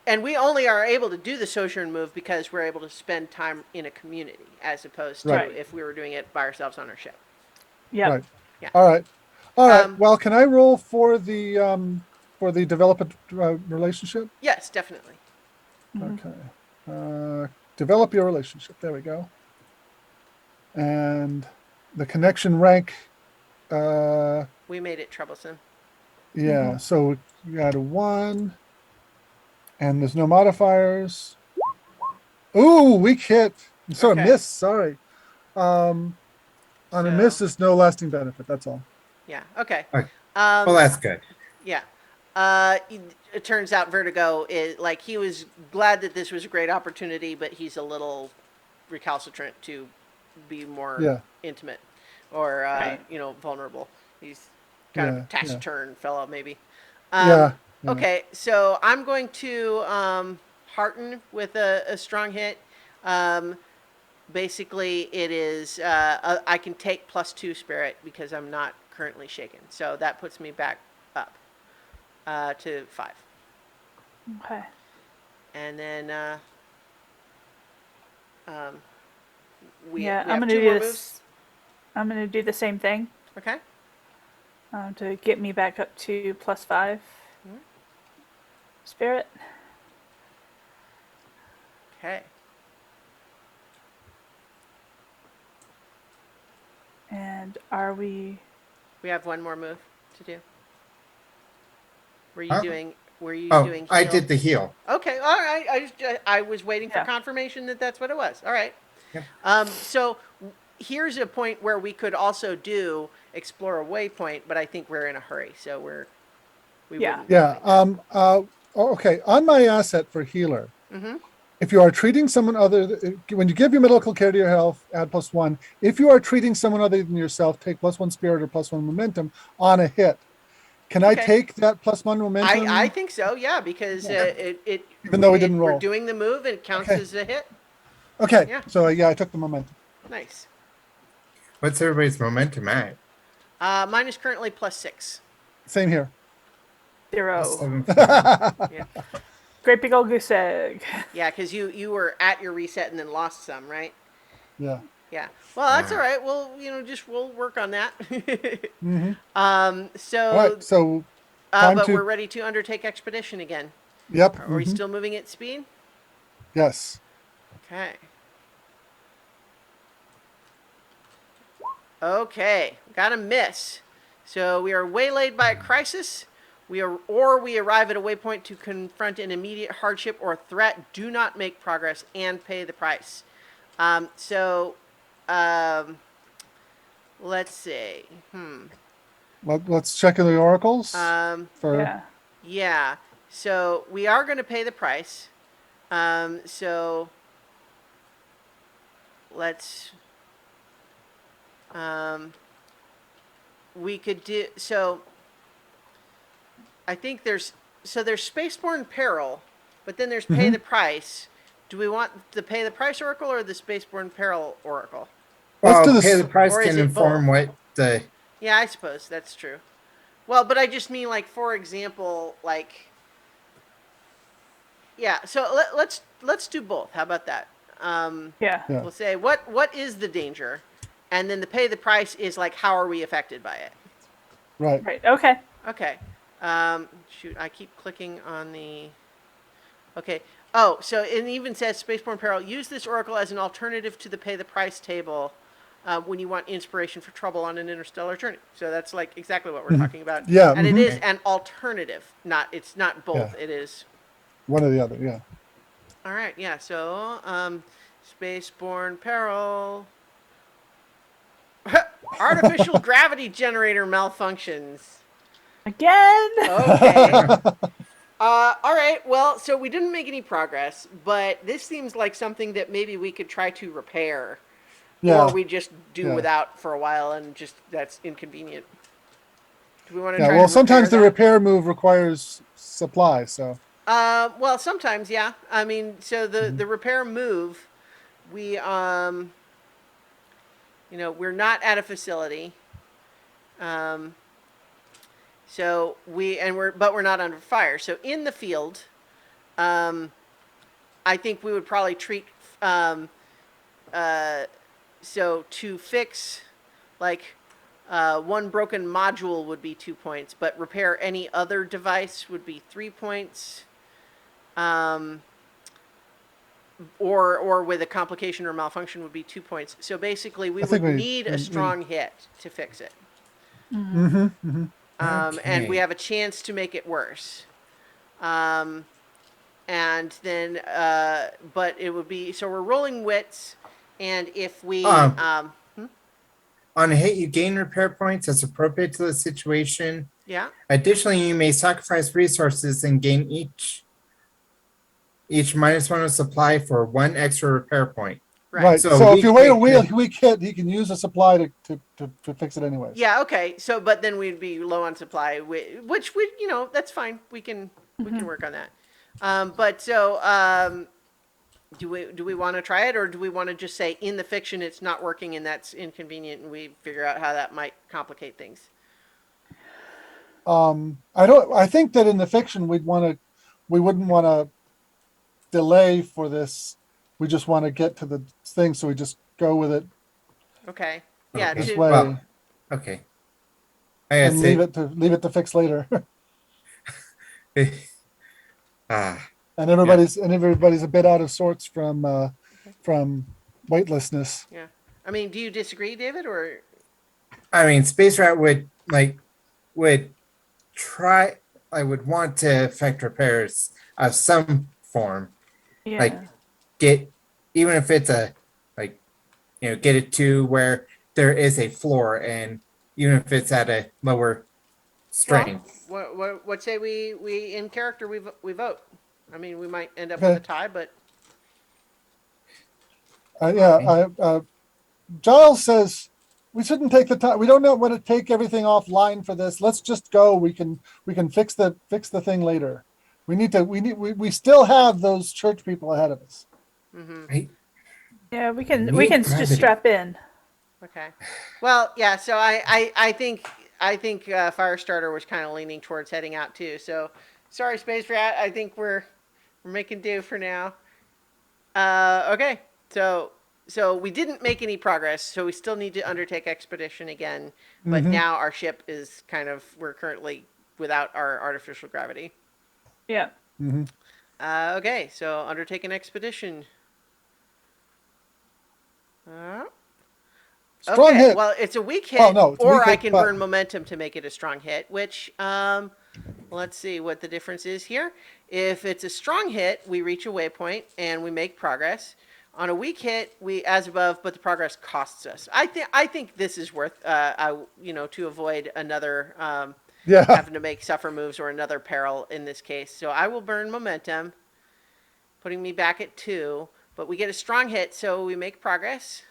Speaker 1: And we only are able to do the sojourn move because we're able to spend time in a community as opposed to
Speaker 3: Right.
Speaker 1: if we were doing it by ourselves on our ship.
Speaker 2: Yep.
Speaker 3: Right.
Speaker 1: Yeah.
Speaker 3: All right. All right.
Speaker 1: Um,
Speaker 3: Well, can I roll for the develop a relationship?
Speaker 1: Yes, definitely.
Speaker 3: Okay. Develop your relationship. There we go. And the connection rank.
Speaker 1: We made it troublesome.
Speaker 3: Yeah. So you got a 1, and there's no modifiers. Ooh, weak hit. So a
Speaker 1: Okay.
Speaker 3: miss. Sorry. On a miss,
Speaker 1: So
Speaker 3: there's no lasting benefit. That's all.
Speaker 1: yeah. Okay.
Speaker 4: well,
Speaker 1: Um,
Speaker 4: that's good.
Speaker 1: yeah. It turns out Vertigo is like he was glad that this was a great opportunity, but he's a little recalcitrant to be more
Speaker 3: Yeah.
Speaker 1: intimate or
Speaker 2: Right.
Speaker 1: vulnerable. He's kind of a
Speaker 3: Yeah.
Speaker 1: taciturn fellow, maybe.
Speaker 3: Yeah. Yeah.
Speaker 1: Okay, so I'm going to hearten with a strong hit. Basically, it is I can take +2 spirit because I'm not currently shaken, so that puts me back up to 5.
Speaker 2: Okay.
Speaker 1: And then we
Speaker 2: Yeah,
Speaker 1: we
Speaker 2: I'm
Speaker 1: have
Speaker 2: gonna
Speaker 1: 2
Speaker 2: do
Speaker 1: more
Speaker 2: this.
Speaker 1: moves.
Speaker 2: I'm gonna do the same thing
Speaker 1: Okay.
Speaker 2: to get me back up to +5 spirit.
Speaker 1: Okay.
Speaker 2: And are we?
Speaker 1: We have one more move to do. Were you
Speaker 4: Huh?
Speaker 1: doing Were you
Speaker 4: Oh,
Speaker 1: doing?
Speaker 4: I
Speaker 1: Heal?
Speaker 4: did the heal.
Speaker 1: Okay, all right. I was waiting for
Speaker 2: Yeah.
Speaker 1: confirmation that that's what it was. All right.
Speaker 4: Yep.
Speaker 1: So here's a point where we could also do explore a waypoint, but I think we're in a hurry, so we
Speaker 2: Yeah.
Speaker 1: wouldn't. be
Speaker 3: Yeah.
Speaker 1: doing that.
Speaker 3: Okay. On my asset for healer,
Speaker 1: Mm-hmm.
Speaker 3: if you are treating someone when you give your medical care to your health, add +1. If you are treating someone other than yourself, take +1 spirit or +1 momentum on a hit. Can I
Speaker 1: Okay.
Speaker 3: take that +1 momentum?
Speaker 1: I think so. Yeah, because
Speaker 3: Even though we didn't
Speaker 1: we're
Speaker 3: roll.
Speaker 1: doing the move and it counts
Speaker 3: Okay.
Speaker 1: as a hit.
Speaker 3: Okay.
Speaker 1: Yeah.
Speaker 3: So yeah, I took the momentum.
Speaker 1: Nice.
Speaker 4: What's everybody's momentum at?
Speaker 1: Mine is currently +6.
Speaker 3: Same here.
Speaker 2: 0.
Speaker 4: 750.
Speaker 1: Yeah.
Speaker 2: Great big old goose egg.
Speaker 1: Yeah, because you were at your reset and then lost some, right?
Speaker 3: Yeah.
Speaker 1: Yeah. Well, that's all right. We'll work on that.
Speaker 3: Mm-hmm.
Speaker 1: So,
Speaker 3: All right. So time
Speaker 1: but
Speaker 3: to.
Speaker 1: we're ready to undertake expedition again.
Speaker 3: Yep.
Speaker 1: Are we
Speaker 3: mhm.
Speaker 1: still moving at speed?
Speaker 3: Yes.
Speaker 1: Okay. Okay. Got a miss. So we are waylaid by a crisis. We arrive at a waypoint to confront an immediate hardship or threat. Do not make progress and pay the price. So, let's see.
Speaker 3: Let's check in the oracles for.
Speaker 2: Yeah.
Speaker 1: Yeah. So we are going to pay the price. So let's. We could do so. I think there's Spaceborne Peril, but then there's Pay the Price. Do we want the Pay the Price Oracle or the Spaceborne Peril Oracle?
Speaker 3: Let's do
Speaker 4: Well,
Speaker 3: this.
Speaker 4: pay the price
Speaker 1: Or is
Speaker 4: can
Speaker 1: it
Speaker 4: inform
Speaker 1: both?
Speaker 4: what the.
Speaker 1: Yeah, I suppose that's true. Well, but I just mean like, for example, like. Yeah, so let's do both. How about that?
Speaker 2: Yeah.
Speaker 3: Yeah.
Speaker 1: We'll say what is the danger, and then the pay the price is like how are we affected by it.
Speaker 3: Right.
Speaker 2: Right. Okay.
Speaker 1: Okay. Shoot, I keep clicking on the. Okay. Oh, so it even says Spaceborne Peril. Use this oracle as an alternative to the pay the price table when you want inspiration for trouble on an interstellar journey. So that's like exactly what we're talking about.
Speaker 3: Yeah,
Speaker 1: And it
Speaker 3: mhm.
Speaker 1: is an alternative. It's not both.
Speaker 3: Yeah.
Speaker 1: It is.
Speaker 3: One or the other. Yeah.
Speaker 1: All right. Yeah. So Spaceborne Peril. Artificial gravity generator malfunctions.
Speaker 2: Again.
Speaker 1: Okay. All right. Well, so we didn't make any progress, but this seems like something that maybe we could try to repair,
Speaker 3: Yeah.
Speaker 1: or we just do
Speaker 3: Yeah.
Speaker 1: without for a while, and just that's inconvenient. Do we want to
Speaker 3: Yeah.
Speaker 1: try?
Speaker 3: Well,
Speaker 1: to
Speaker 3: sometimes the
Speaker 1: that?
Speaker 3: repair move requires supply. So.
Speaker 1: Well, sometimes, yeah. I mean, so the repair move, we we're not at a facility. So we're not under fire. So in the field, I think we would probably treat. So to fix, like, one broken module would be 2 points, but repair any other device would be 3 points. Or with a complication or malfunction would be 2 points. So basically, we would need a strong hit to fix it. And we have a chance to make it worse. And then, but it would be, so we're rolling wits, and if we,
Speaker 4: On a hit, you gain repair points as appropriate to the situation.
Speaker 1: yeah,
Speaker 4: Additionally, you may sacrifice resources and gain each -1 of supply for 1 extra repair point.
Speaker 3: Right.
Speaker 1: So
Speaker 3: So if you wait a
Speaker 4: weak
Speaker 3: week hit, he can use a supply to fix it anyways.
Speaker 1: yeah, okay. So, but then we'd be low on supply, which we, that's fine. We can work on that. But so, do we want to try it, or do we want to just say in the fiction it's not working and that's inconvenient, and we figure out how that might complicate things?
Speaker 3: I think that in the fiction we wouldn't want to delay for this. We just want to get to the thing, so we just go with it
Speaker 1: Okay. Yeah.
Speaker 4: Okay.
Speaker 3: this
Speaker 1: to-
Speaker 3: way
Speaker 4: Well, okay. I
Speaker 3: and
Speaker 4: gotta
Speaker 3: leave it to fix later.
Speaker 4: say, ah,
Speaker 3: and everybody's a bit out of sorts from weightlessness.
Speaker 1: Yeah. I mean, do you disagree, David, or?
Speaker 4: I mean, Space Rat would try. I would want to effect repairs of some form.
Speaker 2: Yeah.
Speaker 4: Like get even if it's a like get it to where there is a floor, and even if it's at a lower
Speaker 1: Well,
Speaker 4: strength.
Speaker 1: what say we in character we vote? I mean, we might end up with a
Speaker 3: Okay.
Speaker 1: tie, but
Speaker 3: Yeah. Giles says we shouldn't take the time. We don't know want to take everything offline for this. Let's just go. We can fix the thing later. We still have those church people ahead of us.
Speaker 4: I
Speaker 2: Yeah, we can
Speaker 4: need
Speaker 2: just
Speaker 4: gravity.
Speaker 2: strap in.
Speaker 1: okay. Well, yeah. So I think Firestarter was kind of leaning towards heading out too. So sorry, Space Rat. I think we're making do for now. Okay. So we didn't make any progress. So we still need to undertake expedition again. But now our ship is we're currently without our artificial gravity.
Speaker 2: Yeah.
Speaker 1: Okay. So undertake an expedition.
Speaker 3: Strong
Speaker 1: Okay,
Speaker 3: hit.
Speaker 1: well, it's a weak hit,
Speaker 3: Well, no, it's a
Speaker 1: or
Speaker 3: weak
Speaker 1: I
Speaker 3: hit,
Speaker 1: can
Speaker 3: but-
Speaker 1: burn momentum to make it a strong hit, which, let's see what the difference is here. If it's a strong hit, we reach a waypoint and we make progress. On a weak hit, we as above, but the progress costs us. I think this is worth, to avoid another
Speaker 3: Yeah.
Speaker 1: having to make suffer moves or another peril in this case. So I will burn momentum, putting me back at 2, but we get a strong hit, so we make progress.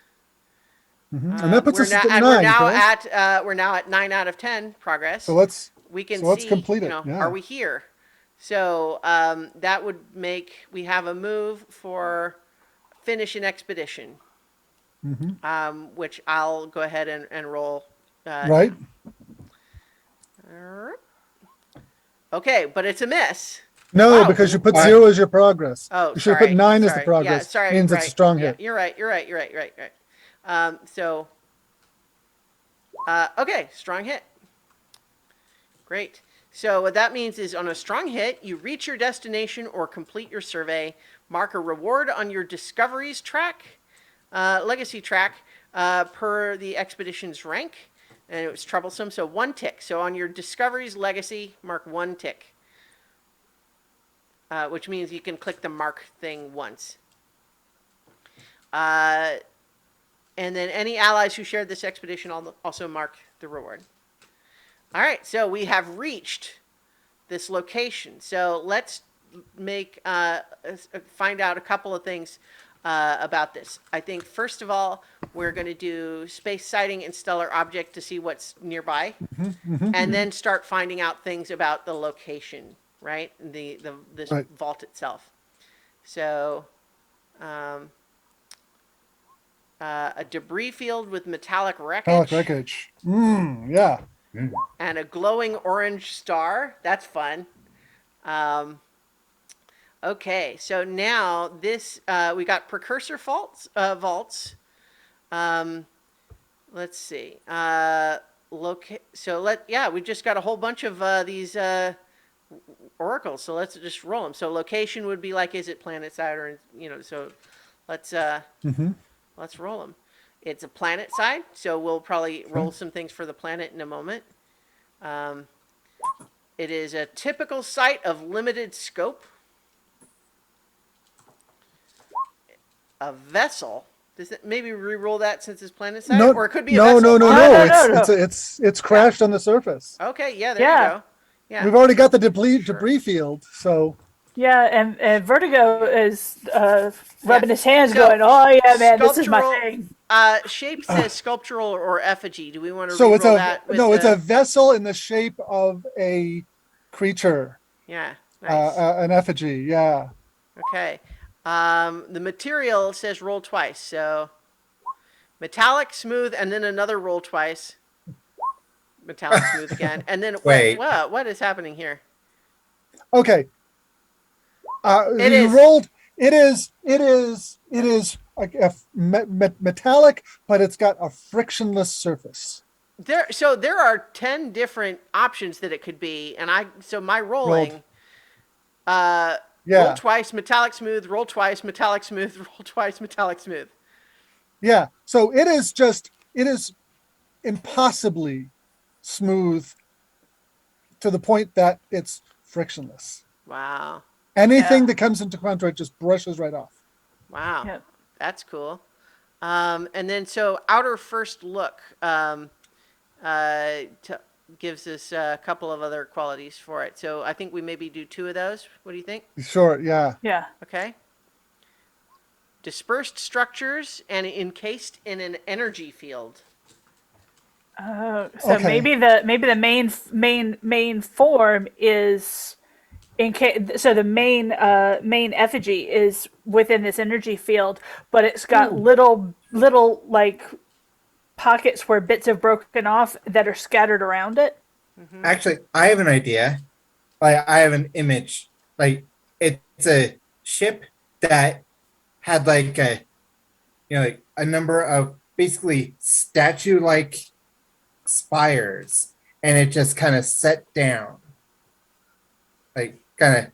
Speaker 3: And that puts
Speaker 1: we're
Speaker 3: us
Speaker 1: now
Speaker 3: at
Speaker 1: and
Speaker 3: 9.
Speaker 1: we're now at 9 out of 10 progress.
Speaker 3: So let's
Speaker 1: We can
Speaker 3: let's
Speaker 1: see,
Speaker 3: complete it. Yeah.
Speaker 1: are we here? So that would make we have a move for finish an expedition, which I'll go ahead and roll.
Speaker 3: Right.
Speaker 1: Okay, but it's a miss.
Speaker 3: No,
Speaker 1: Wow.
Speaker 3: because you put
Speaker 4: Why?
Speaker 3: 0 as your progress.
Speaker 1: Oh,
Speaker 3: You should have
Speaker 1: sorry.
Speaker 3: put 9 as the
Speaker 1: sorry.
Speaker 3: progress.
Speaker 1: Yeah, sorry.
Speaker 3: Means
Speaker 1: right.
Speaker 3: it's a strong
Speaker 1: Yeah,
Speaker 3: hit.
Speaker 1: You're right. So, okay, strong hit. Great. So what that means is on a strong hit, you reach your destination or complete your survey, mark a reward on your discoveries track, legacy track, per the expedition's rank. And it was troublesome, so 1 tick. So on your discoveries legacy, mark 1 tick. Which means you can click the mark thing once. And then any allies who shared this expedition also mark the reward. All right, so we have reached this location. So let's find out a couple of things about this. I think first of all, we're going to do space sighting and stellar object to see what's nearby, and then start finding out things about the location, right? This
Speaker 3: Right.
Speaker 1: vault itself. So, a debris field with metallic wreckage.
Speaker 3: Metallic wreckage. Yeah.
Speaker 1: And a glowing orange star. That's fun. Okay, so now this we got precursor vaults. Let's see. We've just got a whole bunch of these oracles. So let's just roll them. So location would be like, is it planet side or So let's let's roll them. It's a planet side, so we'll probably roll some things for the planet in a moment. It is a typical site of limited scope. A vessel. Does it maybe re-roll that since it's planet side?
Speaker 3: No,
Speaker 1: Or it could be a
Speaker 3: no,
Speaker 1: vessel.
Speaker 3: no, no,
Speaker 2: No,
Speaker 3: no.
Speaker 2: no, no.
Speaker 3: It's crashed on the surface.
Speaker 1: Okay, yeah, there
Speaker 2: Yeah.
Speaker 1: you go. Yeah.
Speaker 3: We've already got the debris
Speaker 1: Sure.
Speaker 3: debris field, so
Speaker 2: Yeah, and Vertigo is rubbing his hands,
Speaker 1: So,
Speaker 2: going, "Oh yeah, man, this is my
Speaker 1: sculptural-
Speaker 2: thing."
Speaker 1: Shape says sculptural or effigy. Do we want to
Speaker 3: so
Speaker 1: re-roll
Speaker 3: it's a
Speaker 1: that?
Speaker 3: no, it's a vessel in the shape of a creature,
Speaker 1: Yeah, nice.
Speaker 3: an effigy. Yeah.
Speaker 1: Okay. The material says roll twice. So metallic, smooth, and then another roll twice. Metallic, smooth again, and then
Speaker 4: Wait.
Speaker 1: What is happening here?
Speaker 3: Okay.
Speaker 1: It
Speaker 3: you
Speaker 1: is-
Speaker 3: rolled. It is like a metallic, but it's got a frictionless surface.
Speaker 1: There are 10 different options that it could be, and my rolling.
Speaker 3: Yeah.
Speaker 1: Roll twice, metallic smooth. Roll twice, metallic smooth. Roll twice, metallic smooth.
Speaker 3: Yeah. So it is impossibly smooth to the point that it's frictionless.
Speaker 1: Wow.
Speaker 3: Anything
Speaker 2: Yeah.
Speaker 3: that comes into contact just brushes right off.
Speaker 1: Wow.
Speaker 2: Yep.
Speaker 1: That's cool. And then so outer first look t- gives us a couple of other qualities for it. So I think we maybe do two of those. What do you think?
Speaker 3: Sure, yeah.
Speaker 2: Yeah.
Speaker 1: Okay. Dispersed structures and encased in an energy field.
Speaker 2: So
Speaker 3: Okay.
Speaker 2: maybe the main form is in case. So the main effigy is within this energy field, but it's got
Speaker 3: Ooh.
Speaker 2: little like pockets where bits have broken off that are scattered around it.
Speaker 4: Actually, I have an idea. Like, I have an image. Like, it's a ship that had like a, like a number of basically statue-like spires, and it just kind of set down, like kind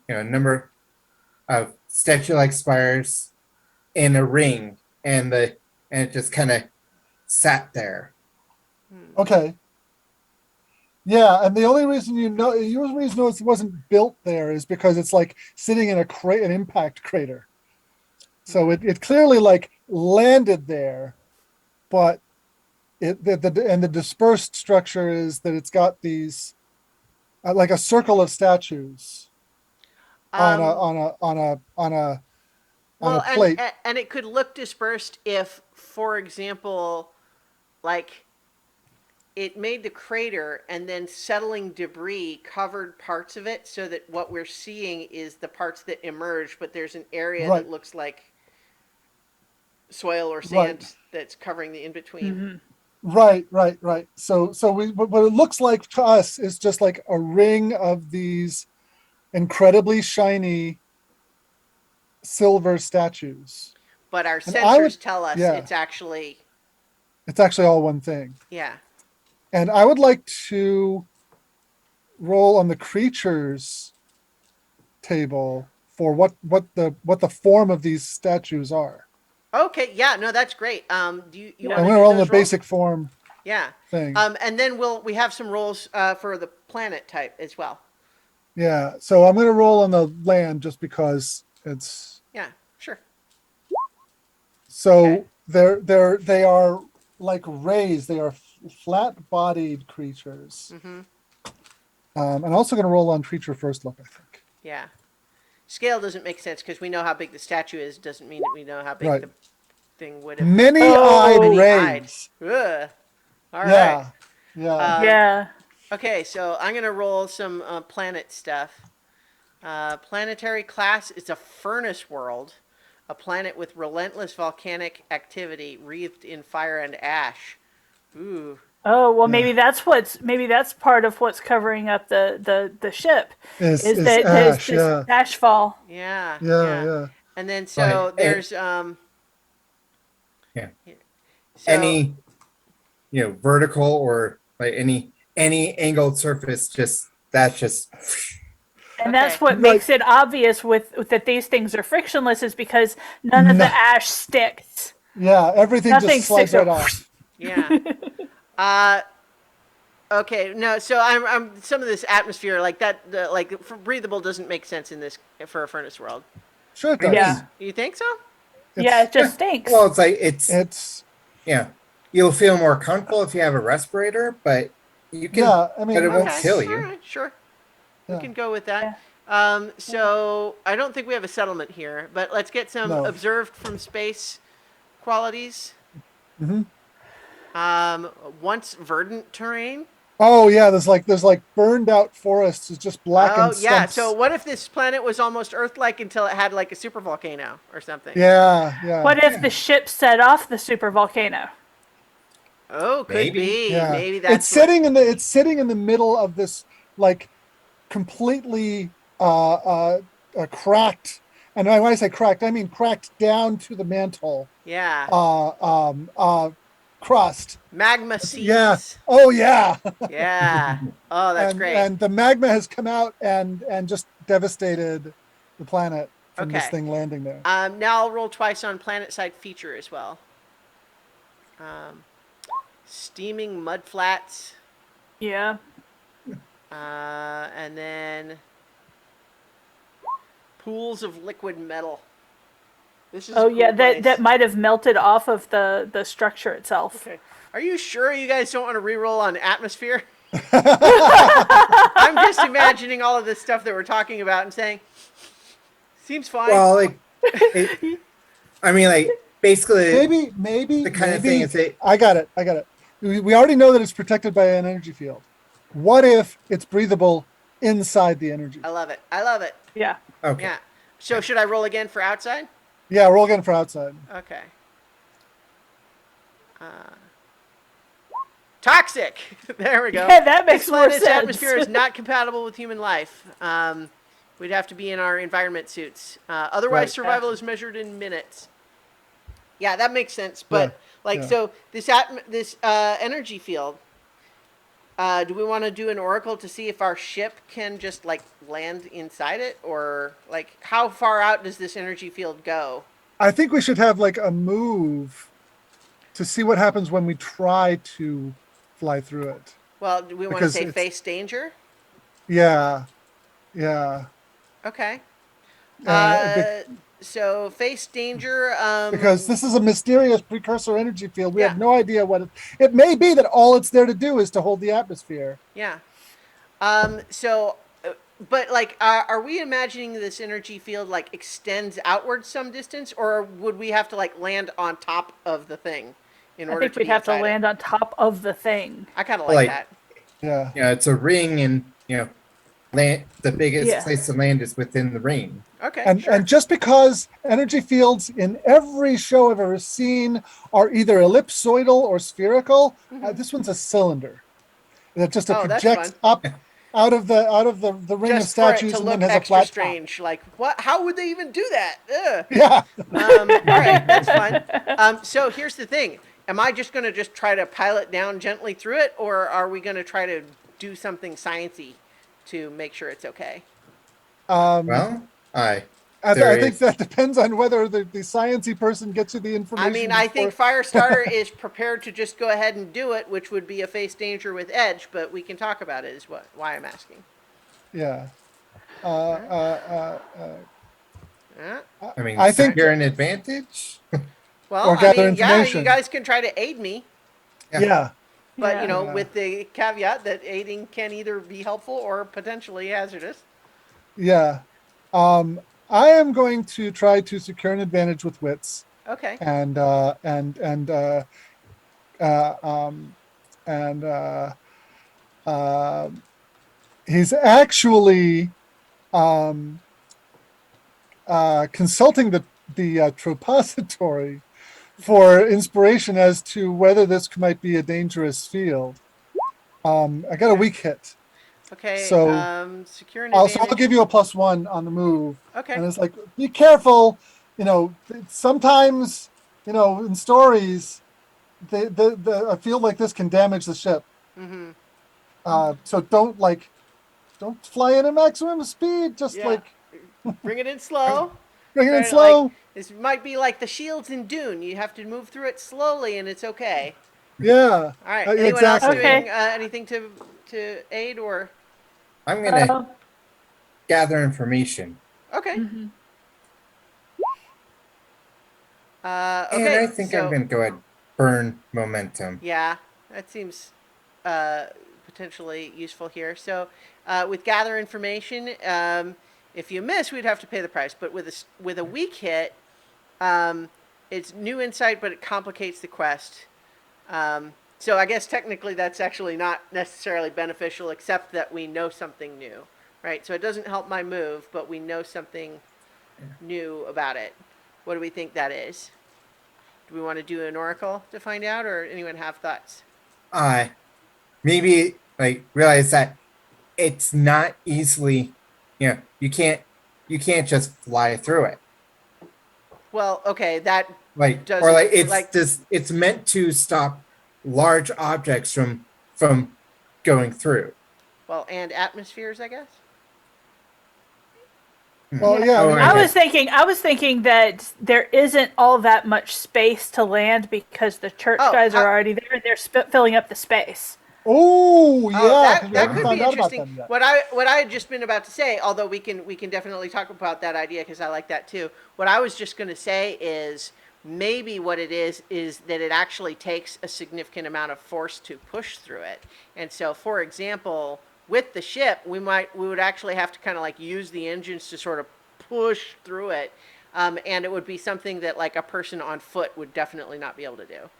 Speaker 4: of, a number of statue-like spires in a ring, and it just kind of sat there.
Speaker 3: Okay. Yeah, and the only reason you know it wasn't built there is because it's like sitting in an impact crater. So it clearly like landed there, but the dispersed structure is that it's got these like a circle of statues on a
Speaker 1: Um,
Speaker 3: on a on a on a on a
Speaker 1: well,
Speaker 3: plate.
Speaker 1: and it could look dispersed if, for example, like it made the crater and then settling debris covered parts of it so that what we're seeing is the parts that emerge, but there's an area
Speaker 3: Right.
Speaker 1: that looks like soil or
Speaker 3: Right.
Speaker 1: sand that's covering the in between.
Speaker 3: Right. So what it looks like to us is just like a ring of these incredibly shiny silver statues.
Speaker 1: But our
Speaker 3: And I would,
Speaker 1: sensors tell us
Speaker 3: yeah,
Speaker 1: it's actually,
Speaker 3: it's actually all one thing.
Speaker 1: yeah.
Speaker 3: And I would like to roll on the creatures table for what the form of these statues are.
Speaker 1: Okay, yeah, no, that's great. Do you
Speaker 2: Yeah.
Speaker 1: want
Speaker 3: I'm
Speaker 1: to
Speaker 3: going to
Speaker 1: do
Speaker 3: roll the
Speaker 1: those rolls?
Speaker 3: basic form
Speaker 1: Yeah.
Speaker 3: thing.
Speaker 1: And then we have some rolls for the planet type as well.
Speaker 3: Yeah. So I'm going to roll on the land just because it's
Speaker 1: Yeah, sure.
Speaker 3: so
Speaker 1: Okay.
Speaker 3: they are like rays. They are flat-bodied creatures.
Speaker 1: Mm-hmm.
Speaker 3: I'm also going to roll on creature first look, I think.
Speaker 1: Yeah. Scale doesn't make sense because we know how big the statue is. Doesn't mean that we know how big
Speaker 3: Right.
Speaker 1: the thing would have.
Speaker 3: Many-eyed
Speaker 2: Oh,
Speaker 1: Many-eyed.
Speaker 3: rays.
Speaker 1: Ugh. All right.
Speaker 3: Yeah. Yeah.
Speaker 2: Yeah.
Speaker 1: Okay, so I'm gonna roll some planet stuff. Planetary class is a furnace world, a planet with relentless volcanic activity wreathed in fire and ash. Ooh.
Speaker 2: Oh well,
Speaker 3: Yeah.
Speaker 2: maybe that's part of what's covering up the ship, is
Speaker 3: Is
Speaker 2: that there's
Speaker 3: ash.
Speaker 2: this
Speaker 3: Yeah.
Speaker 2: ash fall.
Speaker 1: Yeah,
Speaker 3: Yeah.
Speaker 1: yeah.
Speaker 3: Yeah.
Speaker 1: And then
Speaker 4: Right.
Speaker 1: so there's
Speaker 4: Yeah.
Speaker 1: so
Speaker 4: Any, vertical or like any angled surface, that's just
Speaker 2: And
Speaker 1: okay.
Speaker 2: that's what
Speaker 3: Right.
Speaker 2: makes it obvious with that these things are frictionless, is because none of
Speaker 3: No,
Speaker 2: the ash sticks.
Speaker 3: yeah. Everything
Speaker 2: Nothing
Speaker 3: just slides
Speaker 2: sticks.
Speaker 3: right off.
Speaker 1: Yeah. Uh okay, no, so I'm some of this atmosphere like that like for breathable doesn't make sense in this for a furnace world.
Speaker 3: Sure, it
Speaker 1: Are you
Speaker 3: does.
Speaker 2: Yeah.
Speaker 1: you think so?
Speaker 2: Yeah,
Speaker 3: It's
Speaker 2: it just stinks.
Speaker 4: well, it's like
Speaker 3: it's
Speaker 4: you'll feel more comfortable if you have a respirator, but
Speaker 3: yeah. I
Speaker 4: but
Speaker 3: mean,
Speaker 4: it won't
Speaker 1: Okay.
Speaker 4: kill
Speaker 3: it's
Speaker 1: All
Speaker 4: you.
Speaker 1: right, sure. We
Speaker 3: yeah.
Speaker 1: can go with that.
Speaker 2: Yeah.
Speaker 1: So I don't think we have a settlement here, but let's get some
Speaker 3: No.
Speaker 1: observed from space qualities.
Speaker 3: hmm
Speaker 1: Once verdant terrain.
Speaker 3: Oh yeah. There's like burned out forests. It's just
Speaker 1: Oh
Speaker 3: blackened
Speaker 1: yeah. So
Speaker 3: stumps.
Speaker 1: what if this planet was almost Earth-like until it had like a super volcano or something?
Speaker 3: Yeah. Yeah.
Speaker 2: What if the ship set off the super volcano?
Speaker 1: Oh, could
Speaker 4: Maybe.
Speaker 1: be.
Speaker 3: Yeah.
Speaker 1: Maybe
Speaker 3: It's
Speaker 1: that's what.
Speaker 3: sitting in the middle of this like completely cracked. And when I say cracked, I mean cracked down to the mantle
Speaker 1: Yeah.
Speaker 3: uh, um, uh, crust.
Speaker 1: Magma
Speaker 3: Yeah.
Speaker 1: seeds.
Speaker 3: Oh yeah.
Speaker 1: Yeah. Oh, that's
Speaker 3: and
Speaker 1: great.
Speaker 3: and the magma has come out and just devastated the planet from this
Speaker 1: Okay.
Speaker 3: thing landing there.
Speaker 1: Now I'll roll twice on planet side feature as well. Steaming mud flats.
Speaker 2: Yeah.
Speaker 1: And then pools of liquid metal. This is
Speaker 2: Oh
Speaker 1: a cool
Speaker 2: yeah,
Speaker 1: place.
Speaker 2: that might have melted off of the structure itself.
Speaker 1: Okay. Are you sure you guys don't want to reroll on atmosphere? I'm just imagining all of this stuff that we're talking about and saying, seems fine.
Speaker 4: Well, like, it, I mean, like, basically, the kind of thing
Speaker 3: maybe
Speaker 4: is that
Speaker 3: I got it. We already know that it's protected by an energy field. What if it's breathable inside the energy?
Speaker 1: I love it. I love it.
Speaker 2: Yeah.
Speaker 4: okay.
Speaker 1: Yeah. So should I roll again for outside?
Speaker 3: Yeah, roll again for outside.
Speaker 1: Okay. Toxic. There we go.
Speaker 2: Yeah, that makes
Speaker 1: This
Speaker 2: more
Speaker 1: planet's
Speaker 2: sense.
Speaker 1: atmosphere is not compatible with human life. We'd have to be in our environment suits. Otherwise,
Speaker 3: Right.
Speaker 1: survival is measured in minutes. Yeah, that makes sense. But
Speaker 3: Yeah.
Speaker 1: so this energy field. Do we want to do an oracle to see if our ship can just like land inside it, or like how far out does this energy field go?
Speaker 3: I think we should have like a move to see what happens when we try to fly through it.
Speaker 1: Well, do we want to
Speaker 3: Because
Speaker 1: say
Speaker 3: it's-
Speaker 1: face danger?
Speaker 3: Yeah.
Speaker 1: Okay.
Speaker 3: Uh,
Speaker 1: So face danger.
Speaker 3: because this is a mysterious precursor energy field. We
Speaker 1: Yeah.
Speaker 3: have no idea what it may be that all it's there to do is to hold the atmosphere.
Speaker 1: Yeah. So, but like, are we imagining this energy field like extends outward some distance, or would we have to like land on top of the thing in
Speaker 2: I
Speaker 1: order
Speaker 2: think
Speaker 1: to
Speaker 2: we'd
Speaker 1: be
Speaker 2: have to
Speaker 1: inside it?
Speaker 2: land on top of the thing.
Speaker 1: I kind of like
Speaker 4: Like-
Speaker 1: that.
Speaker 3: Yeah.
Speaker 4: You know, it's a ring, and land. The biggest
Speaker 2: Yeah.
Speaker 4: place to land is within the ring.
Speaker 1: Okay.
Speaker 3: And
Speaker 1: sure.
Speaker 3: and just because energy fields in every show I've ever seen are either ellipsoidal or spherical, this one's a cylinder that just
Speaker 1: Oh, that's
Speaker 3: projects
Speaker 1: fun.
Speaker 3: up out of the ring
Speaker 1: Just
Speaker 3: of
Speaker 1: for it
Speaker 3: statues
Speaker 1: to
Speaker 3: and
Speaker 1: look
Speaker 3: then has a
Speaker 1: extra
Speaker 3: flat top.
Speaker 1: strange. Like, what? How would they even do that? Ugh.
Speaker 3: Yeah.
Speaker 1: All right, that's fine. So here's the thing: am I just going to just try to pilot down gently through it, or are we going to try to do something sciencey to make sure it's okay?
Speaker 4: Well,
Speaker 3: I
Speaker 4: there
Speaker 3: think
Speaker 4: is-
Speaker 3: that depends on whether the sciencey person gets you the information.
Speaker 1: I mean, I think
Speaker 3: before-
Speaker 1: Firestarter is prepared to just go ahead and do it, which would be a face danger with Edge, but we can talk about it. Is why I'm asking.
Speaker 3: Yeah.
Speaker 1: Yeah.
Speaker 4: I mean,
Speaker 3: I think-
Speaker 4: you're an advantage.
Speaker 1: Well,
Speaker 3: Or
Speaker 1: I
Speaker 3: gather
Speaker 1: mean, yeah,
Speaker 3: information.
Speaker 1: you guys can try to aid me,
Speaker 3: Yeah.
Speaker 1: but
Speaker 2: Yeah.
Speaker 1: you know,
Speaker 3: Yeah.
Speaker 1: with the caveat that aiding can either be helpful or potentially hazardous.
Speaker 3: Yeah. I am going to try to secure an advantage with wits.
Speaker 1: Okay.
Speaker 3: and he's actually consulting the tropository for inspiration as to whether this might be a dangerous field. I got a weak hit,
Speaker 1: Okay.
Speaker 3: So,
Speaker 1: Secure an
Speaker 3: also
Speaker 1: advantage.
Speaker 3: I'll give you a +1 on the move.
Speaker 1: Okay.
Speaker 3: And it's like, be careful. You know, sometimes, in stories, a field like this can damage the ship.
Speaker 1: Mm-hmm.
Speaker 3: So don't fly in at maximum speed. Just
Speaker 1: Yeah. Bring it in slow.
Speaker 3: bring it in
Speaker 1: Right,
Speaker 3: slow.
Speaker 1: like, this might be like the shields in Dune. You have to move through it slowly, and it's okay.
Speaker 3: Yeah.
Speaker 1: All right. Anyone
Speaker 3: exactly.
Speaker 1: else doing
Speaker 2: Okay.
Speaker 1: anything to aid or?
Speaker 4: I'm gonna
Speaker 2: Uh,
Speaker 4: gather information,
Speaker 1: Okay.
Speaker 2: mhm.
Speaker 1: Okay.
Speaker 4: and I think
Speaker 1: so,
Speaker 4: I'm gonna go ahead and burn momentum.
Speaker 1: Yeah, that seems potentially useful here. So, with gather information, if you miss, we'd have to pay the price. But with a weak hit, it's new insight, but it complicates the quest. So I guess technically that's actually not necessarily beneficial, except that we know something new, right? So it doesn't help my move, but we know something new about it. What do we think that is? Do we want to do an oracle to find out, or anyone have thoughts?
Speaker 4: Maybe like realize that it's not easily, you can't just fly through it.
Speaker 1: Well, okay, that
Speaker 4: Like
Speaker 1: Does
Speaker 4: or
Speaker 1: it-
Speaker 4: like it's
Speaker 1: like-
Speaker 4: just it's meant to stop large objects from going through.
Speaker 1: and atmospheres, I guess.
Speaker 3: Well, yeah.
Speaker 4: Oh,
Speaker 3: I mean,
Speaker 2: I
Speaker 4: okay.
Speaker 2: was thinking that there isn't all that much space to land because the church
Speaker 1: Oh,
Speaker 2: guys
Speaker 1: how-
Speaker 2: are already there and they're filling up the space.
Speaker 3: Oh
Speaker 1: Oh,
Speaker 3: yeah, because we
Speaker 1: that
Speaker 3: haven't
Speaker 1: could be
Speaker 3: found out about
Speaker 1: interesting.
Speaker 3: them yet.
Speaker 1: What I had just been about to say, although we can definitely talk about that idea because I like that too. What I was just going to say is maybe what it is that it actually takes a significant amount of force to push through it. And so, for example, with the ship, we would actually have to kind of like use the engines to sort of push through it, and it would be something that like a person on foot would definitely not be able to do.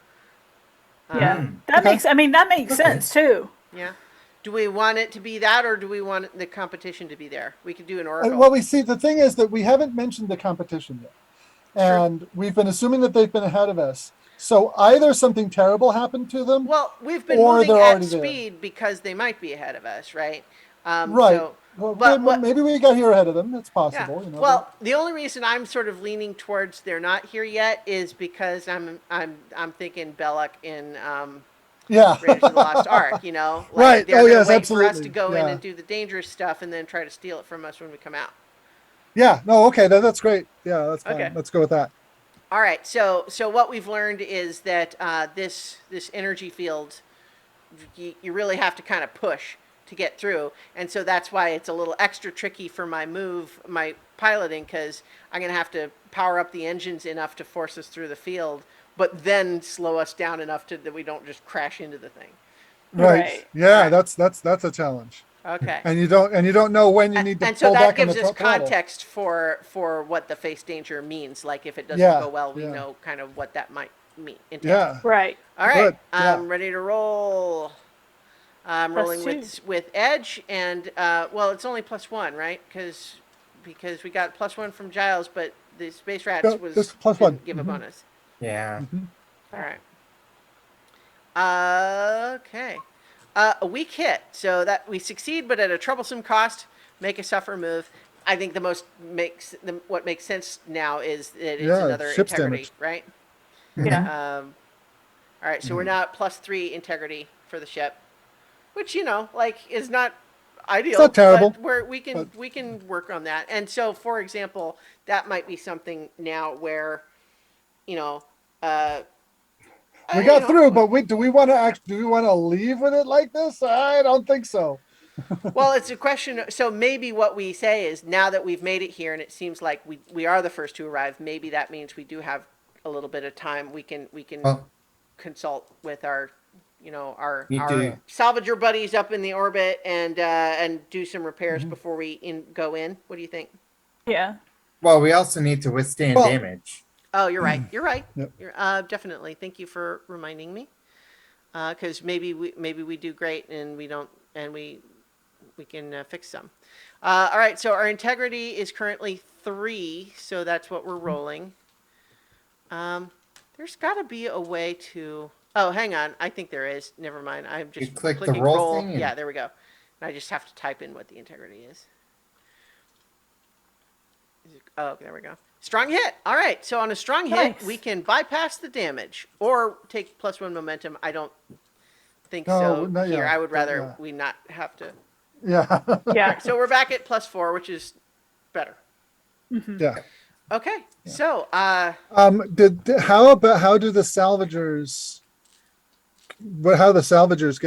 Speaker 2: Yeah,
Speaker 3: Okay.
Speaker 2: I mean, that makes
Speaker 4: Okay.
Speaker 2: sense too.
Speaker 1: Yeah. Do we want it to be that, or do we want the competition to be there? We could do an
Speaker 3: Well,
Speaker 1: oracle.
Speaker 3: we see the thing is that we haven't mentioned the competition yet,
Speaker 1: It's true.
Speaker 3: and we've been assuming that they've been ahead of us. So either something terrible happened to them,
Speaker 1: Well, we've been
Speaker 3: or
Speaker 1: moving
Speaker 3: they're
Speaker 1: at
Speaker 3: already there.
Speaker 1: speed because they might be ahead of us, right?
Speaker 3: Right.
Speaker 1: So,
Speaker 3: Well,
Speaker 1: but what?
Speaker 3: maybe we got here ahead of them. It's
Speaker 1: Yeah.
Speaker 3: possible, you know. But
Speaker 1: Well, the only reason I'm sort of leaning towards they're not here yet is because I'm thinking Belloc in
Speaker 3: yeah.
Speaker 1: Raiders of the Lost Ark. You know, like
Speaker 3: Right.
Speaker 1: they're
Speaker 3: Oh
Speaker 1: gonna
Speaker 3: yes,
Speaker 1: wait for us to
Speaker 3: absolutely.
Speaker 1: go in
Speaker 3: Yeah.
Speaker 1: and do the dangerous stuff, and then try to steal it from us when we come out.
Speaker 3: Yeah. No. Okay. That's great. Yeah. That's
Speaker 1: Okay.
Speaker 3: fine. Let's go with that.
Speaker 1: All right. So what we've learned is that this energy field, you really have to kind of push to get through, and so that's why it's a little extra tricky for my piloting, because I'm gonna have to power up the engines enough to force us through the field, but then slow us down enough that we don't just crash into the thing.
Speaker 3: Right.
Speaker 2: Right.
Speaker 1: All
Speaker 3: Yeah.
Speaker 1: right.
Speaker 3: That's a challenge,
Speaker 1: Okay.
Speaker 3: and you don't know when you need to
Speaker 1: And so
Speaker 3: pull
Speaker 1: that
Speaker 3: back on the
Speaker 1: gives us
Speaker 3: throttle.
Speaker 1: context for what the face danger means. Like if it doesn't
Speaker 3: Yeah.
Speaker 1: go well, we
Speaker 3: Yeah.
Speaker 1: know kind of what that might mean. Entail.
Speaker 3: Yeah.
Speaker 2: Right.
Speaker 1: All right,
Speaker 3: Good. Yeah.
Speaker 1: I'm ready to roll. I'm rolling
Speaker 2: +2.
Speaker 1: with edge, and well, it's only +1, right? Because we got +1 from Giles, but the space rats
Speaker 3: Go,
Speaker 1: was
Speaker 3: just plus one.
Speaker 1: didn't give a bonus.
Speaker 4: Yeah.
Speaker 1: All right. Okay. A weak hit, so that we succeed, but at a troublesome cost. Make a suffer move. I think what makes sense now is that it's
Speaker 3: Yeah.
Speaker 1: another
Speaker 3: Ship's
Speaker 1: integrity,
Speaker 3: damaged.
Speaker 1: right?
Speaker 2: Yeah.
Speaker 1: All right, so we're now at +3 integrity for the ship, which like is not ideal.
Speaker 3: not terrible,
Speaker 1: but
Speaker 3: but-
Speaker 1: we can work on that. And so, for example, that might be something now where, you know, uh,
Speaker 3: We got through, but do we want to leave with it like this? I don't think so.
Speaker 1: well, it's a question. So maybe what we say is now that we've made it here, and it seems like we are the first to arrive. Maybe that means we do have a little bit of time. We can
Speaker 4: Well,
Speaker 1: consult with our
Speaker 4: you
Speaker 1: our
Speaker 4: do.
Speaker 1: salvager buddies up in the orbit and do some repairs before we go in. What do you think?
Speaker 2: Yeah.
Speaker 4: Well, we also need to withstand
Speaker 3: Well-
Speaker 4: damage.
Speaker 1: Oh, you're right. You're right.
Speaker 3: Yep.
Speaker 1: You're definitely. Thank you for reminding me. Because maybe we do great and we don't, and we can fix some. All right. So our integrity is currently 3, so that's what we're rolling. There's got to be a way to. Oh, hang on. I think there is. Never mind. I'm just
Speaker 4: You click the
Speaker 1: clicking
Speaker 4: roll thing and-
Speaker 1: Yeah, there we go. And I just have to type in what the integrity is. Oh, there we go. Strong hit. All right. So on a strong hit,
Speaker 2: Nice.
Speaker 1: we can bypass the damage or take +1 momentum. I don't think
Speaker 3: No,
Speaker 1: so
Speaker 3: no,
Speaker 1: here.
Speaker 3: yeah,
Speaker 1: I would rather
Speaker 3: yeah.
Speaker 1: we not have to.
Speaker 3: Yeah.
Speaker 2: Yeah.
Speaker 1: So we're back at +4, which is better.
Speaker 3: Yeah.
Speaker 1: Okay. So
Speaker 3: How do the salvagers? How the salvagers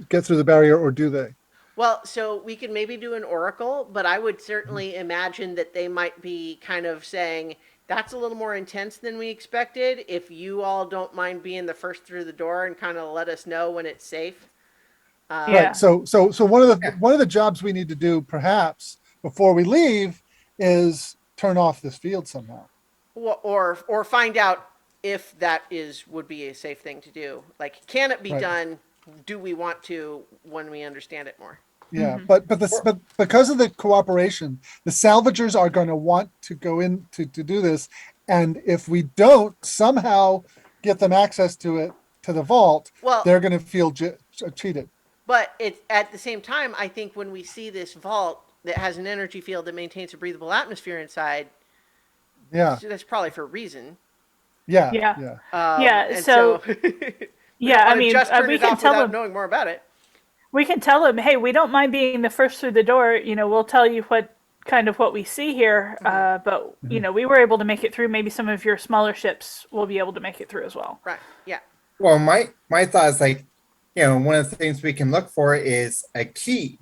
Speaker 3: get through the barrier, or do they?
Speaker 1: well, so we could maybe do an oracle, but I would certainly imagine that they might be kind of saying that's a little more intense than we expected. If you all don't mind being the first through the door and kind of let us know when it's safe.
Speaker 2: Yeah.
Speaker 3: Right. So one of the jobs we need to do, perhaps before we leave, is turn off this field somehow.
Speaker 1: Or find out if that would be a safe thing to do. Like, can it be
Speaker 3: Right.
Speaker 1: done? Do we want to when we understand it more?
Speaker 3: Yeah, but because of the cooperation, the salvagers are going to want to go in to do this, and if we don't somehow get them access to the vault,
Speaker 1: Well-
Speaker 3: they're going to feel cheated.
Speaker 1: But it's at the same time, I think when we see this vault that has an energy field that maintains a breathable atmosphere inside,
Speaker 3: Yeah,
Speaker 1: that's probably for a reason.
Speaker 3: yeah,
Speaker 2: Yeah.
Speaker 3: yeah.
Speaker 2: Yeah,
Speaker 1: And
Speaker 2: so-
Speaker 1: we
Speaker 2: Yeah,
Speaker 1: don't
Speaker 2: I
Speaker 1: wanna
Speaker 2: mean,
Speaker 1: just turn
Speaker 2: we
Speaker 1: it
Speaker 2: can
Speaker 1: off
Speaker 2: tell
Speaker 1: without
Speaker 2: them.
Speaker 1: knowing more about it.
Speaker 2: We can tell them, hey, we don't mind being the first through the door. We'll tell you what we see here. But we were able to make it through. Maybe some of your smaller ships will be able to make it through as well.
Speaker 1: Right. Yeah.
Speaker 4: Well, my thought is like, one of the things we can look for is a key,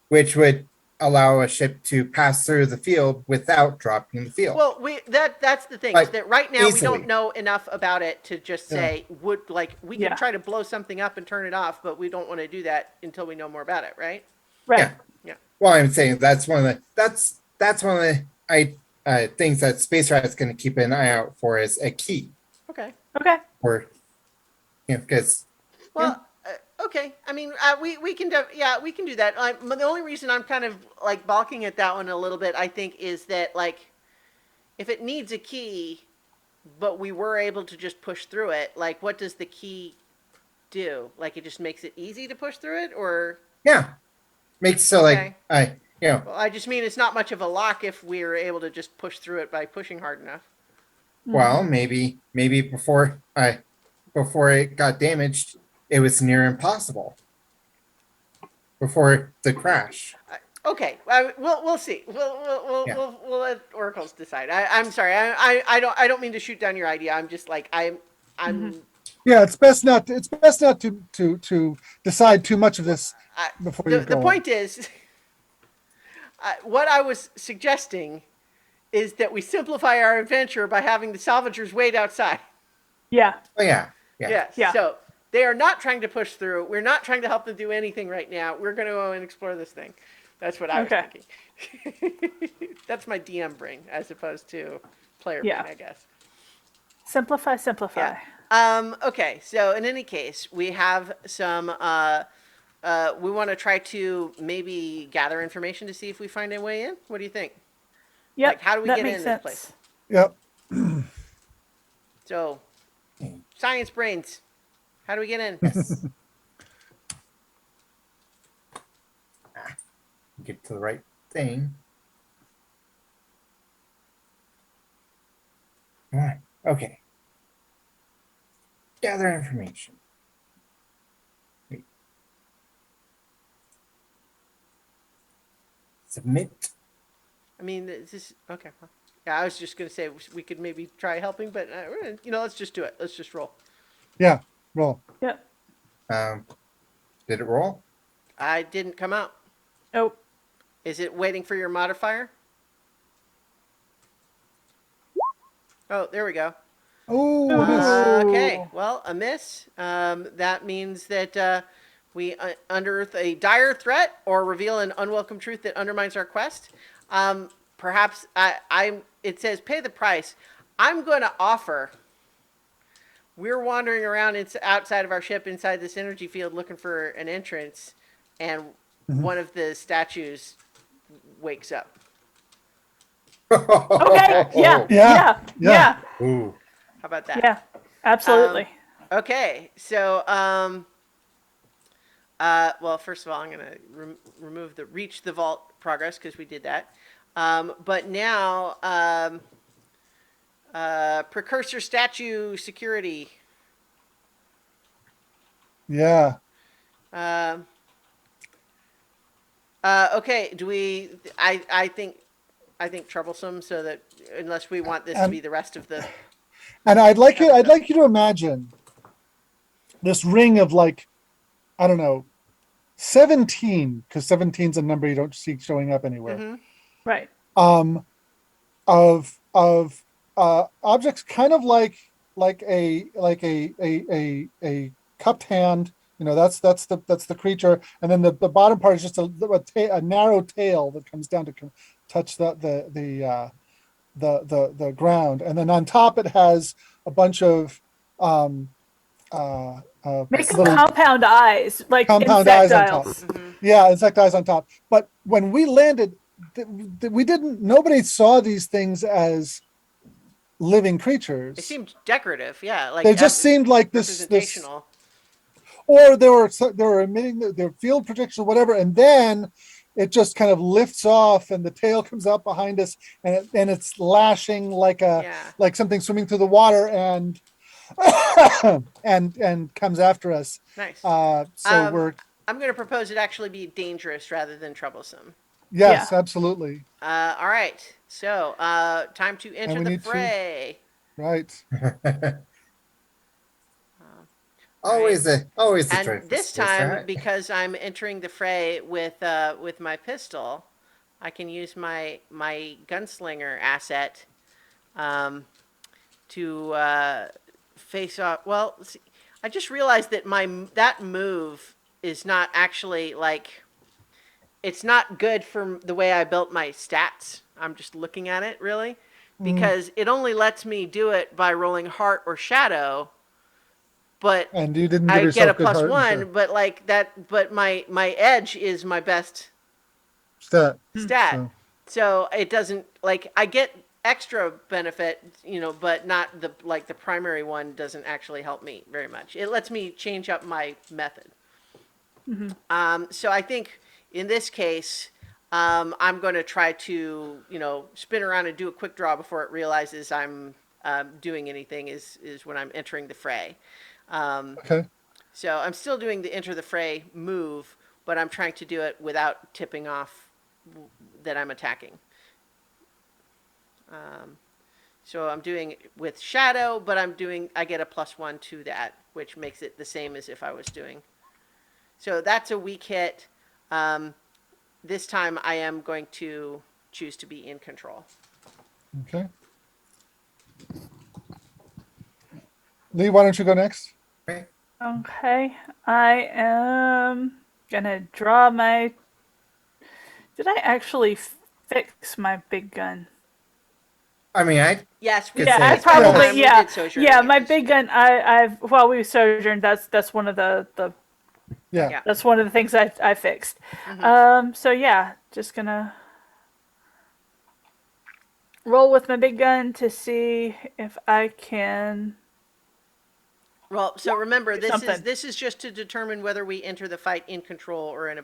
Speaker 4: which would allow a ship to pass through the field without dropping the field.
Speaker 1: Well, that's the thing, is
Speaker 4: Like,
Speaker 1: that right now we
Speaker 4: easily.
Speaker 1: don't know enough about it to just say we
Speaker 2: Yeah.
Speaker 1: could try to blow something up and turn it off, but we don't want to do that until we know more about it, right?
Speaker 2: Right.
Speaker 4: Yeah.
Speaker 1: Yeah.
Speaker 4: Well, I'm saying that's one of the things that Space Rat's going to keep an eye out for is a key,
Speaker 1: Okay.
Speaker 2: Okay.
Speaker 4: or because
Speaker 1: Well, okay. I mean, we can we can do that. The only reason I'm kind of like balking at that one a little bit, I think, is that like if it needs a key, but we were able to just push through it, like what does the key do? Like it just makes it easy to push through it, or
Speaker 4: makes so
Speaker 1: Okay.
Speaker 4: like
Speaker 1: well, I just mean it's not much of a lock if we were able to just push through it by pushing hard enough.
Speaker 4: well maybe before it got damaged, it was near impossible before the crash.
Speaker 1: Okay, we'll see. We'll let oracles decide. I'm sorry. I don't mean to shoot down your idea. I'm just like I'm.
Speaker 3: Yeah, it's best not to decide too much of this before you go
Speaker 1: The point is, what I was suggesting is that we simplify our adventure by having the salvagers wait outside.
Speaker 2: Yeah.
Speaker 4: Oh yeah.
Speaker 1: Yes.
Speaker 2: Yeah.
Speaker 1: So they are not trying to push through. We're not trying to help them do anything right now. We're going to go and explore this thing. That's what I was
Speaker 2: Okay.
Speaker 1: thinking. That's my DM brain as opposed to player
Speaker 2: Yeah.
Speaker 1: brain, I guess.
Speaker 2: Simplify.
Speaker 1: Okay. So in any case, we have some. We want to try to maybe gather information to see if we find a way in. What do you think?
Speaker 2: Yep.
Speaker 1: Like, how do we
Speaker 2: that
Speaker 1: get
Speaker 2: makes
Speaker 1: in
Speaker 2: sense.
Speaker 1: this place?
Speaker 3: Yep.
Speaker 1: So, science brains. How do we get in?
Speaker 4: Yes. Get to the right thing. All right. Okay. Gather information. Wait. Submit.
Speaker 1: I mean, is this okay? Well, yeah, I was just gonna say we could maybe try helping, but let's just do it. Let's just roll.
Speaker 3: Yeah. Roll.
Speaker 2: Yep.
Speaker 4: Did it roll?
Speaker 1: I didn't come out.
Speaker 2: Oh.
Speaker 1: Is it waiting for your modifier? Oh, there we go.
Speaker 3: Oh, miss.
Speaker 1: Okay, well, a miss. That means that we unearth a dire threat or reveal an unwelcome truth that undermines our quest. Perhaps it says pay the price. I'm going to offer. We're wandering around outside of our ship inside this energy field looking for an entrance, and one of the statues wakes up.
Speaker 2: Okay. Yeah.
Speaker 3: Yeah.
Speaker 2: Yeah.
Speaker 4: Ooh.
Speaker 1: How about that?
Speaker 2: Yeah. Absolutely.
Speaker 1: Okay, so well, first of all, I'm gonna remove the reach the vault progress because we did that. But now, precursor statue security.
Speaker 3: Yeah.
Speaker 1: Okay, do we? I think troublesome. So that unless we want this to be the rest of the.
Speaker 3: And I'd like you to imagine this ring of like, I don't know, 17, because 17 is a number you don't see showing up anywhere.
Speaker 1: Mm-hmm.
Speaker 2: Right.
Speaker 3: Of objects kind of like a cupped hand. That's the creature, and then the bottom part is just a narrow tail that comes down to touch the ground, and then on top it has a bunch of
Speaker 2: Make some
Speaker 3: little
Speaker 2: compound eyes, like
Speaker 3: compound
Speaker 2: insect
Speaker 3: eyes on top.
Speaker 2: eyes.
Speaker 3: Yeah, insect eyes on top. But when we landed, nobody saw these things as living creatures.
Speaker 1: It seemed decorative, yeah. Like
Speaker 3: They just seemed like this,
Speaker 1: representational.
Speaker 3: or they were emitting their field projection or whatever, and then it just kind of lifts off, and the tail comes out behind us, and it's lashing like something swimming through the water, and and comes after us.
Speaker 1: Nice.
Speaker 3: So
Speaker 1: I'm going to propose it actually be dangerous rather than troublesome.
Speaker 3: yes,
Speaker 2: Yeah.
Speaker 3: absolutely.
Speaker 1: All right. So, time to enter the fray.
Speaker 3: Right.
Speaker 4: Always always a
Speaker 1: And
Speaker 4: joy for
Speaker 1: this
Speaker 4: Space
Speaker 1: time,
Speaker 4: Rat.
Speaker 1: because I'm entering the fray with my pistol, I can use my gunslinger asset um, to face off. Well, see, I just realized that that move is not actually like it's not good for the way I built my stats. I'm just looking at it really
Speaker 3: Mm,
Speaker 1: because it only lets me do it by rolling heart or shadow, but
Speaker 3: and you didn't give
Speaker 1: I get a
Speaker 3: yourself good
Speaker 1: plus
Speaker 3: heart and share
Speaker 1: one, but like that, but my edge is my best
Speaker 3: stat.
Speaker 1: stat.
Speaker 3: So
Speaker 1: So it doesn't like I get extra benefit, but not the primary one doesn't actually help me very much. It lets me change up my method. So I think in this case, I'm going to try to spin around and do a quick draw before it realizes I'm doing anything. Is when I'm entering the fray.
Speaker 3: okay.
Speaker 1: So I'm still doing the enter the fray move, but I'm trying to do it without tipping off that I'm attacking. So I'm doing it with shadow, but I get a plus one to that, which makes it the same as if I was doing. So that's a weak hit. Um, this time I am going to choose to be in control.
Speaker 3: Okay. Lee, why don't you go next?
Speaker 4: Right?
Speaker 2: Okay, I am gonna draw my. Did I actually fix my big gun?
Speaker 4: I mean, I
Speaker 1: Yes, we
Speaker 4: could
Speaker 2: Yeah, I
Speaker 4: say
Speaker 1: this one
Speaker 2: probably
Speaker 1: time
Speaker 3: Yes.
Speaker 1: we
Speaker 2: yeah
Speaker 1: did sojourning.
Speaker 2: yeah
Speaker 1: It
Speaker 2: my
Speaker 1: was
Speaker 2: big gun. I've while we sojourned, that's one of the
Speaker 3: Yeah.
Speaker 1: yeah.
Speaker 2: that's one of the things I fixed. So yeah, just gonna roll with my big gun to see if I can
Speaker 1: Well, so remember
Speaker 2: do
Speaker 1: this is
Speaker 2: something.
Speaker 1: this is just to determine whether we enter the fight in control or in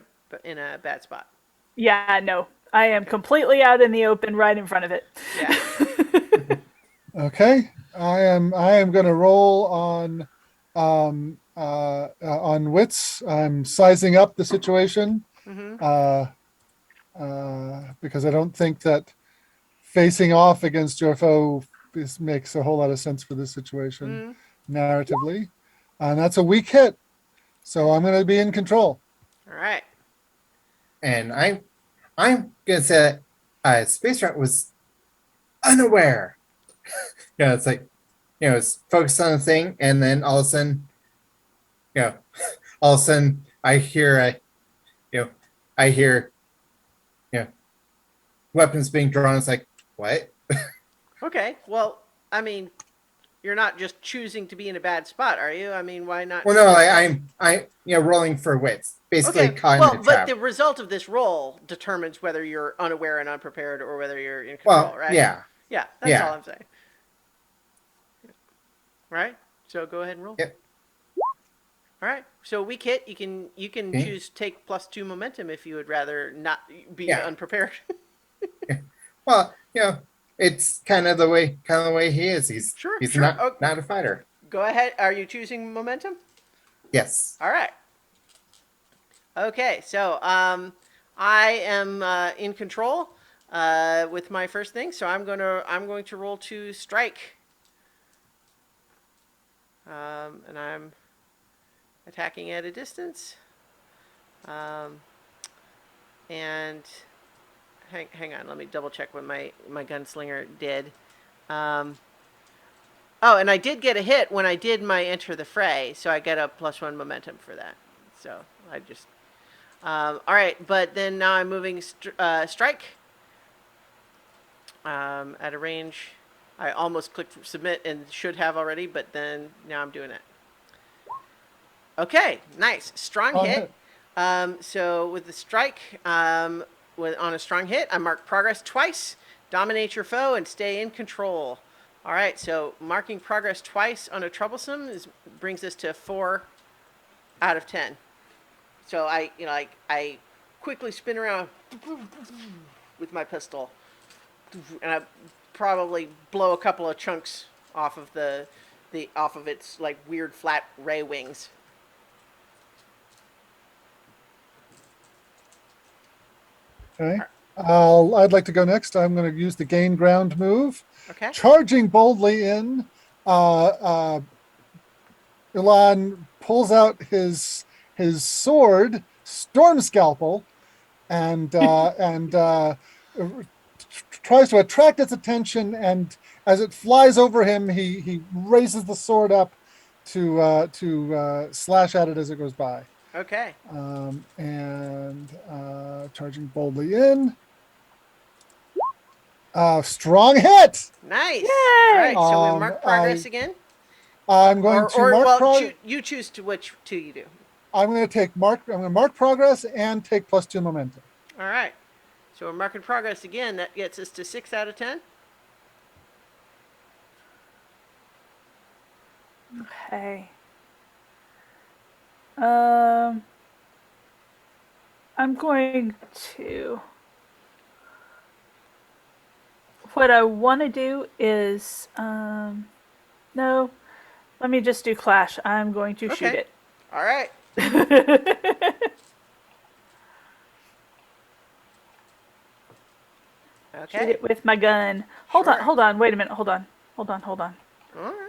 Speaker 1: a bad spot.
Speaker 2: Yeah, no, I am
Speaker 1: Okay.
Speaker 2: completely out in the open, right in front of it.
Speaker 1: Yeah.
Speaker 3: Okay. I am going to roll on wits. I'm sizing up the situation
Speaker 1: Mm-hmm.
Speaker 3: uh, because I don't think that facing off against your foe makes a whole lot of sense for this situation
Speaker 1: Mm-hmm.
Speaker 3: narratively, and that's a weak hit. So I'm going to be in control.
Speaker 1: All right.
Speaker 4: and I'm gonna say that Space Rat was unaware. It's like it's focused on a thing, and then all of a sudden, you know, all of a sudden I hear you know, I hear you know weapons being drawn. It's like what?
Speaker 1: Okay. Well, I mean, you're not just choosing to be in a bad spot, are you? I mean, why not?
Speaker 4: Well, no, I rolling for wits, basically
Speaker 1: Okay.
Speaker 4: caught in
Speaker 1: Well,
Speaker 4: a
Speaker 1: but
Speaker 4: trap.
Speaker 1: the result of this roll determines whether you're unaware and unprepared or whether you're in control,
Speaker 4: Well,
Speaker 1: right?
Speaker 4: yeah,
Speaker 1: Yeah, that's all
Speaker 4: yeah,
Speaker 1: I'm saying. Right? So go ahead and roll.
Speaker 4: yep.
Speaker 1: All right. So weak hit, you can
Speaker 4: Okay.
Speaker 1: choose take +2 momentum if you would rather not be
Speaker 4: Yeah.
Speaker 1: unprepared.
Speaker 4: Well, it's kind of the way he is. He's
Speaker 1: Sure,
Speaker 4: he's
Speaker 1: sure.
Speaker 4: not
Speaker 1: Oh,
Speaker 4: not a fighter.
Speaker 1: go ahead. Are you choosing momentum?
Speaker 4: Yes.
Speaker 1: All right. Okay. So I am in control with my first thing. So I'm going to roll to strike. And I'm attacking at a distance. Um, and hang on, let me double check what my gunslinger did. Um, oh, and I did get a hit when I did my enter the fray, so I get a +1 momentum for that. So I just all right, but then now I'm moving strike at a range. I almost clicked submit and should have already, but then now I'm doing it. Okay, nice. Strong
Speaker 3: On
Speaker 1: hit.
Speaker 3: hit.
Speaker 1: So with the strike, on a strong hit, I mark progress twice, dominate your foe, and stay in control. All right, so marking progress twice on a troublesome brings us to 4 out of 10. So I quickly spin around with my pistol, and I probably blow a couple of chunks off of the off of its like weird flat ray wings.
Speaker 3: Okay. I'd like to go next. I'm going to use the gain ground move,
Speaker 1: Okay.
Speaker 3: charging boldly in, uh, uh, Ilan pulls out his sword, Storm Scalpel, and tries to attract its attention. And as it flies over him, he raises the sword up to slash at it as it goes by.
Speaker 1: Okay.
Speaker 3: And charging boldly in. Strong hit.
Speaker 1: Nice. All right.
Speaker 2: Yay!
Speaker 1: So we mark progress
Speaker 3: I
Speaker 1: again,
Speaker 3: I'm going to mark
Speaker 1: you choose to which two you do.
Speaker 3: I'm going to take mark. I'm going to mark progress and take +2 momentum.
Speaker 1: All right. So we're marking progress again. That gets us to 6 out of 10.
Speaker 2: Okay. I'm going to. What I want to do is, no, let me just do Clash. I'm going to shoot
Speaker 1: Okay.
Speaker 2: it.
Speaker 1: All right.
Speaker 2: Shoot
Speaker 1: Okay.
Speaker 2: it with my gun.
Speaker 1: Sure.
Speaker 2: Hold on, wait a minute, hold on.
Speaker 1: All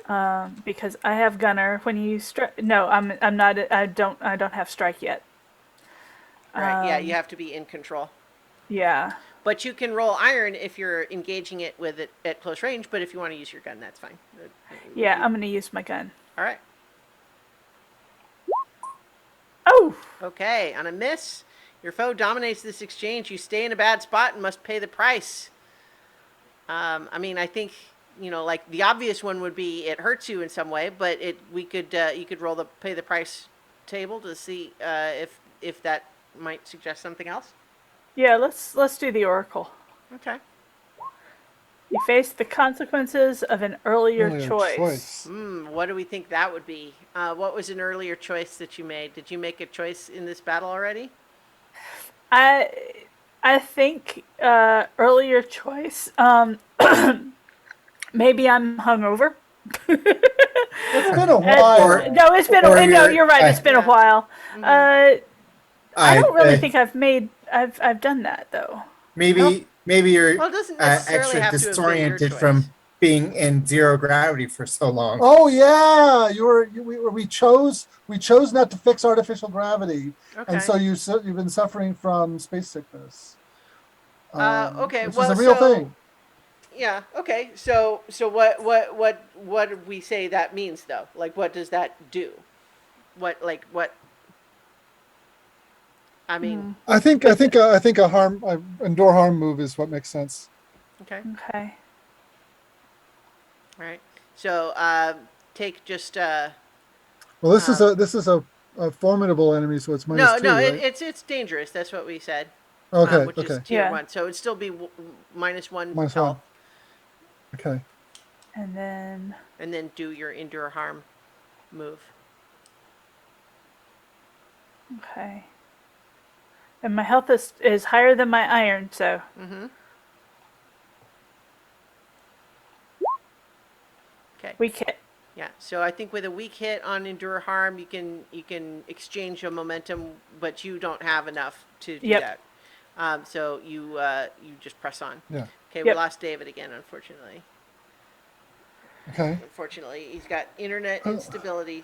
Speaker 1: right.
Speaker 2: Because I have gunner. When you strike, no, I'm not. I don't have strike yet.
Speaker 1: Right. Yeah, you have to be in control.
Speaker 2: Yeah.
Speaker 1: But you can roll iron if you're engaging it with it at close range. But if you want to use your gun, that's fine.
Speaker 2: Yeah, I'm gonna use my gun.
Speaker 1: All right.
Speaker 2: Oh,
Speaker 1: Okay. On a miss, your foe dominates this exchange. You stay in a bad spot and must pay the price. I mean, I think like the obvious one would be it hurts you in some way, but you could roll the pay the price table to see if that might suggest something else.
Speaker 2: yeah. Let's do the Oracle.
Speaker 1: Okay.
Speaker 2: You face the consequences of an earlier choice.
Speaker 1: What do we think that would be? What was an earlier choice that you made? Did you make a choice in this battle already?
Speaker 2: I I think earlier choice. Maybe I'm hungover.
Speaker 3: It's been a while.
Speaker 2: No, it's been. No, you're right. It's been a while. I don't really think I've done that though.
Speaker 4: maybe you're
Speaker 1: Well, it doesn't necessarily
Speaker 4: extra
Speaker 1: have to have been your
Speaker 4: disoriented
Speaker 1: choice.
Speaker 4: from being in zero gravity for so long.
Speaker 3: Oh yeah, we chose not to fix artificial gravity,
Speaker 1: Okay.
Speaker 3: and so you've been suffering from space sickness.
Speaker 1: Okay.
Speaker 3: Which
Speaker 1: Well,
Speaker 3: is a real
Speaker 1: so
Speaker 3: thing.
Speaker 1: yeah. Okay. So what do we say that means though? Like, what does that do? What? I mean,
Speaker 3: I think a endure harm move is what makes sense.
Speaker 1: okay.
Speaker 2: Okay.
Speaker 1: All right. So take just
Speaker 3: Well, this is a formidable enemy, so it's
Speaker 1: no,
Speaker 3: -2,
Speaker 1: no.
Speaker 3: right?
Speaker 1: It's dangerous. That's what we said.
Speaker 3: Okay,
Speaker 1: Which
Speaker 3: okay,
Speaker 1: is tier
Speaker 2: Yeah.
Speaker 1: 1. So it'd still be -1
Speaker 3: -1.
Speaker 1: health,
Speaker 3: Okay.
Speaker 2: And then
Speaker 1: and then do your endure harm move.
Speaker 2: okay. And my health is higher than my iron, so
Speaker 1: Okay.
Speaker 2: weak hit.
Speaker 1: Yeah. So I think with a weak hit on endure harm, you can exchange a momentum, but you don't have enough to do
Speaker 2: Yep.
Speaker 1: that. So you just press on.
Speaker 3: Yeah.
Speaker 1: Okay. We
Speaker 2: Yep.
Speaker 1: lost David again, unfortunately.
Speaker 3: Okay.
Speaker 1: Unfortunately, he's got internet instability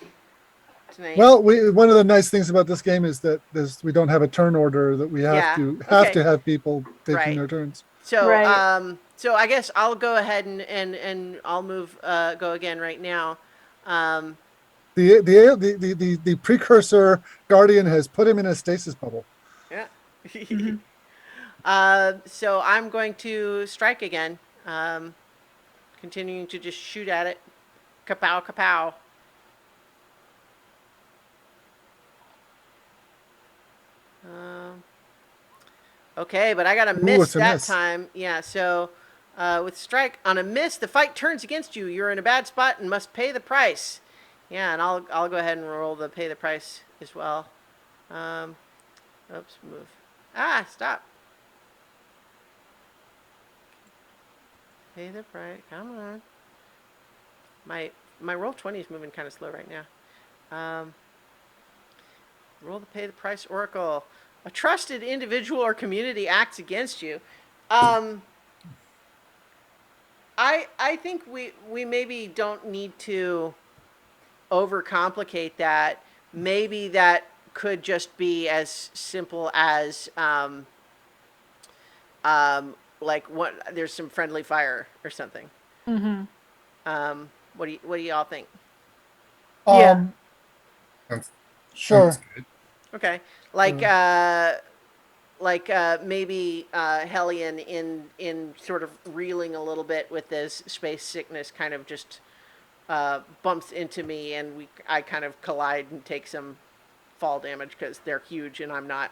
Speaker 1: tonight.
Speaker 3: Well, one of the nice things about this game is that we don't have a turn order, that we have
Speaker 1: Yeah,
Speaker 3: to
Speaker 1: okay.
Speaker 3: have people taking
Speaker 1: Right.
Speaker 3: their turns.
Speaker 1: So,
Speaker 2: Right.
Speaker 1: so I guess I'll go ahead and I'll move, go again right now.
Speaker 3: The precursor guardian has put him in a stasis bubble.
Speaker 1: Yeah. So I'm going to strike again, continuing to just shoot at it. Kapow, kapow. Okay, but I got a miss
Speaker 3: it's a
Speaker 1: that
Speaker 3: miss.
Speaker 1: time. Yeah, so with strike on a miss, the fight turns against you. You're in a bad spot and must pay the price. Yeah, and I'll go ahead and roll the pay the price as well. Oops, move. Ah, stop. Pay the price. Come on. My roll 20 is moving kind of slow right now. Roll the pay the price oracle. A trusted individual or community acts against you. I think we maybe don't need to overcomplicate that. Maybe that could just be as simple as like what there's some friendly fire or something.
Speaker 2: Mm-hmm.
Speaker 1: What do y'all think?
Speaker 2: Yeah.
Speaker 4: Sounds, sounds
Speaker 3: Sure.
Speaker 4: good.
Speaker 1: Okay, like
Speaker 3: Sure.
Speaker 1: maybe Hellion in sort of reeling a little bit with this space sickness, kind of just bumps into me, and I kind of collide and take some fall damage because they're huge and I'm not.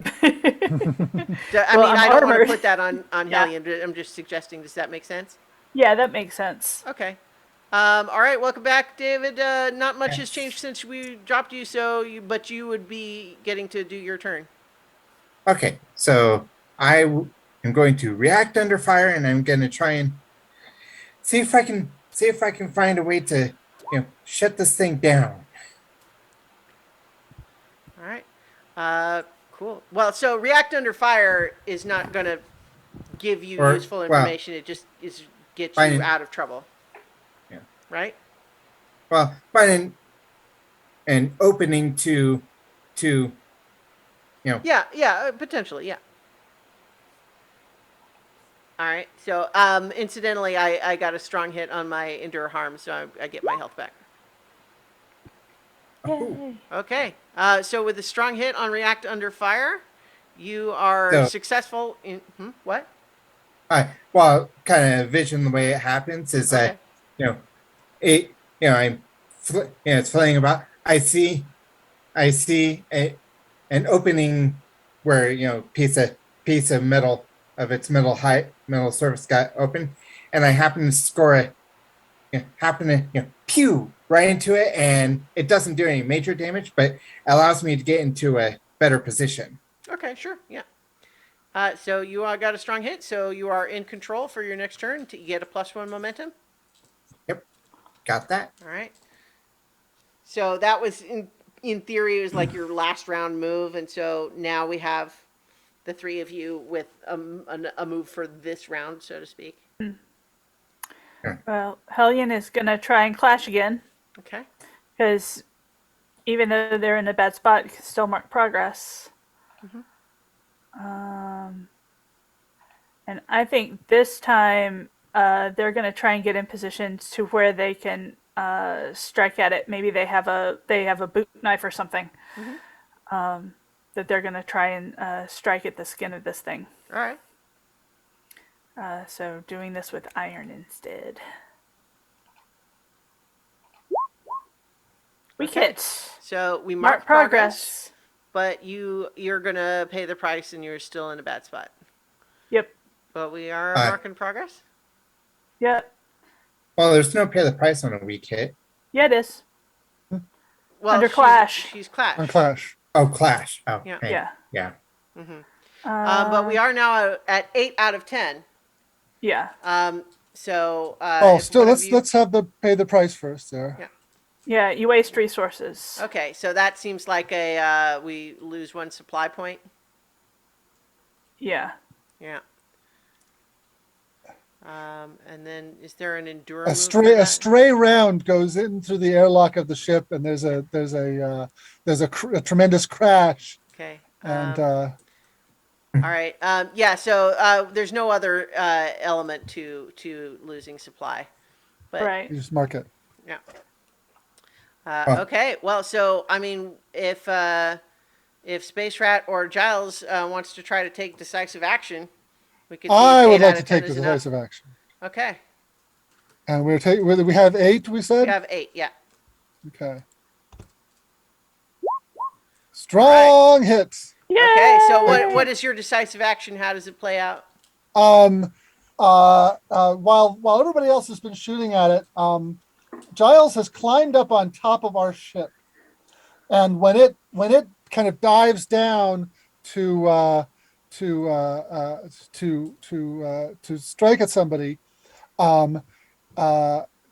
Speaker 1: I
Speaker 2: Well,
Speaker 1: mean,
Speaker 2: I'm
Speaker 1: I don't want to
Speaker 2: armored.
Speaker 1: put that on
Speaker 2: Yeah.
Speaker 1: Hellion. But I'm just suggesting. Does that make sense?
Speaker 2: Yeah, that makes sense.
Speaker 1: Okay. All right. Welcome back, David. Not much has changed
Speaker 4: Yes.
Speaker 1: since we dropped you, but you would be getting to do your turn.
Speaker 4: Okay, so am going to react under fire, and I'm going to try and see if I can find a way to shut this thing down.
Speaker 1: All right. Cool. Well, so react under fire is not going to give you
Speaker 4: Or
Speaker 1: useful
Speaker 4: well,
Speaker 1: information. It just is get
Speaker 4: find
Speaker 1: you
Speaker 4: an
Speaker 1: out of trouble,
Speaker 4: yeah,
Speaker 1: right?
Speaker 4: find an opening to
Speaker 1: Yeah. Yeah. Potentially. Yeah. All right. So, incidentally, I got a strong hit on my endure harm, so I get my health back.
Speaker 4: oh,
Speaker 2: Yay.
Speaker 1: Okay. So with a strong hit on react under fire, you are
Speaker 4: so
Speaker 1: successful in what?
Speaker 4: kind of vision the way it happens is
Speaker 1: Okay.
Speaker 4: that it it's flying about. I see an opening where piece of metal of its metal surface got open, and I happen to score happen to pew right into it, and it doesn't do any major damage, but allows me to get into a better position.
Speaker 1: Okay. Sure. Yeah. So you got a strong hit, so you are in control for your next turn. To get a +1 momentum.
Speaker 4: Yep, got that.
Speaker 1: All right. So that was in theory it was like your last round move, and so now we have the three of you with a move for this round, so to speak.
Speaker 2: Well, Hellion is gonna try and clash again
Speaker 1: Okay.
Speaker 2: because even though they're in a bad spot, you can still mark progress. And I think this time they're gonna try and get in positions to where they can strike at it. Maybe they have a boot knife or something that they're gonna try and strike at the skin of this thing.
Speaker 1: All right.
Speaker 2: So doing this with iron instead. Weak
Speaker 1: Okay.
Speaker 2: hit.
Speaker 1: So we
Speaker 2: Mark
Speaker 1: mark progress, but you're gonna pay the price, and you're still in a bad spot.
Speaker 2: Yep.
Speaker 1: But we are
Speaker 4: Uh,
Speaker 1: marking progress.
Speaker 2: Yep.
Speaker 4: Well, there's no pay the price on a weak hit.
Speaker 2: Yeah, it is.
Speaker 1: Well,
Speaker 2: Under Clash.
Speaker 1: she's Clash.
Speaker 3: On Clash.
Speaker 4: Oh, Clash. Oh,
Speaker 1: Yeah.
Speaker 4: hey,
Speaker 2: Yeah.
Speaker 4: yeah.
Speaker 1: But we are now at 8 out of 10.
Speaker 2: Yeah.
Speaker 1: So
Speaker 3: Oh,
Speaker 1: if
Speaker 3: still
Speaker 1: one of you-
Speaker 3: let's have the pay the price first there.
Speaker 1: Yeah.
Speaker 2: Yeah, you waste resources.
Speaker 1: Okay, so that seems like a we lose 1 supply point.
Speaker 2: Yeah.
Speaker 1: Yeah. And then is there an endure
Speaker 3: A
Speaker 1: move for that?
Speaker 3: stray round goes in through the airlock of the ship, and there's a tremendous crash,
Speaker 1: Okay.
Speaker 3: and
Speaker 1: All right. Yeah. So there's no other element to losing supply, but
Speaker 2: Right.
Speaker 3: you just mark it.
Speaker 1: yeah.
Speaker 4: Huh.
Speaker 1: Okay. Well, so I mean, if Space Rat or Giles wants to try to take decisive action, we could. See
Speaker 3: I
Speaker 1: if
Speaker 3: would
Speaker 1: 8
Speaker 3: like
Speaker 1: out
Speaker 3: to
Speaker 1: of 10
Speaker 3: take the
Speaker 1: is enough.
Speaker 3: decisive action,
Speaker 1: Okay.
Speaker 3: and we have 8. We
Speaker 1: We
Speaker 3: said
Speaker 1: have 8. Yeah.
Speaker 3: okay. Strong hits.
Speaker 2: Yay!
Speaker 1: Okay. So what is your decisive action? How does it play out?
Speaker 3: While everybody else has been shooting at it, Giles has climbed up on top of our ship, and when it kind of dives down to strike at somebody,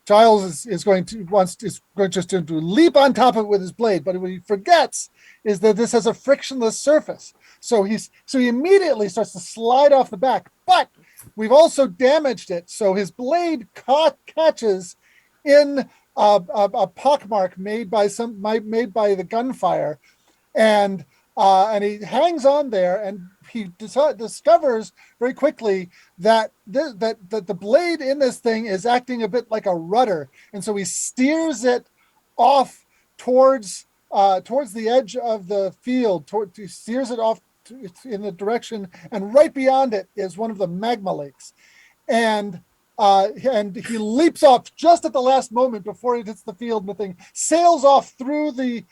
Speaker 3: Giles is going just to leap on top of it with his blade, but what he forgets is that this has a frictionless surface. So he immediately starts to slide off the back, but we've also damaged it. So his blade catches in a pockmark made by the gunfire, and he hangs on there, and he discovers very quickly that that the blade in this thing is acting a bit like a rudder, and so he steers it off towards the edge of the field. He steers it off in the direction, and right beyond it is one of the magma lakes, and he leaps off just at the last moment before it hits the field, and the thing sails off through the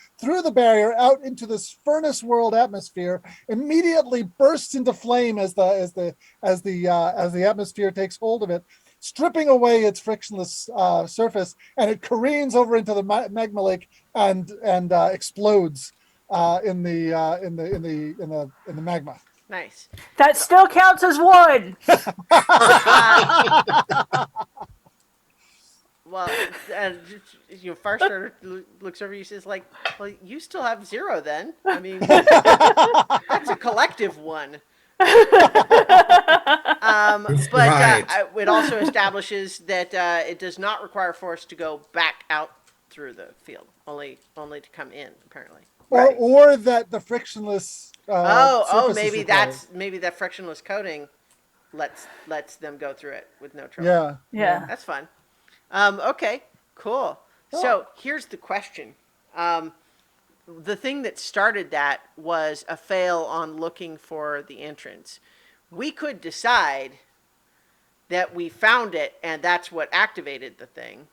Speaker 3: barrier out into this furnace world atmosphere, immediately bursts into flame as the atmosphere takes hold of it, stripping away its frictionless surface, and it careens over into the magma lake and explodes in the magma.
Speaker 1: Nice.
Speaker 2: That still counts as one.
Speaker 1: Well, Firestarter looks over you and says, like, well, you still have 0 then. I mean, that's a collective one. But
Speaker 4: Right.
Speaker 1: it also establishes that it does not require force to go back out through the field, only to come in, apparently.
Speaker 3: Or that the frictionless surface
Speaker 1: maybe
Speaker 3: is required.
Speaker 1: maybe that frictionless coating lets them go through it with no trouble.
Speaker 2: Yeah.
Speaker 1: That's fun. Okay, cool. So here's the question. The thing that started that was a fail on looking for the entrance. We could decide that we found it and that's what activated the thing.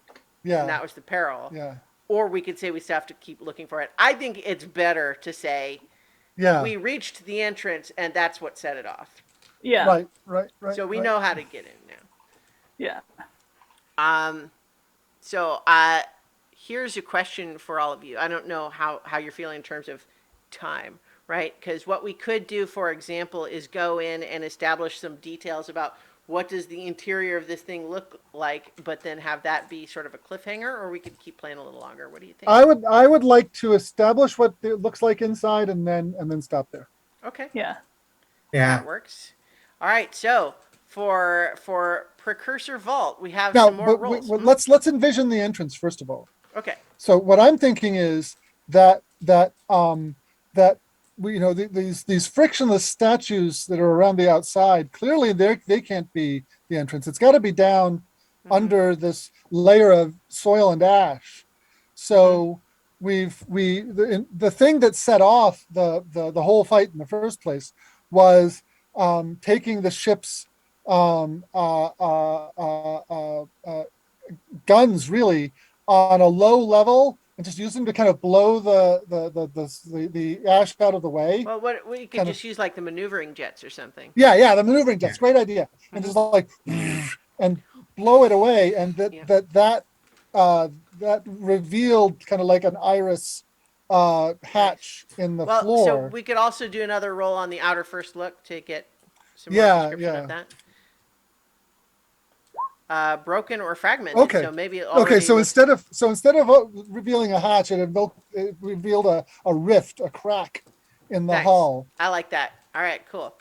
Speaker 3: Yeah.
Speaker 1: And that was the peril.
Speaker 3: Yeah.
Speaker 1: Or we could say we still have to keep looking for it. I think it's better to say
Speaker 3: Yeah.
Speaker 1: we reached the entrance and that's what set it off.
Speaker 2: Yeah.
Speaker 3: Right.
Speaker 1: So we know how to get in now.
Speaker 2: Yeah.
Speaker 1: So here's a question for all of you. I don't know how you're feeling in terms of time, right? Because what we could do, for example, is go in and establish some details about what does the interior of this thing look like, but then have that be sort of a cliffhanger, or we could keep playing a little longer. What do you think?
Speaker 3: I would like to establish what it looks like inside, and then stop there.
Speaker 1: Okay.
Speaker 2: Yeah.
Speaker 4: Yeah.
Speaker 1: That works. All right. So for Precursor Vault, we have
Speaker 3: Now,
Speaker 1: some more rolls.
Speaker 3: let's envision the entrance first of all.
Speaker 1: Okay.
Speaker 3: So what I'm thinking is that we, these frictionless statues that are around the outside, clearly they can't be the entrance. It's got to be down under this layer of soil and ash. So the thing that set off the whole fight in the first place was taking the ship's guns really on a low level and just use them to kind of blow the ash out of the way.
Speaker 1: Well, we could just use like the maneuvering jets or something.
Speaker 3: Yeah, the maneuvering jets, great idea. And just like and blow it away, and that revealed kind of like an iris hatch in the floor.
Speaker 1: So we could also do another roll on the outer first look to get some more description of that. Broken or fragmented.
Speaker 3: Okay.
Speaker 1: So maybe
Speaker 3: So instead of revealing a hatch, it revealed a rift, a crack in the hull.
Speaker 1: I like that. All right, cool.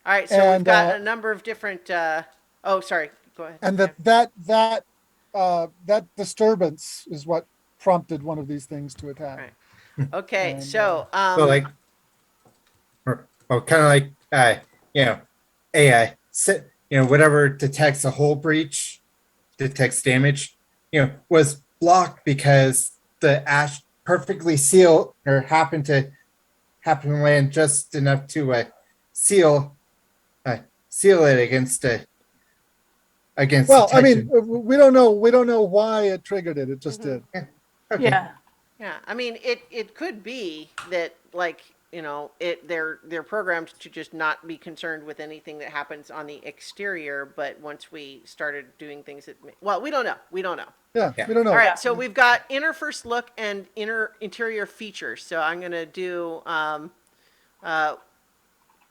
Speaker 1: All right, so we've got a number of different. Sorry. Go ahead.
Speaker 3: And that disturbance is what prompted one of these things to attack.
Speaker 1: Right. Okay,
Speaker 3: And,
Speaker 1: so
Speaker 4: So like, kind of like AI, whatever detects a hull breach, detects damage, was blocked because the ash perfectly sealed or happened to land just enough to seal it against
Speaker 3: well,
Speaker 4: detection.
Speaker 3: I mean, we don't know why it triggered it. It just did.
Speaker 4: Okay.
Speaker 2: Yeah.
Speaker 1: yeah, I mean, it could be that they're programmed to just not be concerned with anything that happens on the exterior, but once we started doing things we don't know.
Speaker 3: Yeah,
Speaker 4: Yeah.
Speaker 3: we don't know.
Speaker 1: All right, so we've got inner first look and interior features. So I'm gonna do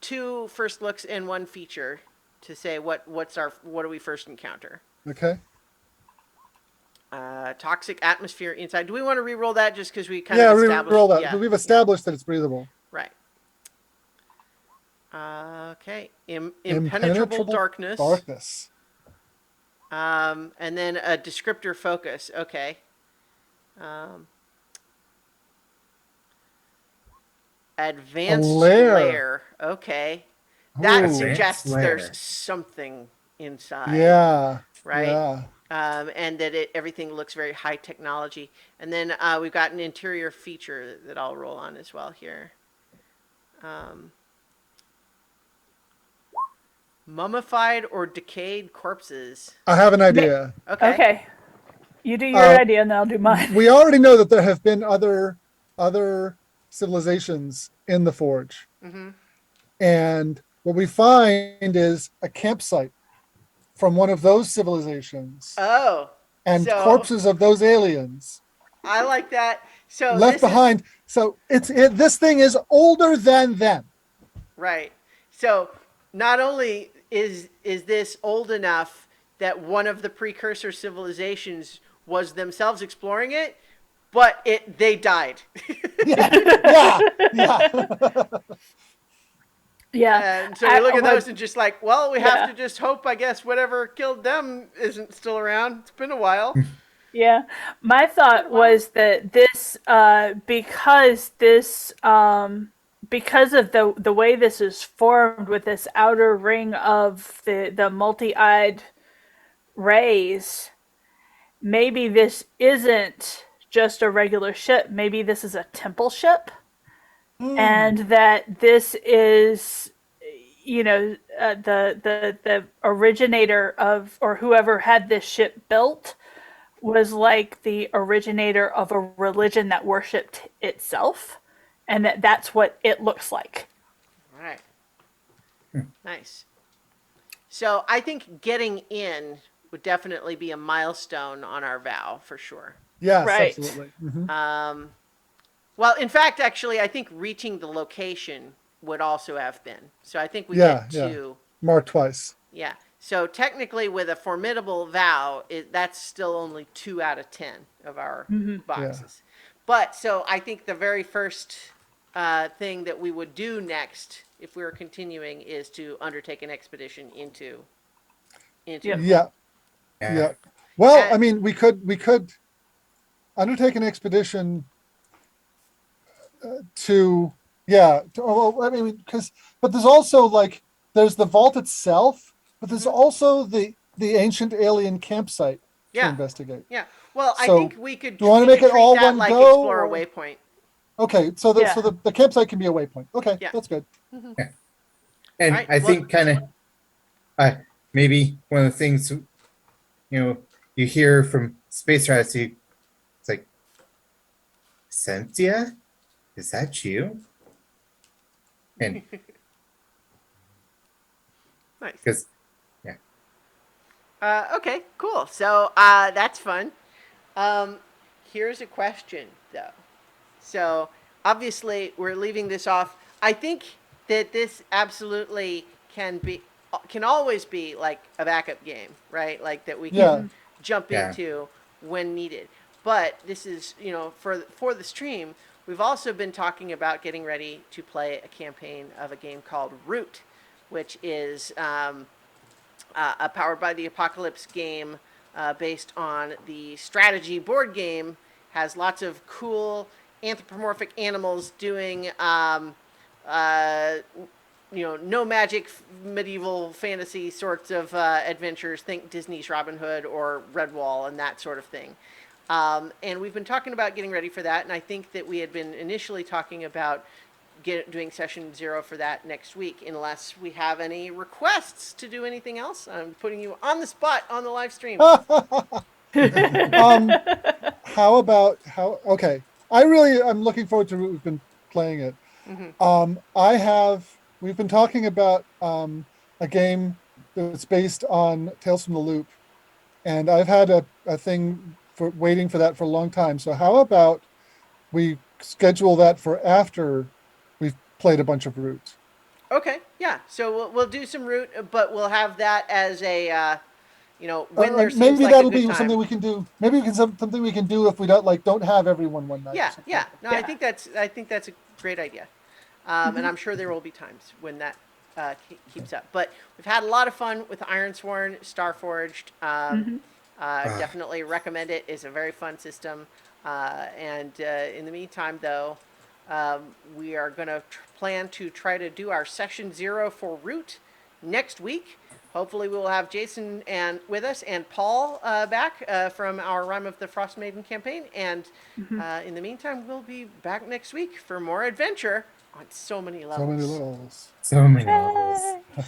Speaker 1: 2 first looks and 1 feature to say what do we first encounter.
Speaker 3: Okay.
Speaker 1: Toxic atmosphere inside. Do we want to re-roll that just because we kind of established?
Speaker 3: Re-roll that.
Speaker 1: Yeah.
Speaker 3: We've established that it's breathable.
Speaker 1: Right. Okay. Impenetrable darkness.
Speaker 3: Darkness.
Speaker 1: And then a descriptor focus. Okay. Um,
Speaker 3: A
Speaker 1: advanced
Speaker 3: lair.
Speaker 1: layer. Okay. That
Speaker 3: Ooh,
Speaker 4: Advanced
Speaker 1: suggests there's
Speaker 4: layer.
Speaker 1: something inside,
Speaker 3: yeah,
Speaker 1: right?
Speaker 3: yeah.
Speaker 1: And that everything looks very high technology. And then we've got an interior feature that I'll roll on as well here. Um, mummified or decayed corpses.
Speaker 3: I have an
Speaker 2: Ma-
Speaker 3: idea.
Speaker 1: Okay.
Speaker 2: Okay. You do your
Speaker 3: Uh,
Speaker 2: idea and then I'll do mine.
Speaker 3: we already know that there have been other civilizations in the Forge,
Speaker 1: Mm-hmm.
Speaker 3: and what we find is a campsite from one of those civilizations
Speaker 1: Oh,
Speaker 3: and
Speaker 1: so
Speaker 3: corpses of those aliens
Speaker 1: I like that. So
Speaker 3: left
Speaker 1: this is
Speaker 3: behind. So this thing is older than them.
Speaker 1: right. So not only is this old enough that one of the precursor civilizations was themselves exploring it, but they died.
Speaker 3: Yeah, yeah, yeah.
Speaker 2: Yeah.
Speaker 1: And so we look at
Speaker 2: Well,
Speaker 1: those and just like, well, we have
Speaker 2: yeah.
Speaker 1: to just hope, I guess, whatever killed them isn't still around. It's been a while.
Speaker 2: Yeah. My thought was that because of the way this is formed with this outer ring of the multi-eyed rays, maybe this isn't just a regular ship. Maybe this is a temple ship,
Speaker 3: Mm.
Speaker 2: and that this is, the originator of, or whoever had this ship built was like the originator of a religion that worshipped itself, and that's what it looks like.
Speaker 1: All right. Nice. So I think getting in would definitely be a milestone on our vow for sure.
Speaker 3: Yes,
Speaker 2: Right.
Speaker 3: absolutely. Hmm.
Speaker 1: Um, well, in fact, actually, I think reaching the location would also have been. So I think we
Speaker 3: Yeah,
Speaker 1: get
Speaker 3: yeah.
Speaker 1: two.
Speaker 3: Mark twice.
Speaker 1: Yeah. So technically, with a formidable vow, that's still only 2 out of 10 of our
Speaker 3: Yeah,
Speaker 1: boxes. But so I think the very first thing that we would do next, if we were continuing, is to undertake an expedition into the
Speaker 2: Yep.
Speaker 1: void.
Speaker 3: yeah,
Speaker 4: Yeah.
Speaker 3: yeah. Well,
Speaker 1: And,
Speaker 3: I mean, we could undertake an expedition to yeah. Well, I mean, but there's also like there's the vault itself, but there's also the ancient alien campsite to
Speaker 1: yeah,
Speaker 3: investigate.
Speaker 1: yeah. Well, I
Speaker 3: So,
Speaker 1: think we could
Speaker 3: do you want to
Speaker 1: we
Speaker 3: make
Speaker 1: could
Speaker 3: it
Speaker 1: treat
Speaker 3: all
Speaker 1: that
Speaker 3: one
Speaker 1: like
Speaker 3: go,
Speaker 1: explore a
Speaker 3: or
Speaker 1: waypoint.
Speaker 3: okay? So
Speaker 2: Yeah.
Speaker 3: the campsite can be a waypoint. Okay,
Speaker 1: Yeah.
Speaker 3: that's good.
Speaker 4: Yeah.
Speaker 1: All
Speaker 4: And
Speaker 1: right.
Speaker 4: I
Speaker 1: Well,
Speaker 4: think kind of maybe one of the things you hear from space rats, it's like, Cynthia, is that you? And
Speaker 1: nice.
Speaker 4: because yeah,
Speaker 1: Okay, cool. So that's fun. Um, here's a question, though. So obviously, we're leaving this off. I think that this absolutely can always be like a backup game, right? Like that we can
Speaker 3: Yeah,
Speaker 1: jump
Speaker 4: yeah,
Speaker 1: into when needed. But this is, for the stream, we've also been talking about getting ready to play a campaign of a game called Root, which is a Powered by the Apocalypse game based on the strategy board game. Has lots of cool anthropomorphic animals doing, uh, no magic, medieval fantasy sorts of adventures. Think Disney's Robin Hood or Redwall and that sort of thing. And we've been talking about getting ready for that, and I think that we had been initially talking about doing session 0 for that next week, unless we have any requests to do anything else. I'm putting you on the spot on the live stream.
Speaker 3: um, how about how? Okay, I'm looking forward to it. We've been playing it.
Speaker 1: Mm-hmm.
Speaker 3: We've been talking about a game that's based on Tales from the Loop, and I've had a thing for waiting for that for a long time. So how about we schedule that for after we've played a bunch of Root?
Speaker 1: Okay, yeah. So we'll do some route, but we'll have that as a when there seems
Speaker 3: Maybe
Speaker 1: like a
Speaker 3: that'll
Speaker 1: good
Speaker 3: be
Speaker 1: time.
Speaker 3: something we can do. Maybe we can something we can do if we don't have everyone one night or
Speaker 1: Yeah,
Speaker 3: something
Speaker 1: yeah.
Speaker 3: like that.
Speaker 1: No,
Speaker 2: Yeah.
Speaker 1: I think that's a great idea, and I'm sure there will be times when that keeps up. But we've had a lot of fun with Ironsworn, Starforged.
Speaker 2: Mm-hmm.
Speaker 4: Ah,
Speaker 1: Definitely recommend it. It's a very fun system. In the meantime, though, we are going to plan to try to do our session 0 for Root next week. Hopefully, we will have Jason and with us and Paul back from our Rime of the Frost Maiden campaign. And in the meantime, we'll be back next week for more adventure on so many levels.
Speaker 3: So many levels.
Speaker 4: So many levels.
Speaker 2: Yay!